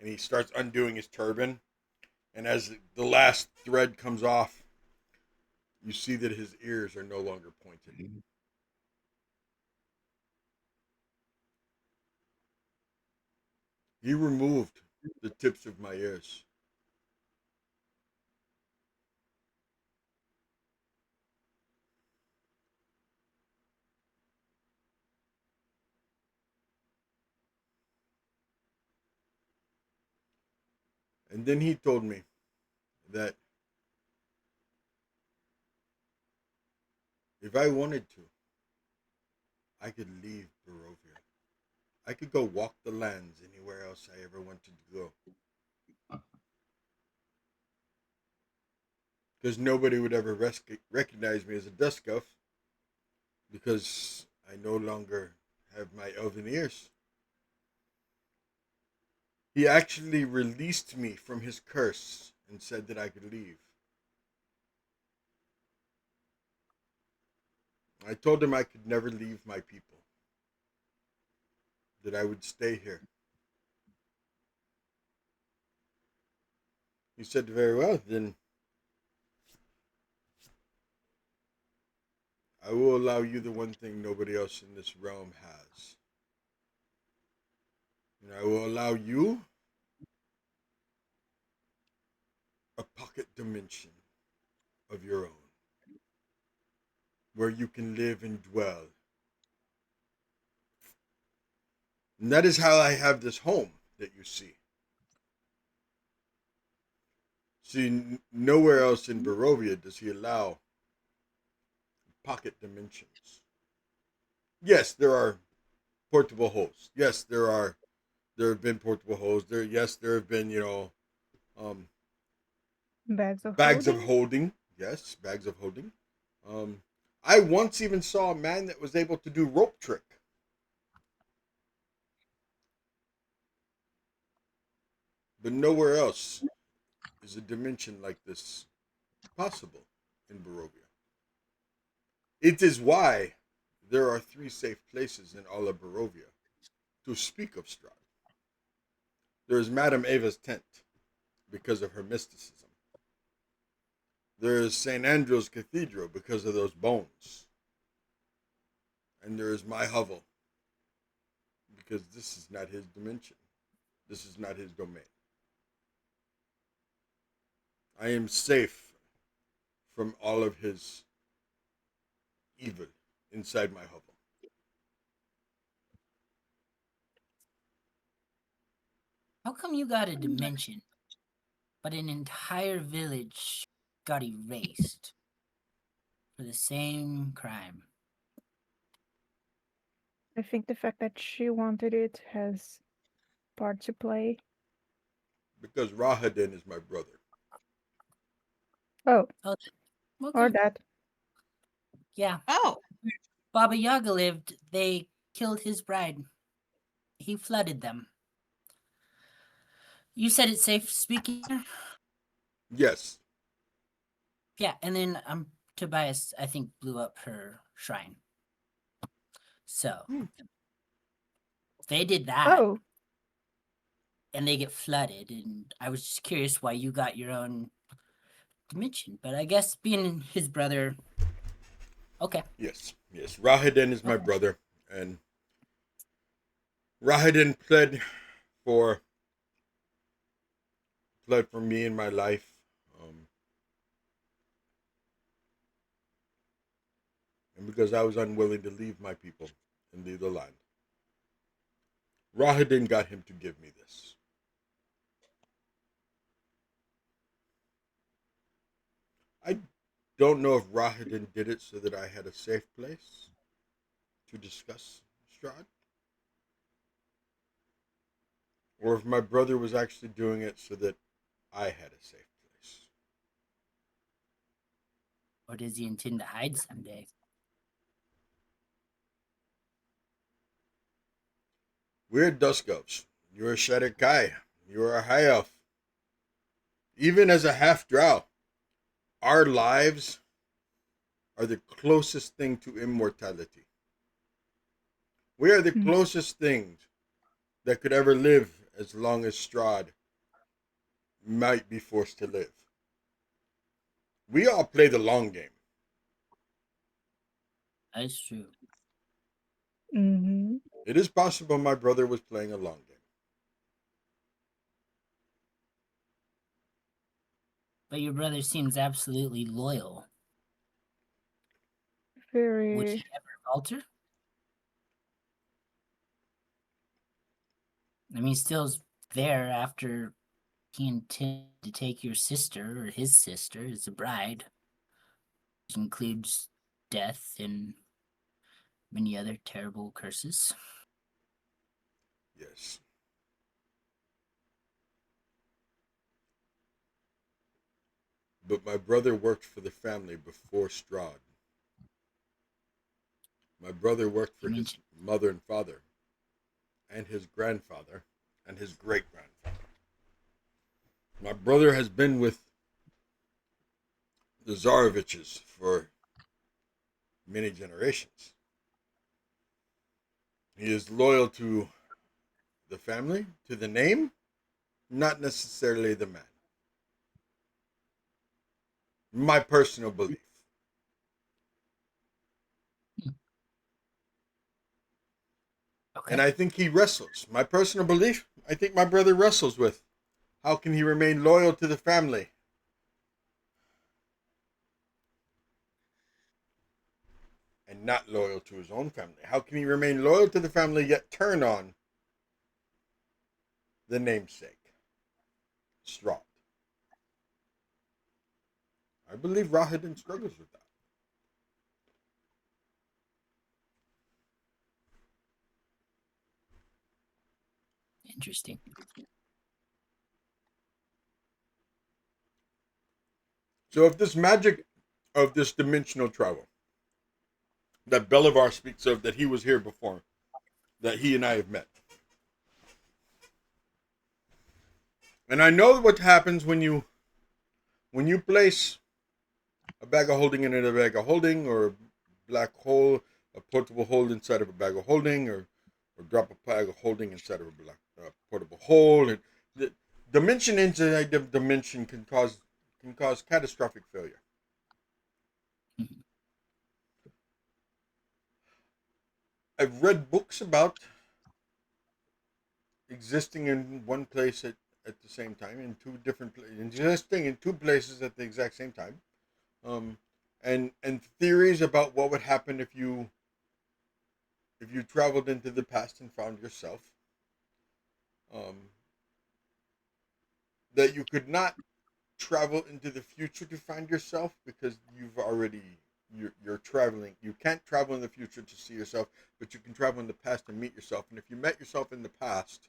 and he starts undoing his turban, and as the last thread comes off, you see that his ears are no longer pointed. He removed the tips of my ears. And then he told me that if I wanted to, I could leave Barovia. I could go walk the lands anywhere else I ever wanted to go. Because nobody would ever recognize me as a Dusk Elf, because I no longer have my elven ears. He actually released me from his curse and said that I could leave. I told him I could never leave my people, that I would stay here. He said, very well, then I will allow you the one thing nobody else in this realm has. And I will allow you a pocket dimension of your own, where you can live and dwell. And that is how I have this home that you see. See, nowhere else in Barovia does he allow pocket dimensions. Yes, there are portable holes. Yes, there have been portable holes. There have been, Bags of holding. Yes, bags of holding. I once even saw a man that was able to do rope trick. But nowhere else is a dimension like this possible in Barovia. It is why there are 3 safe places in all of Barovia to speak of Strahd. There is Madame Ava's tent, because of her mysticism. There is St. Andrew's Cathedral, because of those bones. And there is my hovel, because this is not his dimension. This is not his domain. I am safe from all of his evil inside my hovel. How come you got a dimension, but an entire village got erased for the same crime? I think the fact that she wanted it has part to play. Because Rahadin is my brother. Oh, Okay. or that. Yeah. Oh, Baba Yaga lived. They killed his bride. He flooded them. You said it's safe speaking? Yes. Yeah, and then Tobias, I think, blew up her shrine. So they did that. Oh, And they get flooded. And I was just curious why you got your own dimension. But I guess being his brother. Okay. Yes. Rahadin is my brother. And Rahadin pled for me in my life. And because I was unwilling to leave my people and leave the land. Rahadin got him to give me this. I don't know if Rahadin did it so that I had a safe place to discuss Strahd, or if my brother was actually doing it so that I had a safe place. Or does he intend to hide someday? We're Dusk Elves. You're a Shadowed Kai. You're a High Elf. Even as a half drow, our lives are the closest thing to immortality. We are the closest things that could ever live as long as Strahd might be forced to live. We all play the long game. That's true. Mm-hmm. It is possible my brother was playing a long game. But your brother seems absolutely loyal. Very. Would he ever falter? I mean, he's still there after he intended to take your sister or his sister as a bride, which includes death and many other terrible curses. Yes. But my brother worked for the family before Strahd. My brother worked for his mother and father, and his grandfather, and his great-grandfather. My brother has been with the Zaroviches for many generations. He is loyal to the family, to the name, not necessarily the man. My personal belief. Okay. And I think he wrestles. My personal belief, I think my brother wrestles with how can he remain loyal to the family and not loyal to his own family? How can he remain loyal to the family yet turn on the namesake, Strahd? I believe Rahadin struggles with that. Interesting. So if this magic of this dimensional travel that Belivar speaks of, that he was here before, that he and I have met. And I know what happens when you place a bag of holding in a bag of holding, or a black hole a portable hold inside of a bag of holding, or drop a bag of holding inside of a portable hold. And the dimension inside of dimension can cause catastrophic failure. I've read books about existing in one place at the same time, in two different existing in two places at the exact same time, and theories about what would happen if you traveled into the past and found yourself, that you could not travel into the future to find yourself because you're traveling. You can't travel in the future to see yourself, but you can travel in the past and meet yourself. And if you met yourself in the past,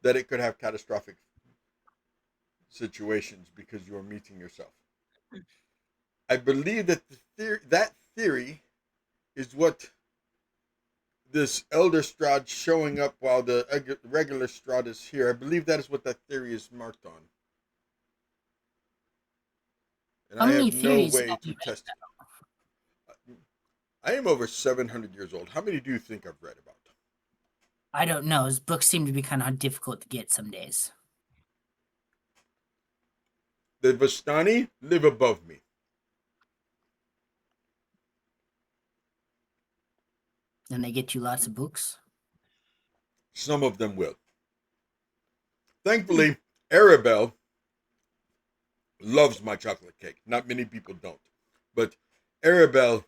that it could have catastrophic situations because you are meeting yourself. I believe that that theory is what this elder Strahd showing up while the regular Strahd is here. I believe that is what that theory is marked on. And How I many have no theories way have to you read test it. I am over 700 years old. How many do you think I've read about? I don't know. His books seem to be kind of difficult to get some days. The Vistani live above me. And they get you lots of books. Some of them will. Thankfully, Arabelle loves my chocolate cake. Not many people don't. But Arabelle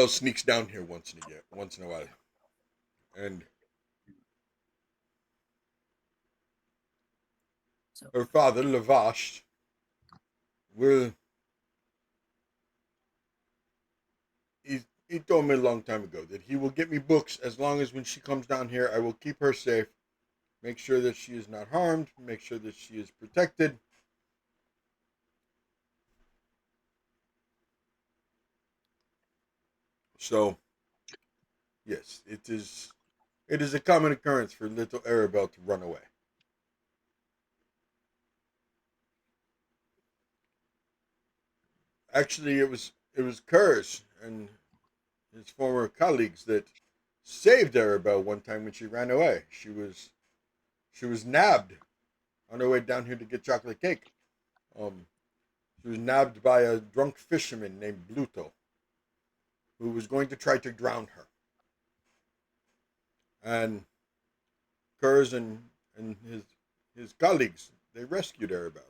sneaks down here once in a while. And her father, Lavash, he told me a long time ago that he will get me books as long as when she comes down here, I will keep her safe, make sure that she is not harmed, make sure that she is protected. So, yes, it is a common occurrence for little Arabelle to run away. Actually, it was Curse and his former colleagues that saved Arabelle one time when she ran away. She was nabbed on her way down here to get chocolate cake. She was nabbed by a drunk fisherman named Bluto, who was going to try to drown her. And Kurz and his colleagues, they rescued Arabelle.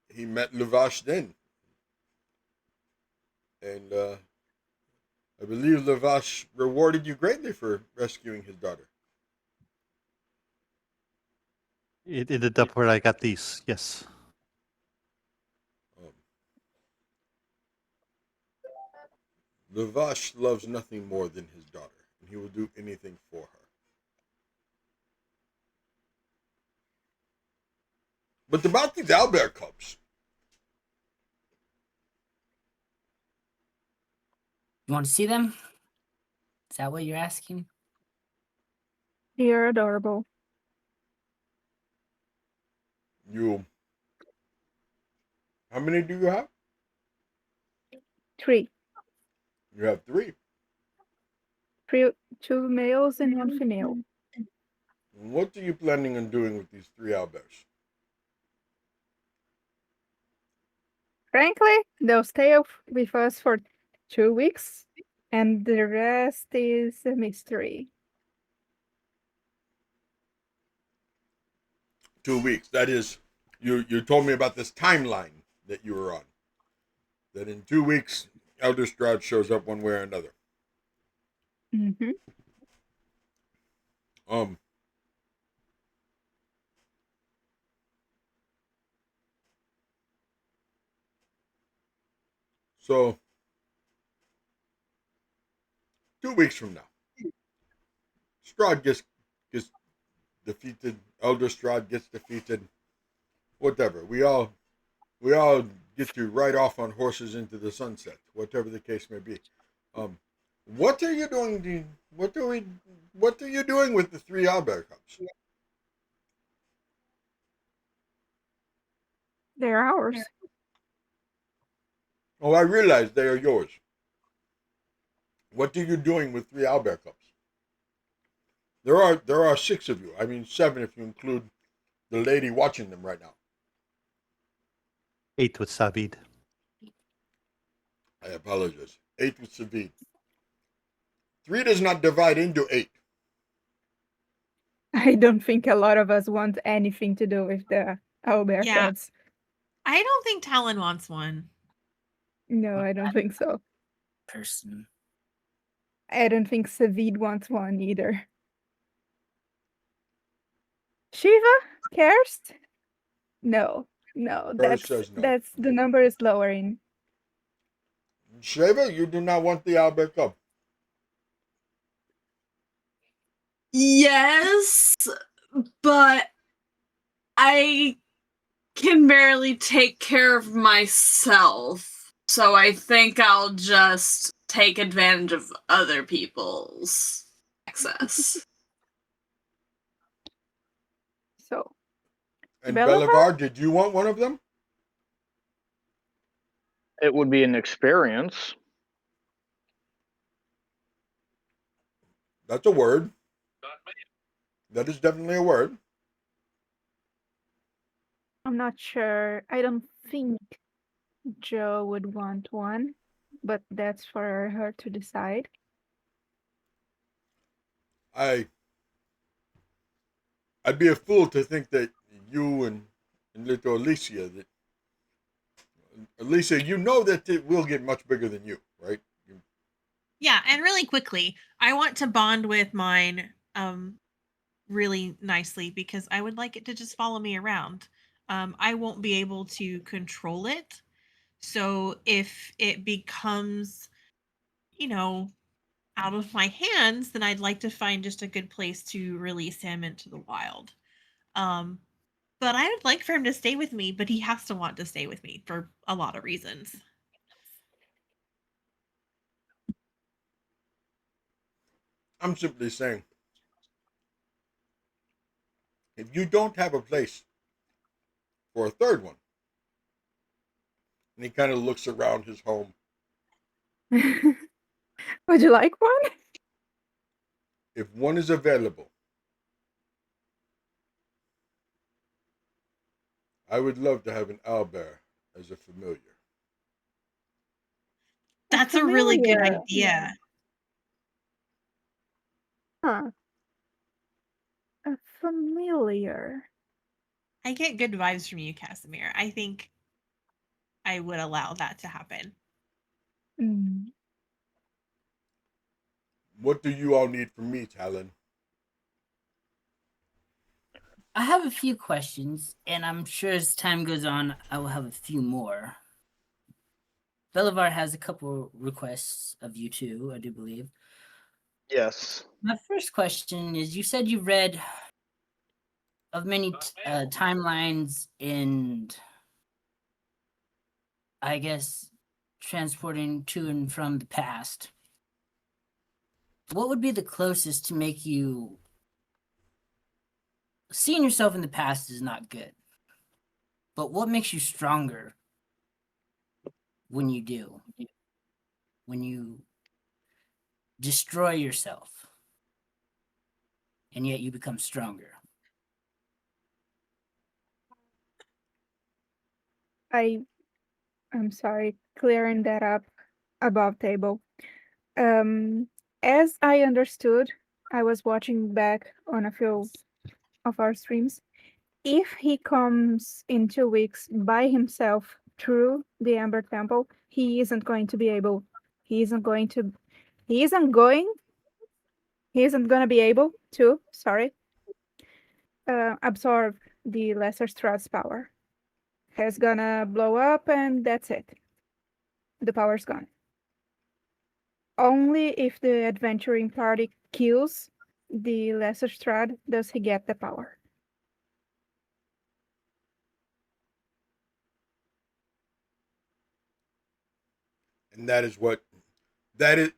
He met Lavash then, and I believe Lavash rewarded you greatly for rescuing his daughter. It ended up where I got these. Yes. Lavash loves nothing more than his daughter, and he will do anything for her. But about these owlbear cubs. You want to see them? Is that what you're asking? You're adorable. How many do you have? 3. You have 3. 2 males and 1 female. What are you planning on doing with these 3 owlbears? Frankly, they'll stay with us for 2 weeks, and the rest is a mystery. 2 weeks. That is, you told me about this timeline that you were on. That in 2 weeks, Elder Strahd shows up one way or another. Mm-hmm. So 2 weeks from now, Strahd gets defeated. Elder Strahd gets defeated. Whatever. We all get to ride off on horses into the sunset, whatever the case may be. What are you doing? What are you doing with the 3 owlbear cubs? They're ours. Oh, I realize they are yours. What are you doing with 3 owlbear cubs? There are 6 of you. I mean 7 if you include the lady watching them right now. 8 with Savid. I apologize. 8 with Savid. 3 does not divide into 8. I don't think a lot of us want anything to do with the owlbear Yeah. cubs. I don't think Talon wants one. No, I don't think so. Person. I don't think Savid wants one either. Shiva? Kerst? No. Kerst says no. That's the number is lowering. Shiva, you do not want the owlbear cub. Yes, but I can barely take care of myself. So I think I'll just take advantage of other people's access. So. And Belivar? Belivar, did you want one of them? It would be an experience. That's a word. That is definitely a word. I'm not sure. I don't think Joe would want one, but that's for her to decide. I'd be a fool to think that you and little Alicia, you know that it will get much bigger than you, right? Yeah, and really quickly, I want to bond with mine really nicely because I would like it to just follow me around. I won't be able to control it. So if it becomes, out of my hands, then I'd like to find just a good place to release him into the wild. But I would like for him to stay with me, but he has to want to stay with me for a lot of reasons. I'm simply saying, if you don't have a place for a third one, and he kind of looks around his home. Would you like one? If one is available, I would love to have an owlbear as a familiar. That's a really good idea. Huh. A familiar. I get good vibes from you, Casimir. I think I would allow that to happen. Mm. What do you all need from me, Talon? I have a few questions, and I'm sure as time goes on, I will have a few more. Belivar has a couple requests of you too, I do believe. Yes. My first question is, you said you read of many timelines and I guess transporting to and from the past. What would be the closest to make you seeing yourself in the past is not good, but what makes you stronger when you do, when you destroy yourself and yet you become stronger? I'm sorry, clearing that up above table. As I understood, I was watching back on a few of our streams. If he comes in 2 weeks by himself through the Amber Temple, he isn't going to be able. He isn't going to be able to. Sorry. Absorb the Lesser Strahd's power. He's gonna blow up, and that's it. The power's gone. Only if the adventuring party kills the Lesser Strahd does he get the power. And that is what you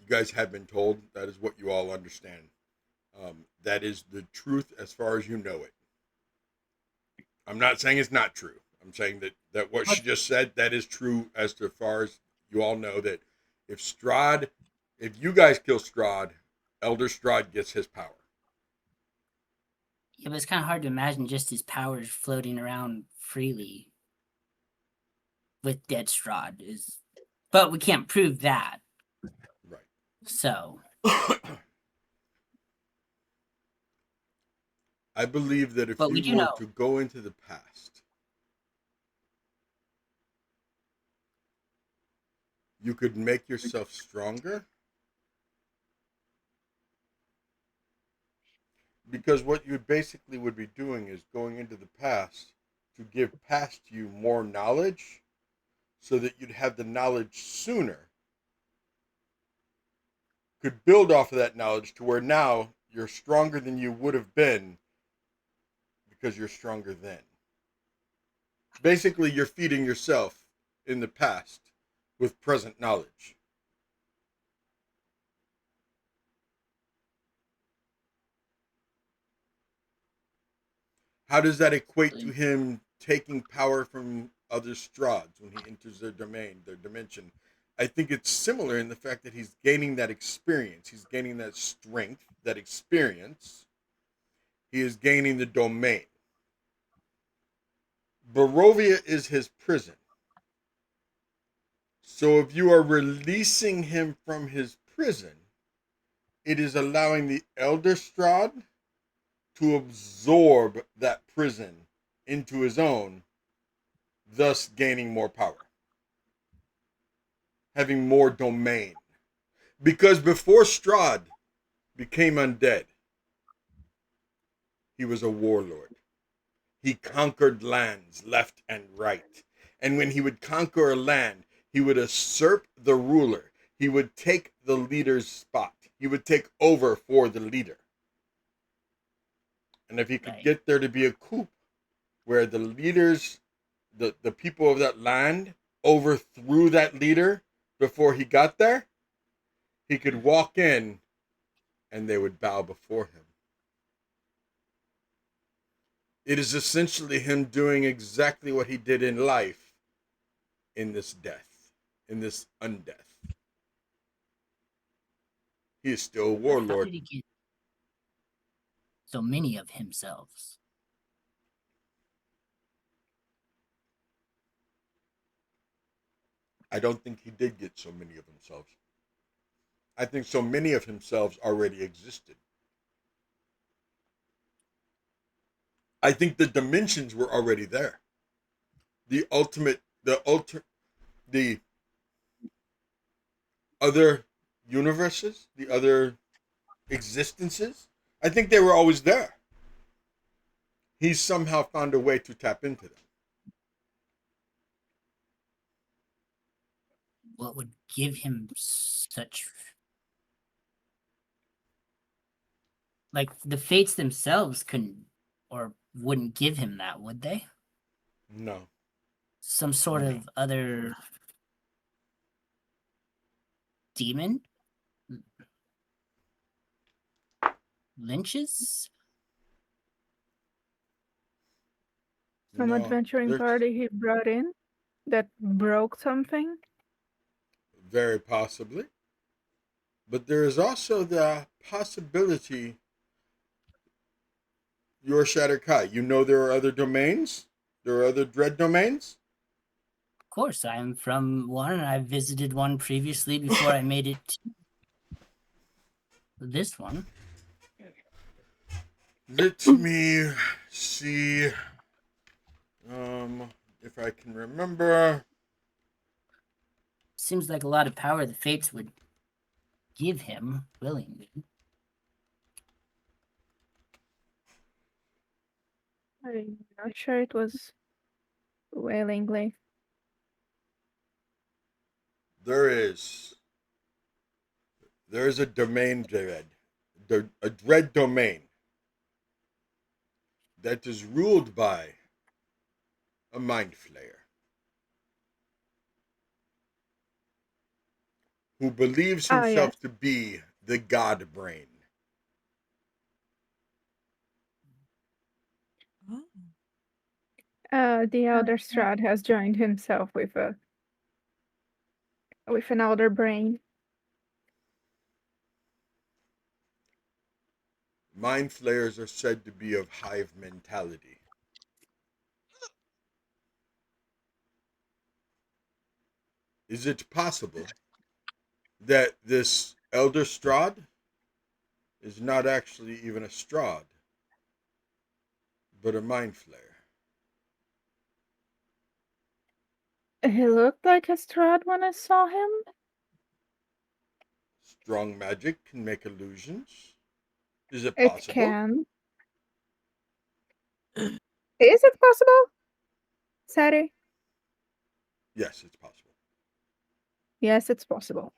guys have been told. That is what you all understand. That is the truth as far as you know it. I'm not saying it's not true. I'm saying that what she just said, that is true as far as you all know, that if you guys kill Strahd, Elder Strahd gets his power. Yeah, but it's kind of hard to imagine just his powers floating around freely with dead Strahd. But we can't prove that. Right. So I believe that if But we you do were know. to go into the past, you could make yourself stronger. Because what you basically would be doing is going into the past to give past you more knowledge so that you'd have the knowledge sooner. Could build off of that knowledge to where now you're stronger than you would have been because you're stronger then. Basically, you're feeding yourself in the past with present knowledge. How does that equate to him taking power from other Strahds when he enters their domain, their dimension? I think it's similar in the fact that he's gaining that experience. He's gaining that strength, that experience. He is gaining the domain. Barovia is his prison. So if you are releasing him from his prison, it is allowing the Elder Strahd to absorb that prison into his own, thus gaining more power, having more domain. Because before Strahd became undead, he was a warlord. He conquered lands left and right. And when he would conquer a land, he would usurp the ruler. He would take the leader's spot. He would take over for the leader. And if he could get there to be a coup where the leaders, the people of that land overthrew that leader before he got there, he could walk in and they would bow before him. It is essentially him doing exactly what he did in life in this death, in this undeath. He is still a warlord. How did he get so many of himself? I don't think he did get so many of himself. I think so many of himself already existed. I think the dimensions were already there. The other universes, the other existences, I think they were always there. He somehow found a way to tap into them. What would give him such... Like, the fates themselves couldn't or wouldn't give him that, would they? No. Some sort of other demon? Lynches? Some adventuring party he brought in that broke something? Very possibly. But there is also the possibility you're Shattered Kai. You know there are other domains? There are other dread domains? Of course, I'm from one, and I visited one previously before I made it to this one. Let me see if I can remember. Seems like a lot of power the fates would give him willingly. I'm not sure it was willingly. There is a domain dread, a dread domain that is ruled by a mind flayer who believes himself to be the god brain. The elder Strahd has joined himself with an elder brain. Mind flayers are said to be of hive mentality. Is it possible that this elder Strahd is not actually even a Strahd, but a mind flayer? He looked like a Strahd when I saw him. Strong magic can make illusions. Is it It possible? can. Is it possible? Sari? Yes, it's possible. Yes, it's possible.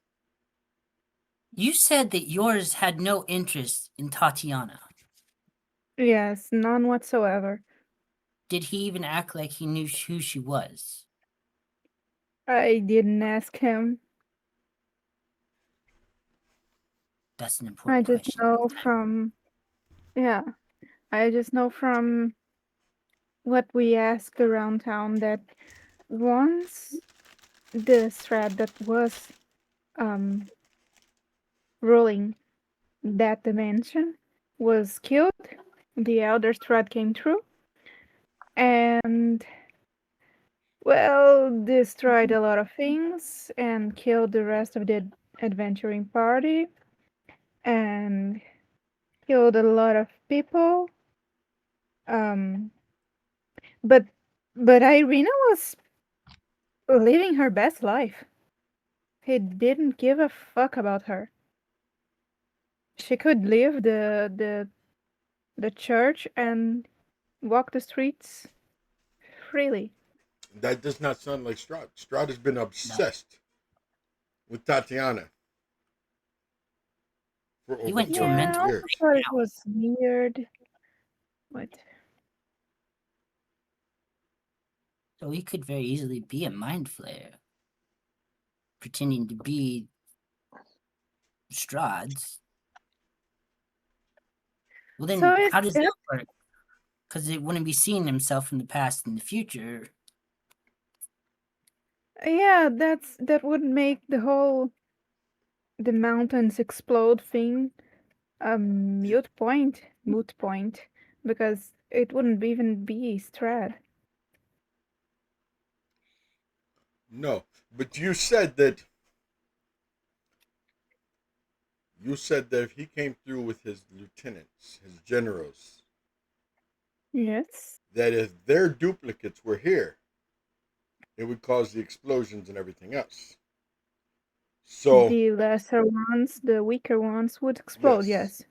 You said that yours had no interest in Tatiana. Yes, none whatsoever. Did he even act like he knew who she was? I didn't ask him. That's an I important just question. know from, yeah, I just know from what we asked around town that once the thread that was ruling that dimension was killed, the elder thread came through, and well, destroyed a lot of things and killed the rest of the adventuring party and killed a lot of people. Um, but Irina was living her best life. He didn't give a fuck about her. She could leave the church and walk the streets freely. That does not sound like Strahd. Strahd has been obsessed with Tatiana for He over went to a 30 Yeah, I mental years. also thought it was weird. What? So he could very easily be a mind flayer, pretending to be Strahd's. Well, then So how does that work? Because it wouldn't be seeing himself in the past and the future. yeah, that would make the mountains explode thing a moot point, because it wouldn't even be Strahd. No, but you said that if he came through with his lieutenants, his generals, Yes. that if their duplicates were here, it would cause the explosions and everything else. So The lesser ones, the weaker ones would explode, yes.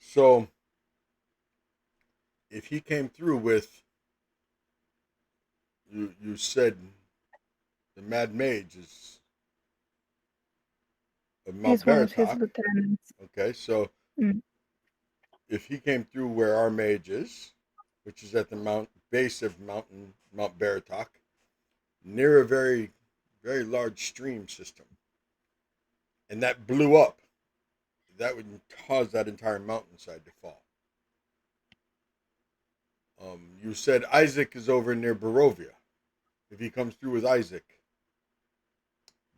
So if he came through with you said the Mad Mage is of Mount He's one of his Baratok. lieutenants. Okay, so Mm. if he came through where our mage is, which is at the base of Mount Baratok, near a very, very large stream system, and that blew up, that would cause that entire mountainside to fall. You said Isaac is over near Barovia. If he comes through with Isaac,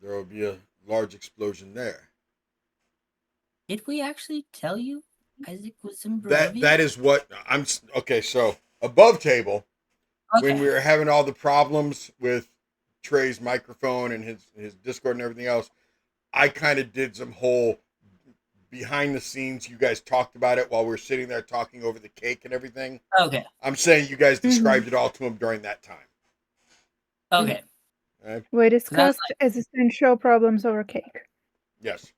there will be a large explosion there. Did we actually tell you Isaac was in Barovia? That is what I'm. Okay, so above table, when we were having all the problems with Trey's microphone and his Discord and everything else, I kind of did some whole behind the scenes. You guys talked about it while we were sitting there talking over the cake and everything. Okay. I'm saying you guys described it all to him during that time. Okay. Right? We discussed existential problems over cake. Yes.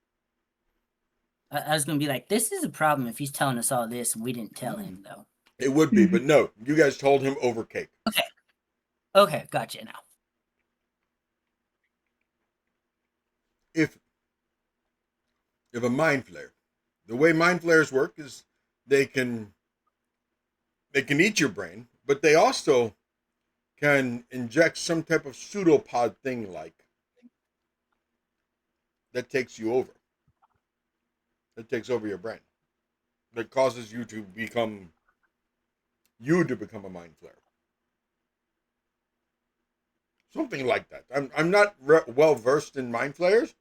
I was going to be like, this is a problem if he's telling us all this and we didn't tell him, though. It would be, but no, you guys told him over cake. Okay. Okay, gotcha now. If a mind flayer, the way mind flayers work is they can eat your brain, but they also can inject some type of pseudopod thing like that takes you over. That takes over your brain. That causes you to become a mind flayer. something like that. I'm not well versed in mind flayers.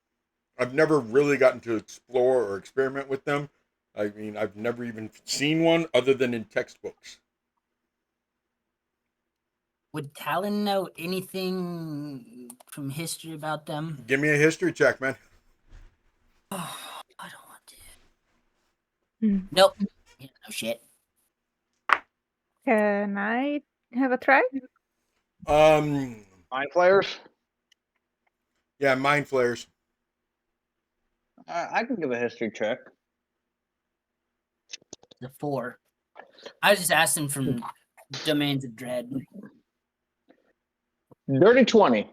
I've never really gotten to explore or experiment with them. I mean, I've never even seen one other than in textbooks. Would Talon know anything from history about them? Give me a history check, man. Oh, I don't want to. Hmm. Nope. Yeah, no shit. Can I have a try? Mind flayers. Yeah, mind flayers. I can give a history check. The 4. I was just asking from Domains of Dread. Dirty 20.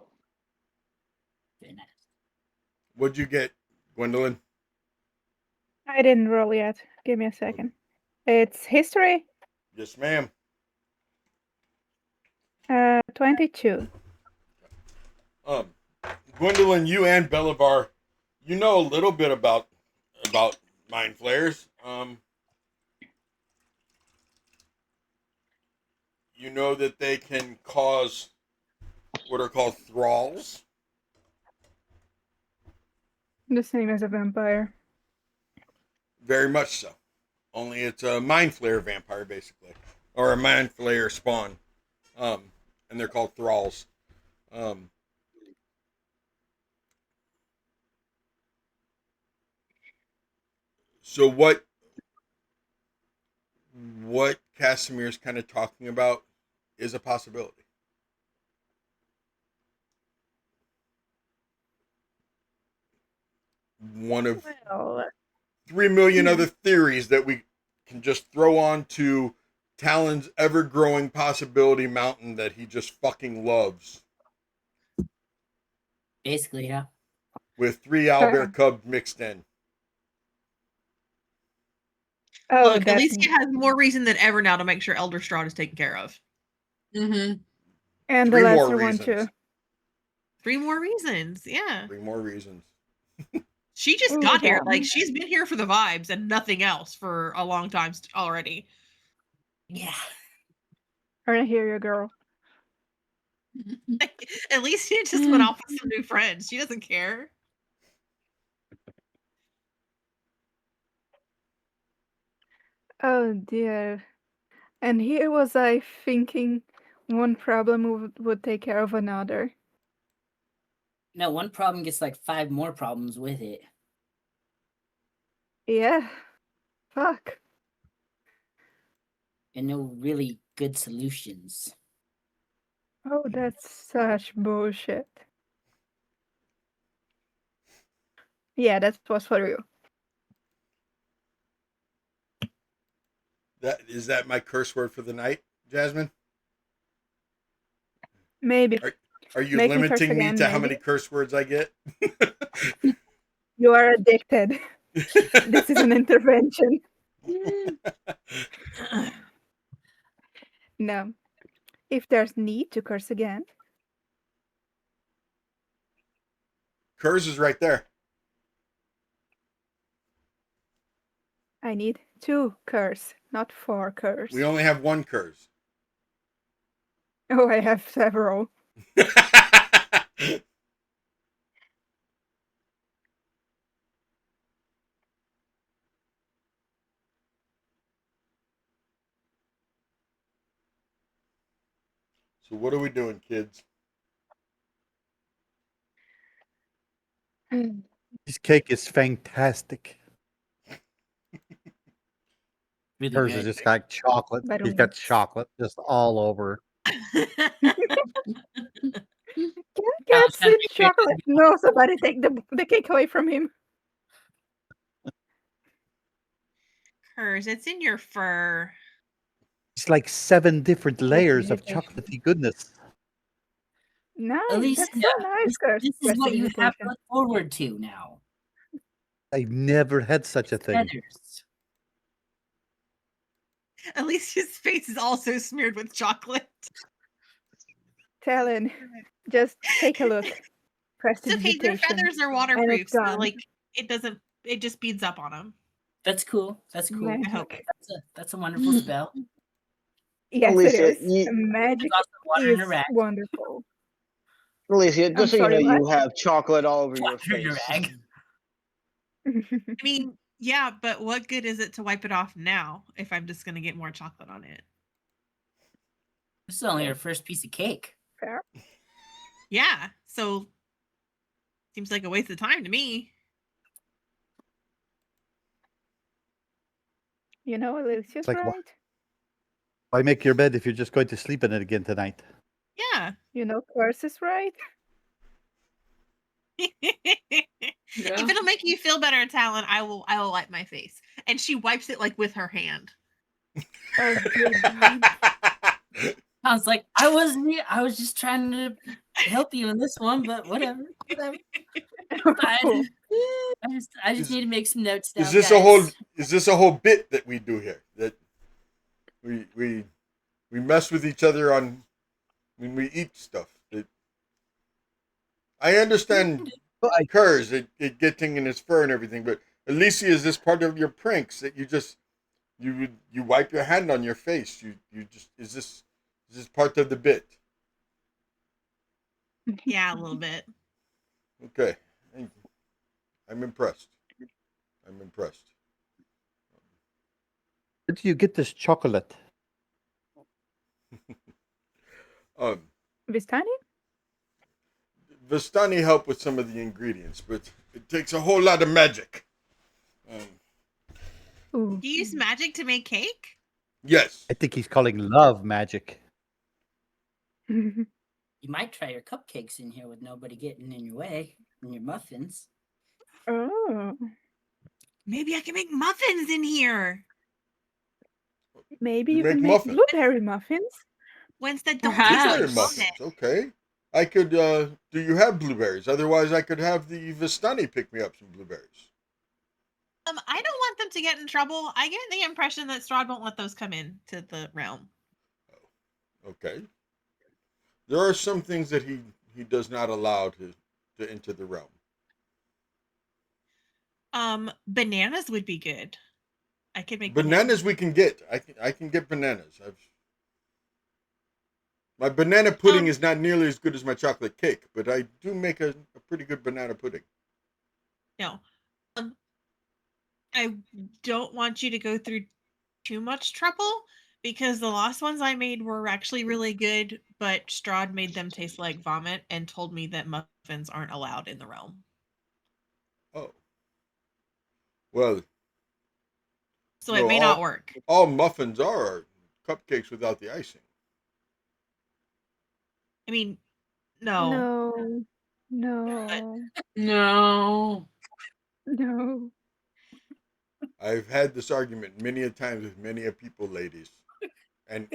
Very nice. What'd you get, Gwendolyn? I didn't roll yet. Give me a second. It's history. Yes, ma'am. 22. Gwendolyn, you and Belivar, you know a little bit about mind flayers. You know that they can cause what are called thralls. The same as a vampire. Very much so. Only it's a mind flayer vampire, basically, or a mind flayer spawn. And they're called thralls. So what Casimir's kind of talking about is a possibility. One of 3 million other theories that we can just throw on to Talon's ever-growing possibility mountain that he just fucking loves. Basically, yeah. With 3 owlbear cubs mixed in. Oh, look, Alicia has more reason than ever now to make sure Elder Strahd is taken care of. Mm-hmm. And 3 the more lesser one reasons. too. 3 more reasons, yeah. 3 more reasons. She just Ooh, got here. damn. Like, she's been here for the vibes and nothing else for a long time already. Yeah. I hear you, girl. At least she just went off with some new friends. She doesn't care. Oh dear. And here was I thinking one problem would take care of another. No, one problem gets like 5 more problems with it. Yeah. Fuck. And no really good solutions. Oh, that's such bullshit. Yeah, that was for you. Is that my curse word for the night, Jasmine? Maybe. Are you Make limiting me again, to how maybe? many curse words I get? You are addicted. This is an intervention. No. If there's need to curse again. Curse is right there. I need 2 curse, not 4 curse. We only have 1 curse. Oh, I have several. So what are we doing, kids? This cake is fantastic. Really Hers good. is just got chocolate. But He's got chocolate just all over. Can't get sweet chocolate. No, somebody take the cake away from him. Hers, it's in your fur. It's like 7 different layers of chocolatey goodness. Nice. Alicia, That's so nice, Curse. This is what you have to look forward to now. I've never had such a thing. Feathers. Alicia's face is also smeared with chocolate. Talon, just take a look. It's okay, their feathers are waterproof, so like it just beads up on them. That's cool. That's cool. Magic. I hope that's a wonderful spell. Yes, Alicia, it is. Magic water in a is rack. wonderful. Alicia, just so you sorry, know, you what? have chocolate all over your face. Rag. I mean, yeah, but what good is it to wipe it off now if I'm just gonna get more chocolate on it? This is only our first piece of cake. Fair. Yeah, so seems like a waste of time to me. You know, Alicia's Like, right. why make your bed if you're just going to sleep in it again tonight? Yeah. You know, Curse is right. If it'll make you feel better, Talon, I will wipe my face. And she wipes it like with her hand. Oh, good God. I was like, I was just trying to help you in this one, but whatever. Fine. I just need to make some notes down. Is this guys. a whole bit that we do here? That we mess with each other on when we eat stuff. I understand Curse, it getting in his fur and everything, but Alicia, is this part of your pranks that you wipe your hand on your face? You just is this part of the bit? Yeah, a little bit. Okay, I'm impressed. I'm impressed. Where do you get this chocolate? Vistani? Vistani helped with some of the ingredients, but it takes a whole lot of magic. Ooh. Do you use magic to make cake? Yes. I think he's calling love magic. You might try your cupcakes in here with nobody getting in your way, and your muffins. Oh. Maybe I can make muffins in here. Maybe You you make can make muffins. blueberry muffins. Ones that don't Perhaps. taste Blueberry like muffins. muffin. Okay. I could. Do you have blueberries? Otherwise, I could have the Vistani pick me up some blueberries. I don't want them to get in trouble. I get the impression that Strahd won't let those come in to the realm. Okay. There are some things that he does not allow to enter the realm. Bananas would be good. I could make Bananas we can get. I can get bananas. My banana pudding is not nearly as good as my chocolate cake, but I do make a pretty good banana pudding. No. I don't want you to go through too much trouble because the last ones I made were actually really good, but Strahd made them taste like vomit and told me that muffins aren't allowed in the realm. Oh. Well. So it may not work. All muffins are cupcakes without the icing. I mean, no. No. I've had this argument many a times with many a people, ladies. And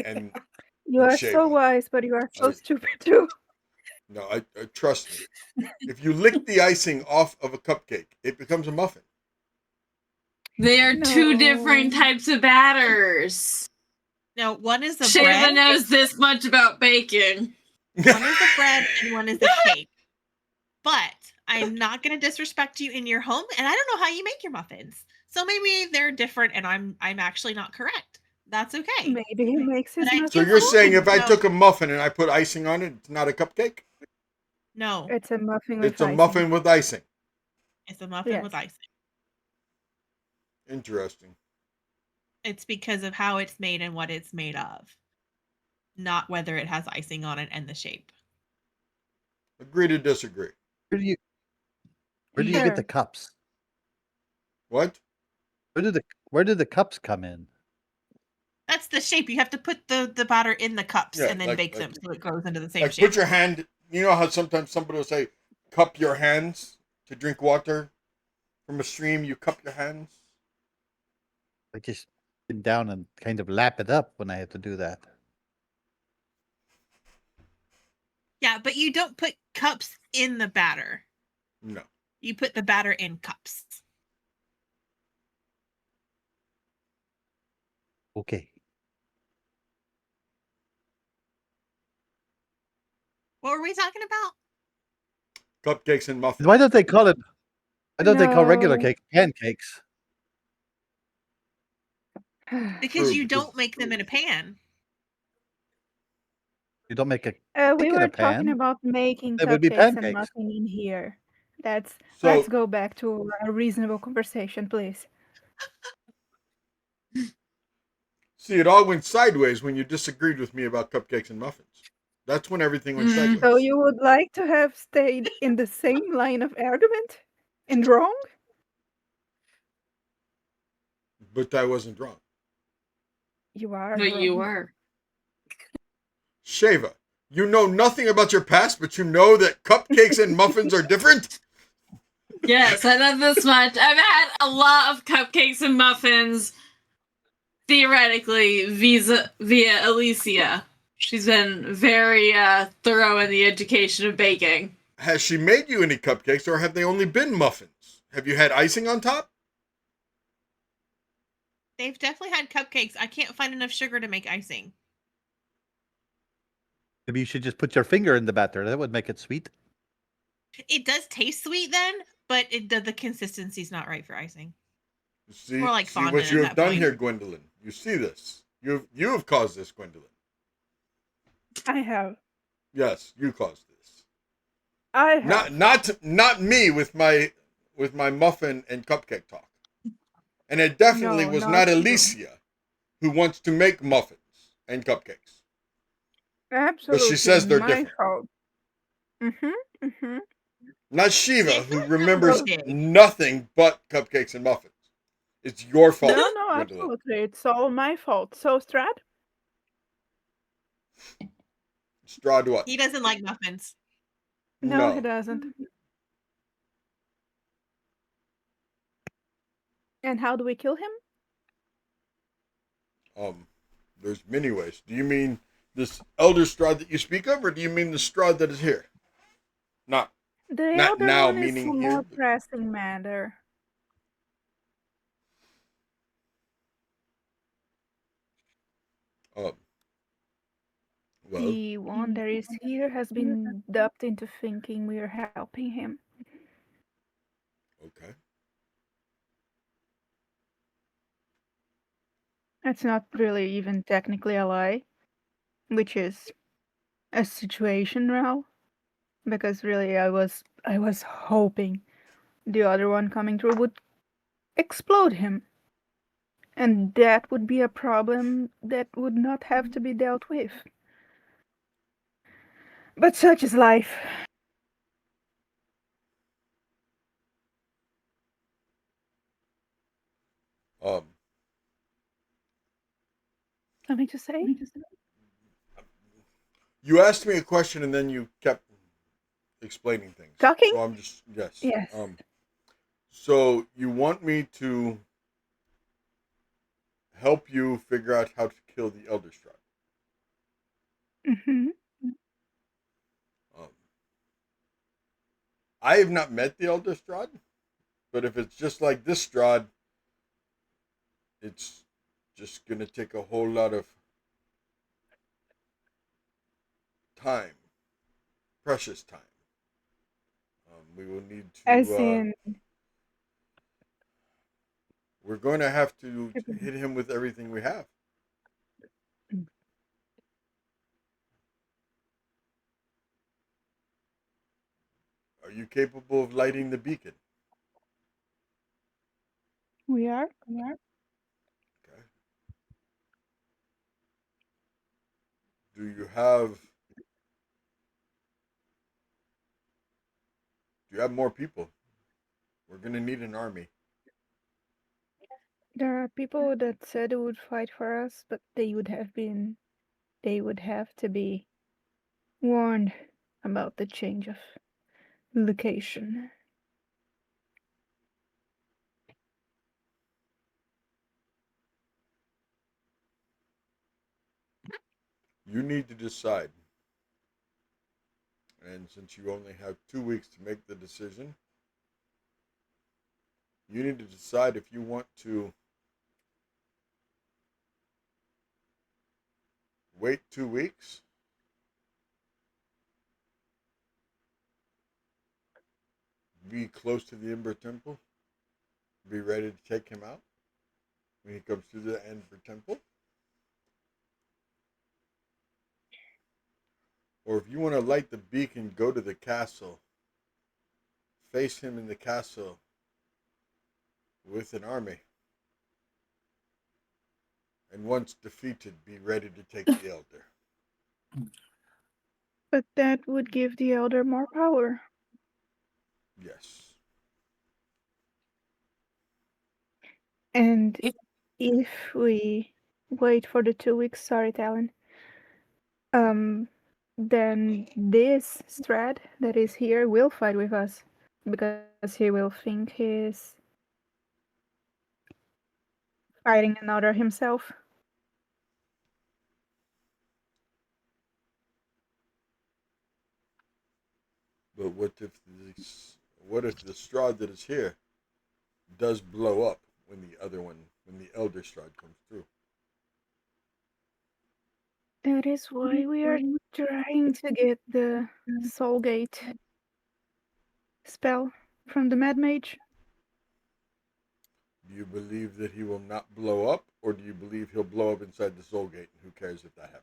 You are so wise, but you are so stupid too. No, I trust me. If you lick the icing off of a cupcake, it becomes a muffin. They are two different types of batters. No, one is the Shayla bread. knows this much about baking. One is the bread and one is the cake. But I'm not going to disrespect you in your home, and I don't know how you make your muffins. So maybe they're different, and I'm actually not correct. That's okay. Maybe he makes his muffins. So you're saying if I took a muffin and I put icing on it, it's not a cupcake? No. It's a muffin with icing. It's a muffin with icing. It's a muffin with icing. Interesting. It's because of how it's made and what it's made of, not whether it has icing on it and the shape. Agree to disagree. Where do you get the cups? What? Where do the cups come in? That's the shape. You have to put the batter in the cups and then bake them so it goes into the same shape. Put your hand. You know how sometimes somebody will say, "Cup your hands to drink water from a stream." You cup your hands. I just sit down and kind of lap it up when I have to do that. Yeah, but you don't put cups in the batter. No. You put the batter in cups. Okay. What were we talking about? Cupcakes and muffins. Why don't they call it? Why don't they call regular cake pancakes? Because you don't make them in a pan. You don't make a We cake in were a pan. talking about making They would be cupcakes and pancakes. muffin in here. Let's So go back to a reasonable conversation, please. see, it all went sideways when you disagreed with me about cupcakes and muffins. That's when everything went sideways. So you would like to have stayed in the same line of argument and wrong? But I wasn't wrong. You are But wrong. you were. Shava, you know nothing about your past, but you know that cupcakes and muffins are different? Yes, I know this much. I've had a lot of cupcakes and muffins, theoretically, via Alicia. She's been very thorough in the education of baking. Has she made you any cupcakes, or have they only been muffins? Have you had icing on top? They've definitely had cupcakes. I can't find enough sugar to make icing. Maybe you should just put your finger in the batter. That would make it sweet. It does taste sweet then, but the consistency's not right for icing. See, More like see fondant what you at have that done point. here, Gwendolyn. You see this. You have caused this, Gwendolyn. I have. Yes, you caused this. I have. Not me with my muffin and cupcake talk. And it definitely No, was not not you. Alicia who wants to make muffins and cupcakes. Absolutely. But she says they're my different. fault. Not See, I Shiva, feel who like remembers that was big. nothing but cupcakes and muffins. It's your fault, No, Gwendolyn. absolutely. It's all my fault. So, Strahd? Strahd what? He doesn't like muffins. No, he doesn't. And how do we kill him? There's many ways. Do you mean this elder Strahd that you speak of, or do you mean the Strahd that is here? Not The not other now, one is meaning a here. more pressing matter. Well, The one that is here has been duped into thinking we are helping him. okay. It's not really even technically a lie, which is a situation now. Because really, I was hoping the other one coming through would explode him. And that would be a problem that would not have to be dealt with. But such is life. Something to say? You asked me a question and then you kept explaining things. Talking? So I'm just yes. Yes. So you want me to help you figure out how to kill the Elder Strahd? Mm-hmm. I have not met the Elder Strahd, but if it's just like this Strahd, it's just gonna take a whole lot of time, precious time. We will need to. As in, we're going to have to hit him with everything we have. Are you capable of lighting the beacon? we are. Okay. Do you have more people? We're gonna need an army. There are people that said they would fight for us, but they would have to be warned about the change of location. You need to decide. And since you only have 2 weeks to make the decision, you need to decide if you want to wait 2 weeks, be close to the Ember Temple, be ready to take him out when he comes through the Ember Temple, Or if you want to light the beacon, go to the castle. Face him in the castle with an army. And once defeated, be ready to take the Elder. But that would give the Elder more power. Yes. And if we wait for the 2 weeks, sorry, Talon, then this Strahd that is here will fight with us because he will think he's fighting another himself. But what if the Strahd that is here does blow up when the Elder Strahd comes through? That is why we are trying to get the Soul Gate spell from the Mad Mage. Do you believe that he will not blow up, or do you believe he'll blow up inside the Soul Gate, and who cares if that happens?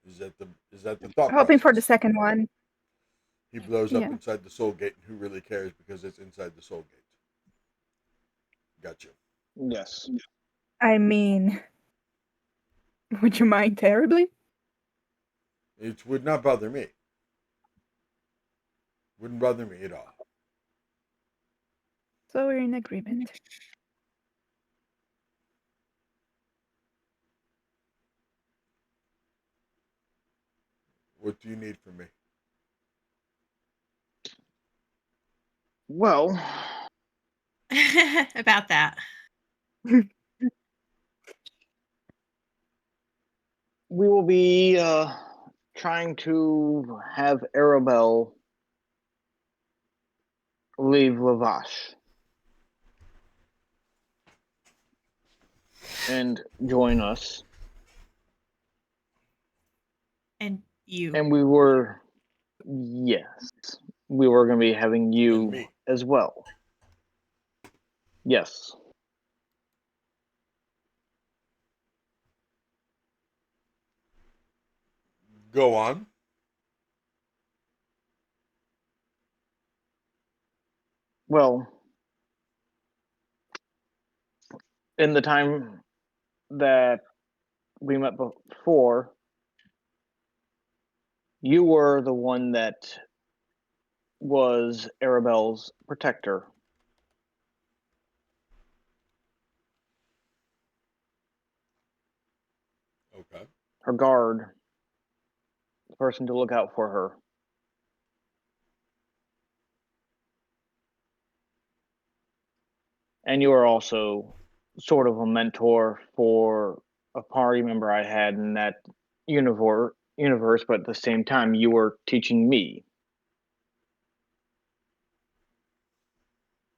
Is that the thought Hoping for the process? second one. He blows up Yeah. inside the Soul Gate, and who really cares because it's inside the Soul Gate? Gotcha. Yes. I mean, would you mind terribly? It would not bother me. Wouldn't bother me at all. So we're in agreement. What do you need from me? Well, About that. we will be trying to have Arabelle leave Lavash and join us. And you. And we were, yes, we were going to be having And you me. as well. Yes. Go on. Well, in the time that we met before, you were the one that was Arabelle's protector. Okay. Her guard, the person to look out for her. And you are also sort of a mentor for a party member I had in that universe, but at the same time, you were teaching me.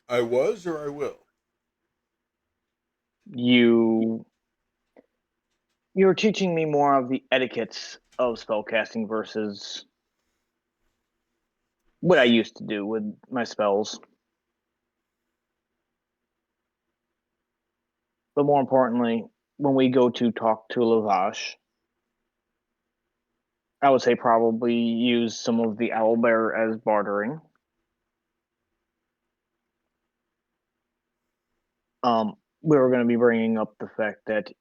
I was or I will? You were teaching me more of the etiquettes of spellcasting versus what I used to do with my spells. But more importantly, when we go to talk to Lavash, I would say probably use some of the owlbear as bartering. We were going to be bringing up the fact that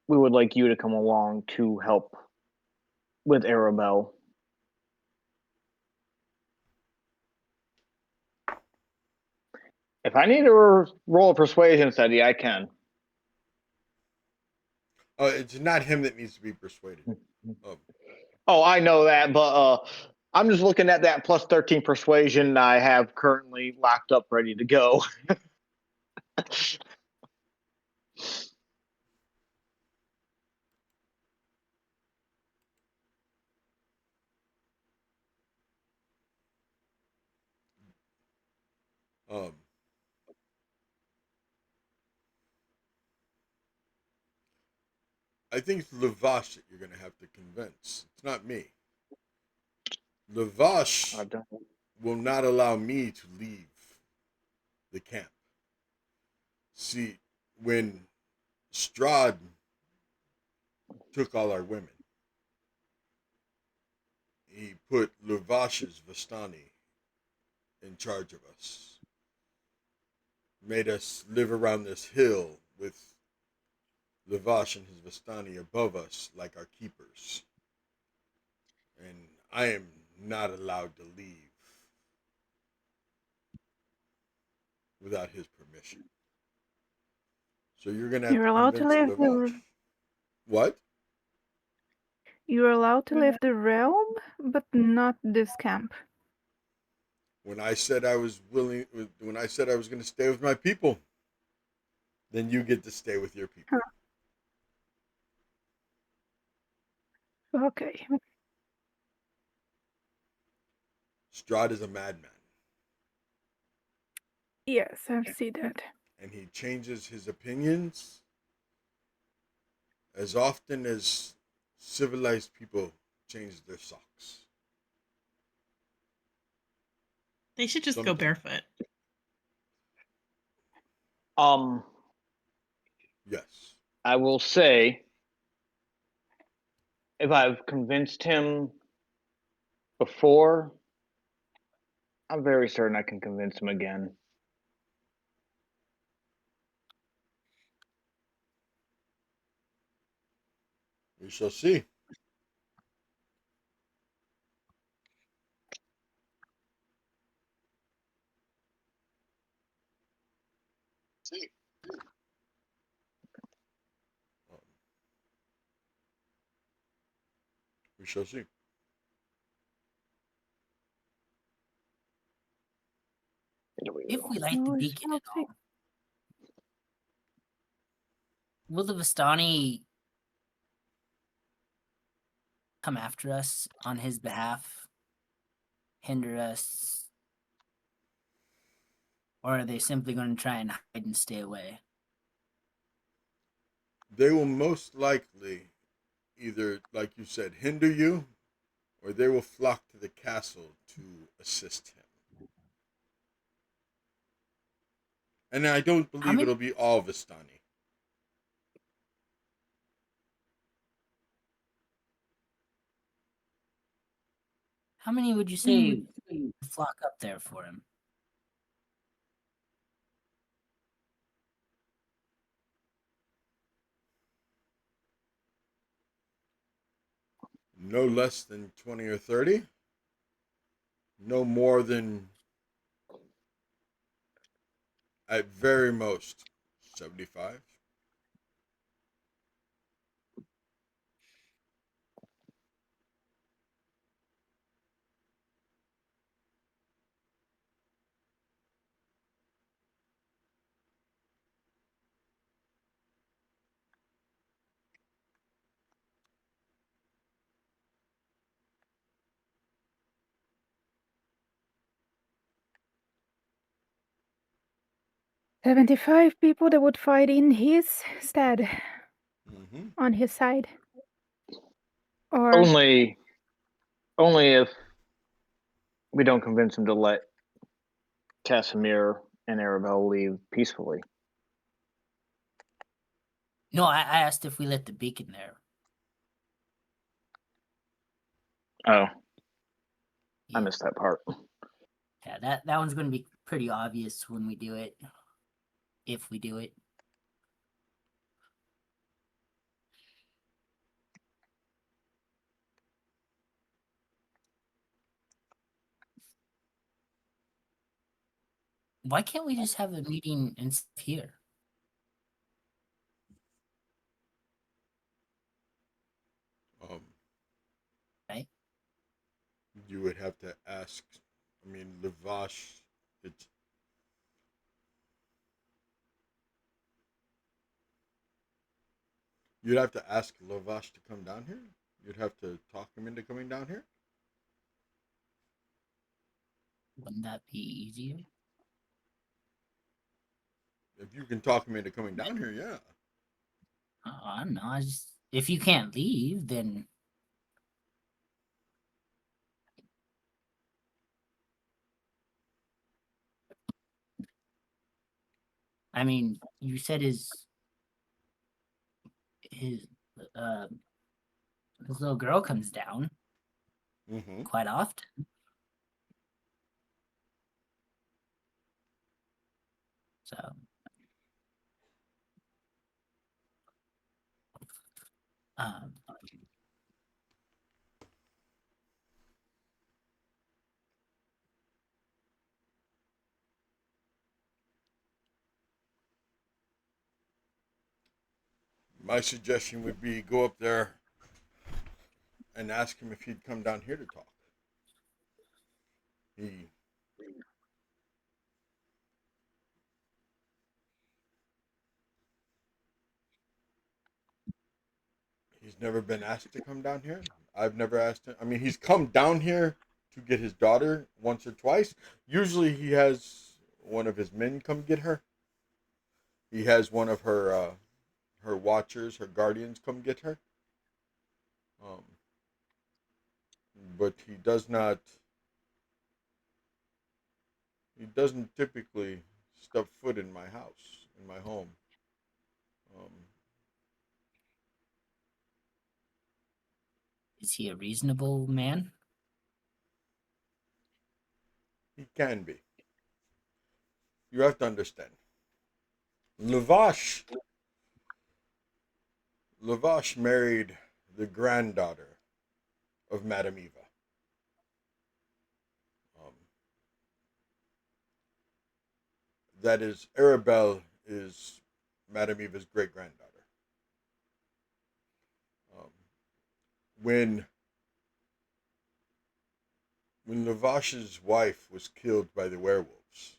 we would like you to come along to help with Arabelle. If I need to roll a persuasion study, I can. It's not him that needs to be persuaded. Oh, I know that, but I'm just looking at that plus 13 persuasion I have currently locked up, ready to go. I think it's Lavash that you're going to have to convince. It's not me. Lavash will not allow me to leave the camp. See, when Strahd took all our women, put Luvash's Vistani in charge of us. Made us live around this hill with Luvash and his Vistani above us like our keepers. And I am not allowed to leave without his permission. So you're gonna have You're to allowed to convince leave the Luvash. What? you're allowed to leave the realm, but not this camp. When I said I was willing, when I said I was going to stay with my people, then you get to stay with your people. Okay. Strahd is a madman. Yes, I see that. And he changes his opinions as often as civilized people change their socks. They should just go barefoot. Yes. I will say, if I've convinced him before, I'm very certain I can convince him again. We shall see. We shall see. If we light the beacon at all, will the Vistani come after us on his behalf, hinder us, or are they simply going to try and hide and stay away? They will most likely either, like you said, hinder you, or they will flock to the castle to assist him. And I don't believe it'll be all Vistani. How many would you say flock up there for him? No less than 20 or 30. No more than, at very most, 75. $75 people that would fight in his stead. Mm-hmm. On his side. Or only if we don't convince him to let Casimir and Arabelle leave peacefully. No, I asked if we lit the beacon there. Oh. Yeah. I missed that part. Yeah, that one's going to be pretty obvious when we do it. If we do it. Why can't we just have a meeting and here? Right? You would have to ask. I mean, Lavash. You'd have to ask Lavash to come down here. You'd have to talk him into coming down here. Wouldn't that be easier? If you can talk him into coming down here, yeah. I don't know. If you can't leave, then I mean, you said his little girl comes down. quite often. So. My suggestion would be go up there and ask him if he'd come down here to talk. He's never been asked to come down here. I've never asked him. I mean, he's come down here to get his daughter once or twice. Usually he has one of his men come get her. He has one of her watchers, her guardians come get her. But he doesn't typically step foot in my house, in my home. Is he a reasonable man? He can be. You have to understand. Lavash married the granddaughter of Madame Eva. That is, Arabelle is Madame Eva's great-granddaughter. When Lavash's wife was killed by the werewolves,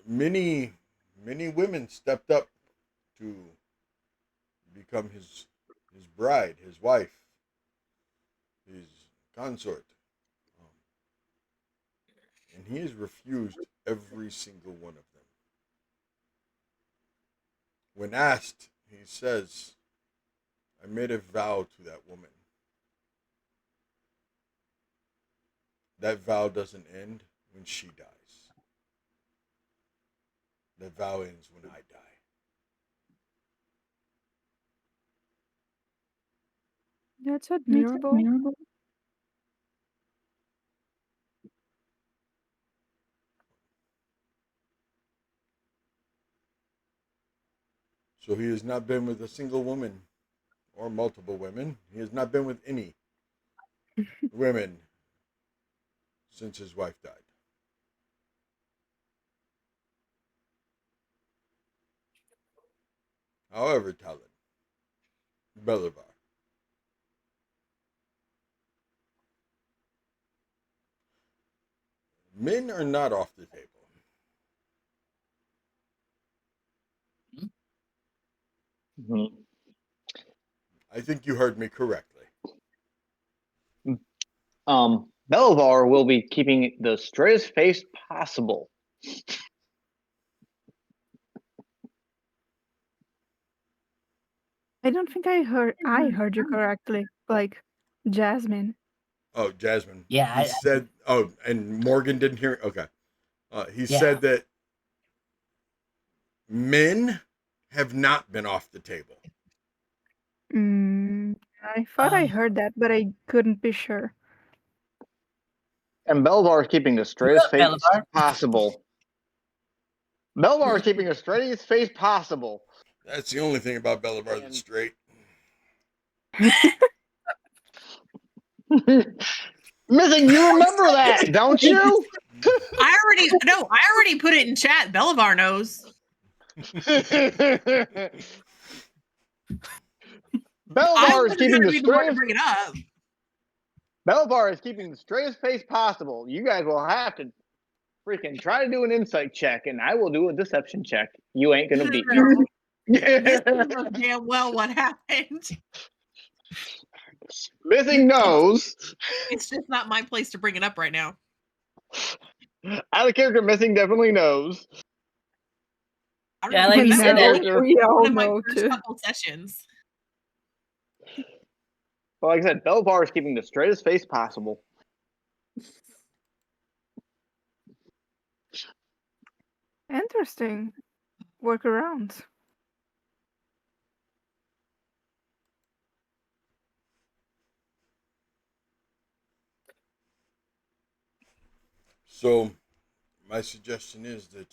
many women stepped up to become his bride, his wife, his consort. And he has refused every single one of them. When asked, he says, I made a vow to that woman. That vow doesn't end when she dies. That vow ends when I die. That's admirable. So he has not been with a single woman or multiple women. He has not been with any women since his wife died. However, Talon, Belivar, men are not off the table. Mm-hmm. I think you heard me correctly. Belivar will be keeping the straightest face possible. I don't think I heard you correctly. Like Jasmine. Oh, Jasmine. Yeah, He said. Oh, and Morgan didn't hear. Okay. He said that men have not been off the table. I thought I heard that, but I couldn't be sure. And Belivar is keeping the straightest face possible. Belivar is keeping the straightest face possible. That's the only thing about Belivar that's straight. Missing, you remember that, don't you? I already put it in chat. Belivar knows. Belivar is keeping the straightest. Bring it up. Belivar is keeping the straightest face possible. You guys will have to freaking try to do an insight check, and I will do a deception check. You ain't gonna beat me. This knows damn well what happened. Missing knows. It's just not my place to bring it up right now. Out of character, Missing definitely knows. Yeah, like you said, we all my know first too. couple sessions. But like I said, Belivar is keeping the straightest face possible. Interesting. Workarounds. So, my suggestion is that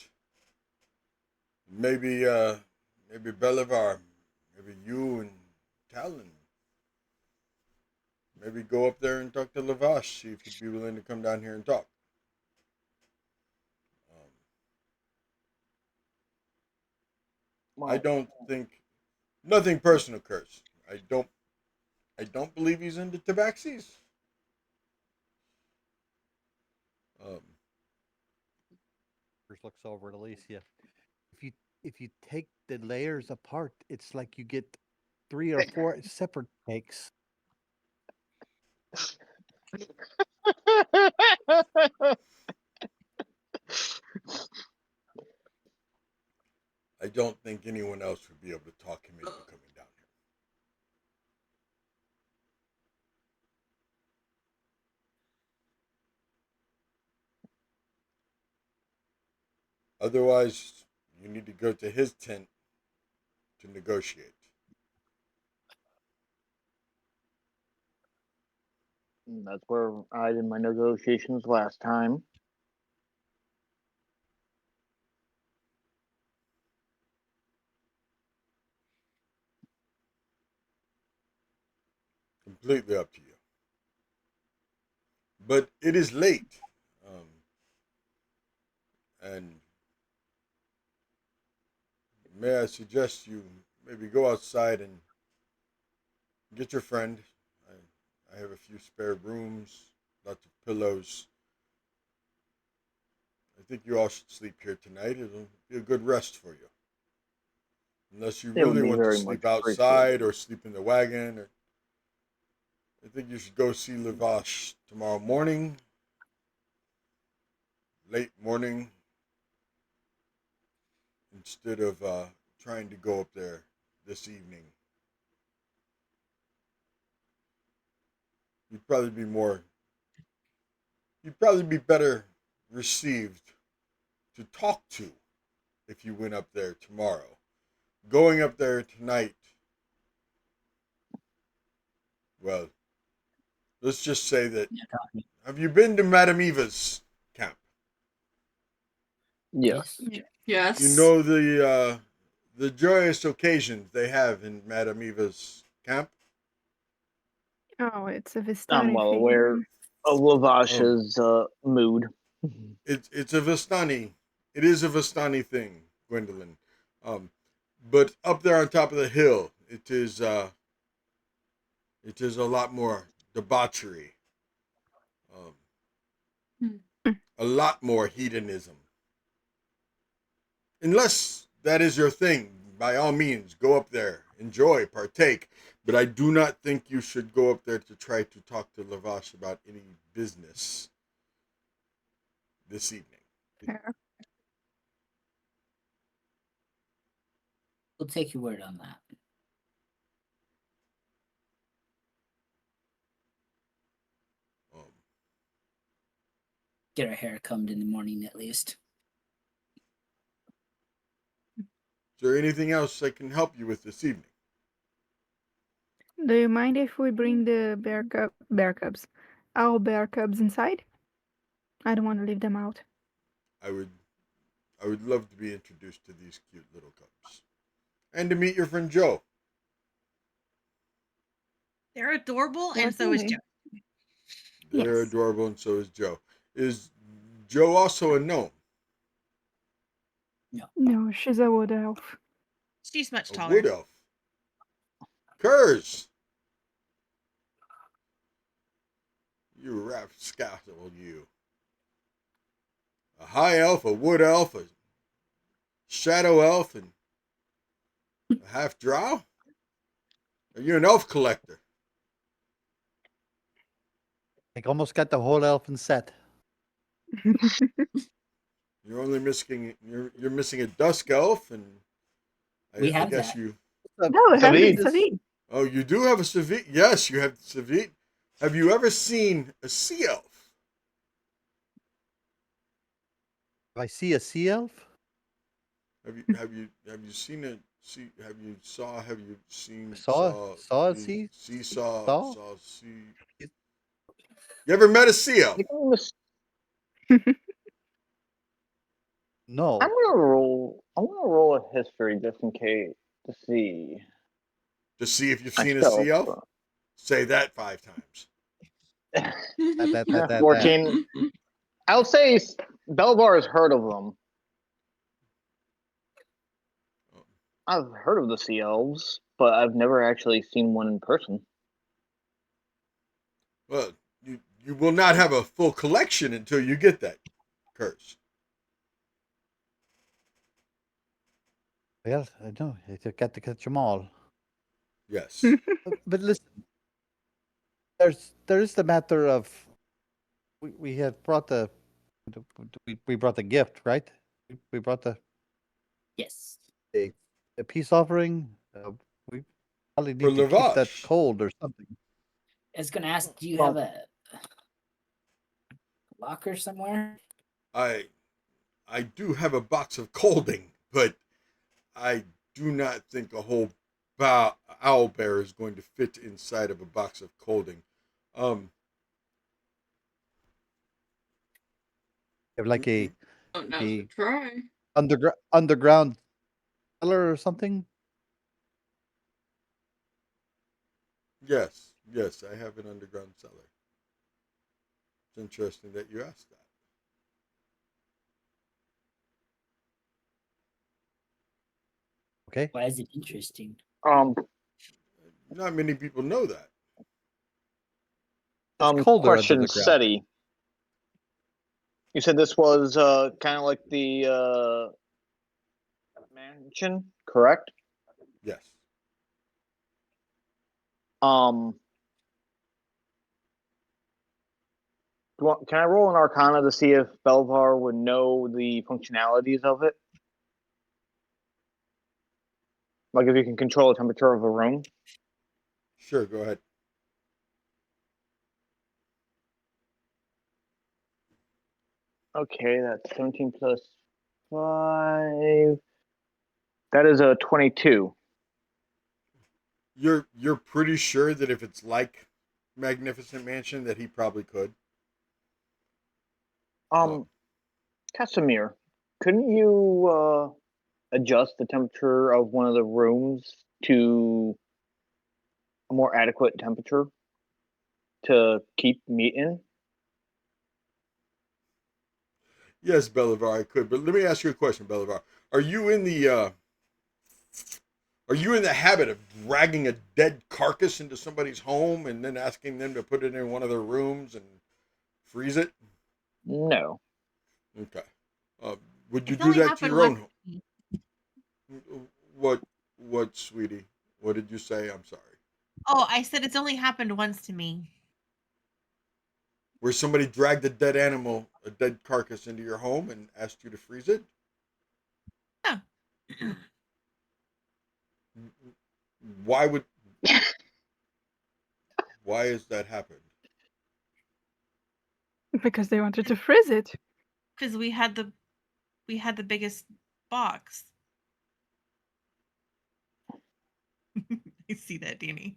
maybe Belivar, maybe you and Talon, maybe go up there and talk to Lavash, see if he'd be willing to come down here and talk. I don't think nothing personal, Curse. I don't believe he's into tabaxis. First looks over at Alicia. If you take the layers apart, it's like you get 3 or 4 separate cakes. I don't think anyone else would be able to talk him into coming down here. Otherwise, you need to go to his tent to negotiate. That's where I did my negotiations last time. Completely up to you. But it is late. And may I suggest you maybe go outside and get your friend. I have a few spare rooms, lots of pillows. I think you all should sleep here tonight. It'll be a good rest for you. Unless you really want to sleep outside or sleep in the wagon. I think you should go see Lavash tomorrow morning. Late morning. Instead of trying to go up there this evening. You'd probably be better received to talk to if you went up there tomorrow. Going up there tonight, well, let's just say that, have you been to Madame Eva's camp? Yes. Yes. You know the joyous occasions they have in Madame Eva's camp? Oh, it's a Vistani I'm well thing. aware of Lavash's mood. It's a Vistani. It is a Vistani thing, Gwendolyn. But up there on top of the hill, it is a lot more debauchery. A lot more hedonism. Unless that is your thing, by all means, go up there, enjoy, partake. But I do not think you should go up there to try to talk to Lavash about any business this evening. Yeah. We'll take your word on that. Get our hair combed in the morning at least. Is there anything else I can help you with this evening? Do you mind if we bring the our bear cubs inside? I don't want to leave them out. I would love to be introduced to these cute little cubs. And to meet your friend Joe. They're adorable, and so is Joe. They're adorable, and so is Joe. Is Joe also a gnome? No, she's a wood elf. She's much A taller. wood elf. Curse! You rapscallion, you. A high elf, a wood elf, a shadow elf, and a half drow? Are you an elf collector? I almost got the whole elfin set. You're only missing you're missing a dusk elf, and I guess that. you. No, Savid. Oh, you do have a Savid. Yes, you have Savid. Have you ever seen a sea elf? If I see a sea elf, Have you seen a sea? Have you seen saw a sea? You ever met a sea elf? No. I'm gonna roll a history just in case to see. To see if you've I seen a spell, sea elf. Say that 5 times. That. 14. I'll say Belvar has heard of them. I've heard of the sea elves, but I've never actually seen one in person. Well, you will not have a full collection until you get that curse. Well, I know. You got to catch them all. Yes. But listen, there is the matter of we had brought we brought the gift, right? We brought Yes. a, a peace offering. We probably For need to keep that Lavash. cold or something. I was gonna ask, do you Well- have a locker somewhere? I do have a box of colding, but I do not think a whole owl bear is going to fit inside of a box of colding. Have like a Don't know. a Try. underground cellar or something. Yes, I have an underground cellar. It's interesting that you asked that. Okay. Why is it interesting? Not many people know that. It's colder under Question, the ground. SETI. You said this was kind of like the mansion, correct? Yes. Can I roll an Arcana to see if Belvar would know the functionalities of it? Like if you can control the temperature of a room? Sure, go ahead. Okay, that's 17 plus 5. That is a 22. You're pretty sure that if it's like Magnificent Mansion that he probably could. Casimir, couldn't you adjust the temperature of one of the rooms to a more adequate temperature to keep meat in? Yes, Belivar, I could. But let me ask you a question, Belivar. Are you in the habit of dragging a dead carcass into somebody's home and then asking them to put it in one of their rooms and freeze it? No. Okay. Would you It's do only that to happened your own once. home? What, sweetie? What did you say? I'm sorry. Oh, I said it's only happened once to me. Where somebody dragged a dead animal, a dead carcass into your home and asked you to freeze it? Yeah. Why has that happened? Because they wanted to freeze it. Because we had the biggest box. I see that, Danny.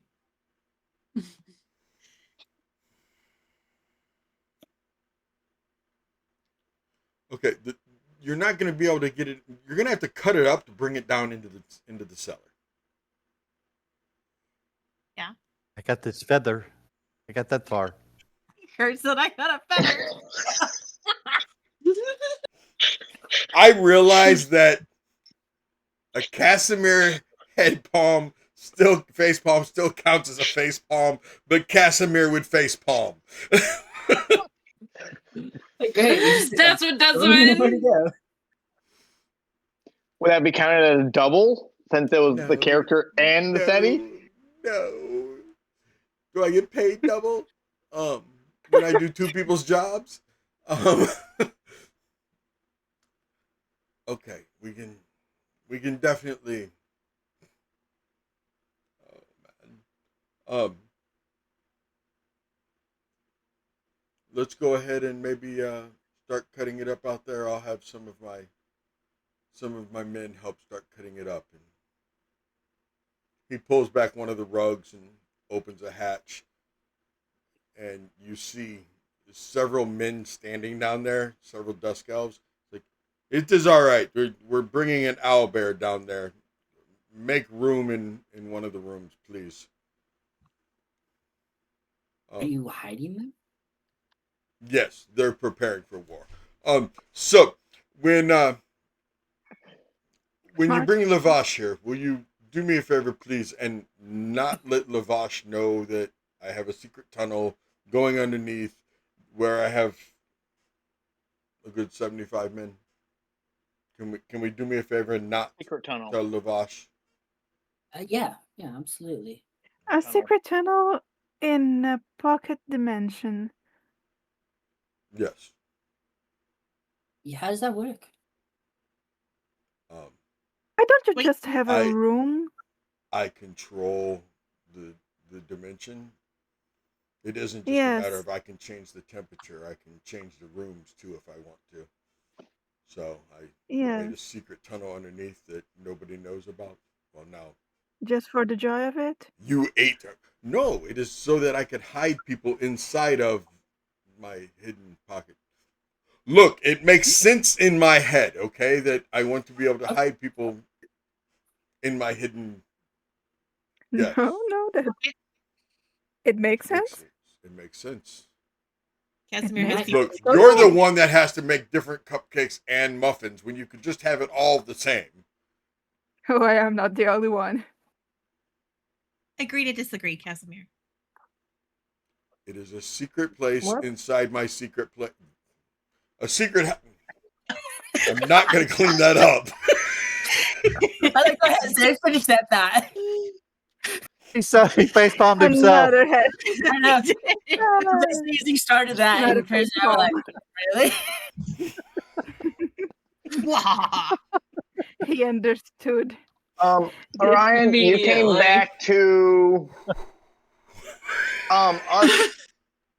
Okay, you're not going to be able to get it. You're going to have to cut it up to bring it down into the cellar. Yeah. I got this feather. I got that far. Kurt said I got a feather. I realized that a Casimir face palm still counts as a face palm, but Casimir would face palm. That's what does it. Would that be counted as a double since it was the character and the SETI? No. Do I get paid double? When I do two people's jobs? Okay, we can definitely. Oh man. Let's go ahead and maybe start cutting it up out there. I'll have some of my men help start cutting it up. And he pulls back one of the rugs and opens a hatch, and you see several men standing down there, several dusk elves. Like, It is all right. We're bringing an owlbear down there. Make room in one of the rooms, please. Are you hiding them? Yes, they're preparing for war. So when you bring Lavash here, will you do me a favor, please, and not let Lavash know that I have a secret tunnel going underneath where I have a good 75 men? Can we do me a favor and not Secret tunnel. tell Lavash? Yeah, absolutely. A secret tunnel in a pocket dimension. Yes. Yeah, how does that work? Why don't you Wait, just have a room? I control the dimension. It isn't just a matter of I can change the temperature. I can change the rooms too if I want to. So I made a secret tunnel underneath that nobody knows about. Well, now. Just for the joy of it? You ate her. No, it is so that I could hide people inside of my hidden pocket. Look, it makes sense in my head, okay, that I want to be able to hide people in my hidden. Yes. No, it makes sense. It makes sense. Casimir has Look, you're the one that has to make different cupcakes and muffins when you could just have it all the same. Oh, I am not the only one. Agree to disagree, Casimir. It is a secret place inside my secret place. A secret. I'm not going to clean that up. Go ahead, Zay, finish that thought. He facepalmed himself. I know. This easy started that, and Chris and I were like, really? He understood. Orion, you came back to us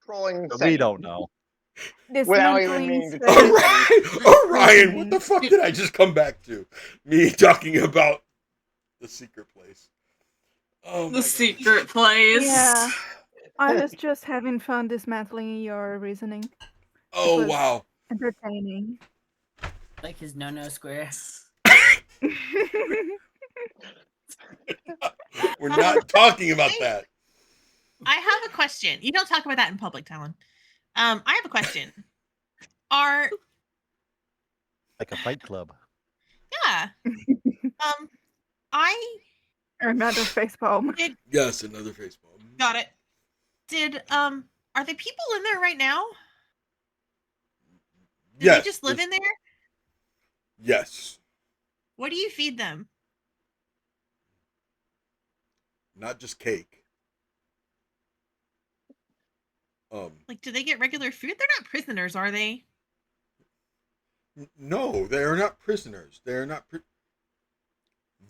trolling. We don't know. Without even meaning to. Orion, what the fuck did I just come back to? Me talking about the secret place. Oh, the secret place. Yeah. I was just having fun dismantling your reasoning. Oh, wow. Entertaining. Like his no square. We're not talking about that. I have a question. You don't talk about that in public, Talon. I have a question. Are like a fight club? Yeah. Another facepalm. Yes, another facepalm. Got it. Are the people in there right now? Do they just live in there? Yes. What do you feed them? Not just cake. Like, do they get regular food? They're not prisoners, are they? No, they are not prisoners. They are not.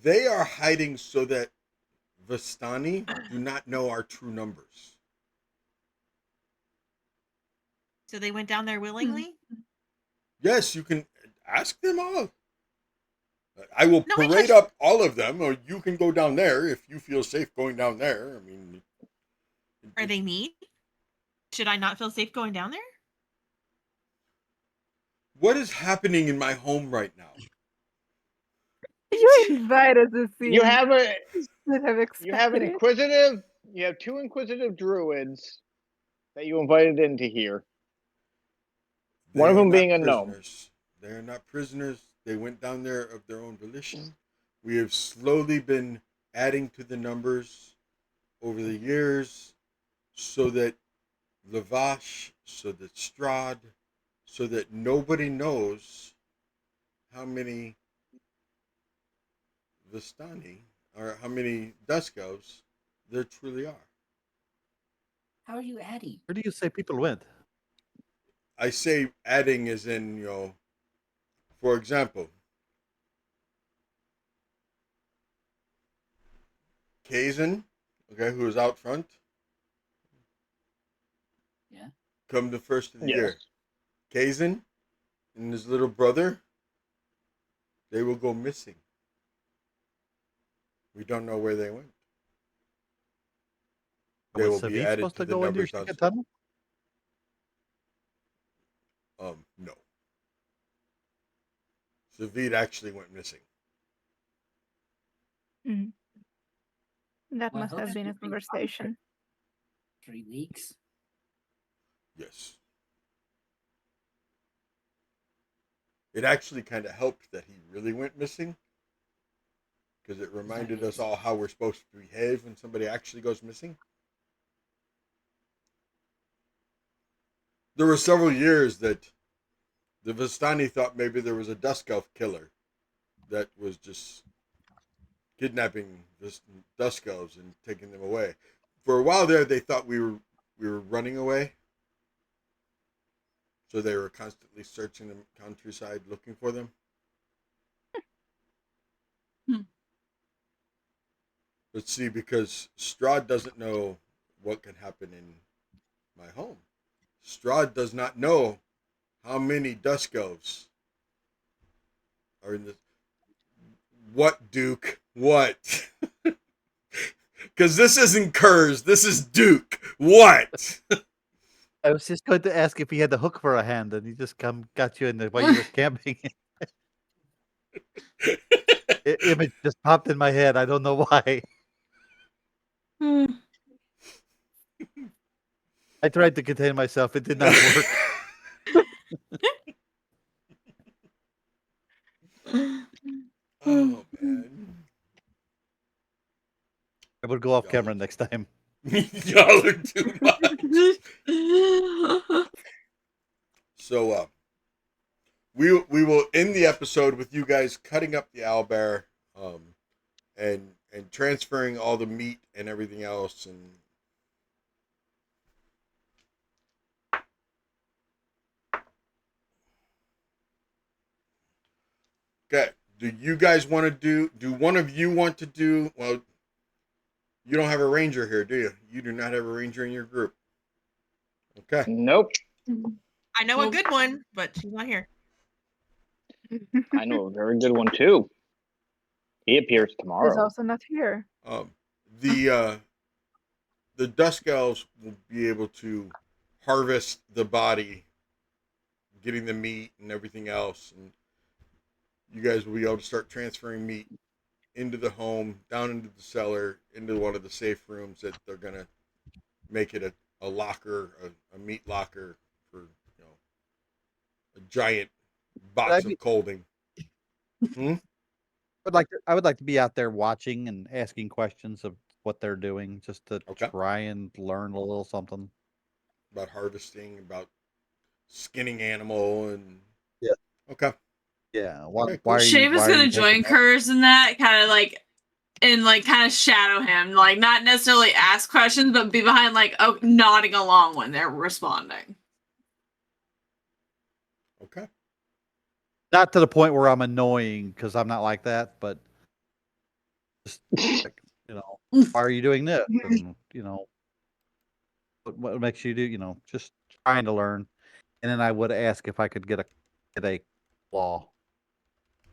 They are hiding so that Vistani do not know our true numbers. So they went down there willingly? Yes, you can ask them all. I will parade up all of them, or you can go down there if you feel safe going down there. I mean, are they mean? Should I not feel safe going down there? What is happening in my home right now? You invited the scene. You have a. You have an inquisitive. You have two inquisitive druids that you invited into here. One of them being a gnome. They are not prisoners. They went down there of their own volition. We have slowly been adding to the numbers over the years so that Lavash, so that Strahd, so that nobody knows how many Vistani or how many Dusk Elves there truly are. How are you adding? Where do you say people went? I say adding as in, for example, Kazan, okay, who is out front. Yeah. Come the first of the year. Kazan and his little brother, they will go missing. We don't know where they went. They will be added to the numbers. No. Savid actually went missing. That Well, must have been a conversation. 3 weeks. Yes. It actually kind of helped that he really went missing, because it reminded us all how we're supposed to behave when somebody actually goes missing. There were several years that the Vistani thought maybe there was a Dusk Elf killer that was just kidnapping Dusk Elves and taking them away. For a while there, they thought we were running away. So they were constantly searching the countryside looking for them. Let's see, because Strahd doesn't know what can happen in my home. Strahd does not know how many Dusk Elves are in the... What, Duke? What? Because this isn't Curse, this is Duke. What? I was just going to ask if he had the hook for a hand, and he just got you in the while you were camping. Image just popped in my head. I don't know why. I tried to contain myself. It did not work. Oh, man. I would go off camera next time. Y'all are too much. So, we will end the episode with you guys cutting up the owlbear, and transferring all the meat and everything else, and okay. Do you guys want to do one of you want to do, well, you don't have a ranger here, do you? You do not have a ranger in your group. Okay. Nope. I know a good one, but she's not here. I know a very good one too. He appears He's tomorrow. also not here. The Dusk Elves will be able to harvest the body, getting the meat and everything else, and you guys will be able to start transferring meat into the home, down into the cellar, into one of the safe rooms that they're gonna make it a locker, a meat locker for, you know, a giant box of colding. I would like to be out there watching and asking questions of what they're doing, just to try and learn a little something about harvesting, about skinning animal, and yeah. Okay. Yeah. Okay, Why are you? Shave is why are gonna you join taking- Curse in that, kind of like, and like kind of shadow him, like not necessarily ask questions, but be behind, like, oh, nodding along when they're responding. Okay. Not to the point where I'm annoying, because I'm not like that, but just like, you know, why are you doing this? And, you know, what makes you do? You know, just trying to learn. And then I would ask if I could get a claw.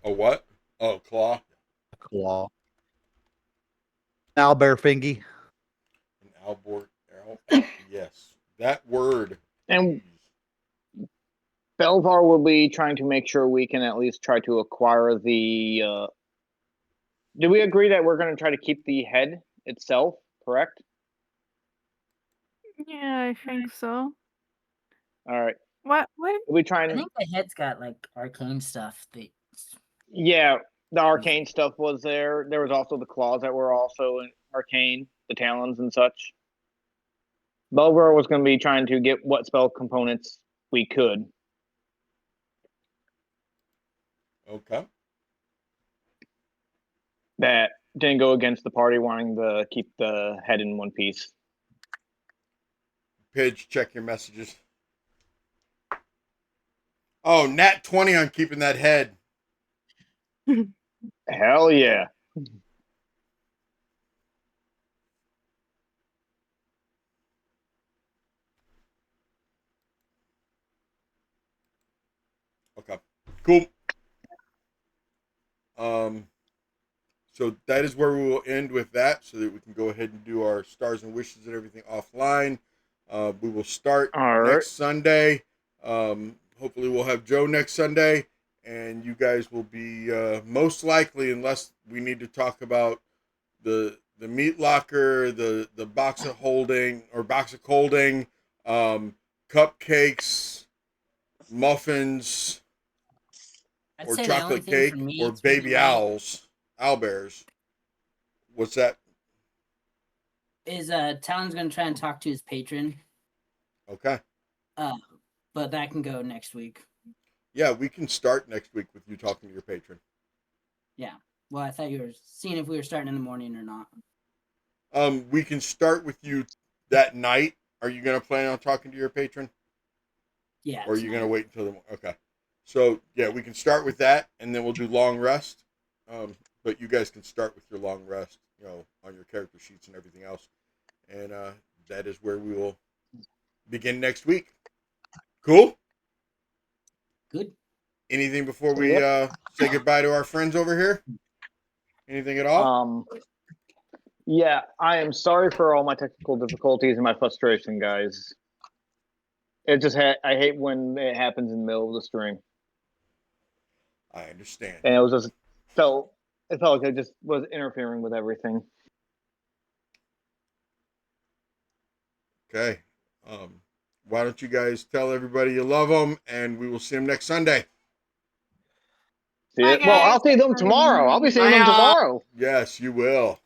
A what? Oh, claw. A claw. Owlbear fingy. An owlbear. Yes, that word. And Belvar will be trying to make sure we can at least try to acquire the. Do we agree that we're going to try to keep the head itself? Correct. Yeah, I think so. All right. What? We trying? I think the head's got like arcane stuff. Yeah, the arcane stuff was there. There was also the claws that were also arcane, the talons and such. Belvar was going to be trying to get what spell components we could. Okay. That didn't go against the party wanting to keep the head in one piece. Pidge, check your messages. Oh, nat 20 on keeping that head. Hell yeah. Okay. Cool. So that is where we will end with that, so that we can go ahead and do our stars and wishes and everything offline. We will start next Sunday. Hopefully we'll have Joe next Sunday, and you guys will be most likely, unless we need to talk about the meat locker, the box of holding or box of colding, cupcakes, muffins, I'd or say the only chocolate thing for cake, me or it's really baby late owlbears. What's that? is Talon's gonna try and talk to his patron. Okay. But that can go next week. Yeah, we can start next week with you talking to your patron. Yeah. Well, I thought you were seeing if we were starting in the morning or not. We can start with you that night. Are you going to plan on talking to your patron? Yeah. Or are you going to wait until the... Okay. So, yeah, we can start with that, and then we'll do long rest. But you guys can start with your long rest, you know, on your character sheets and everything else. And that is where we will begin next week. Cool? Good. Anything before we say goodbye to our friends over here? Anything at all? Yeah, I am sorry for all my technical difficulties and my frustration, guys. It just I hate when it happens in the middle of the stream. I understand. And it was just it felt like I just was interfering with everything. Okay. Why don't you guys tell everybody you love them, and we will see them next Sunday. See it? Well, I'll see them tomorrow. I'll be seeing them tomorrow. Yes, you will.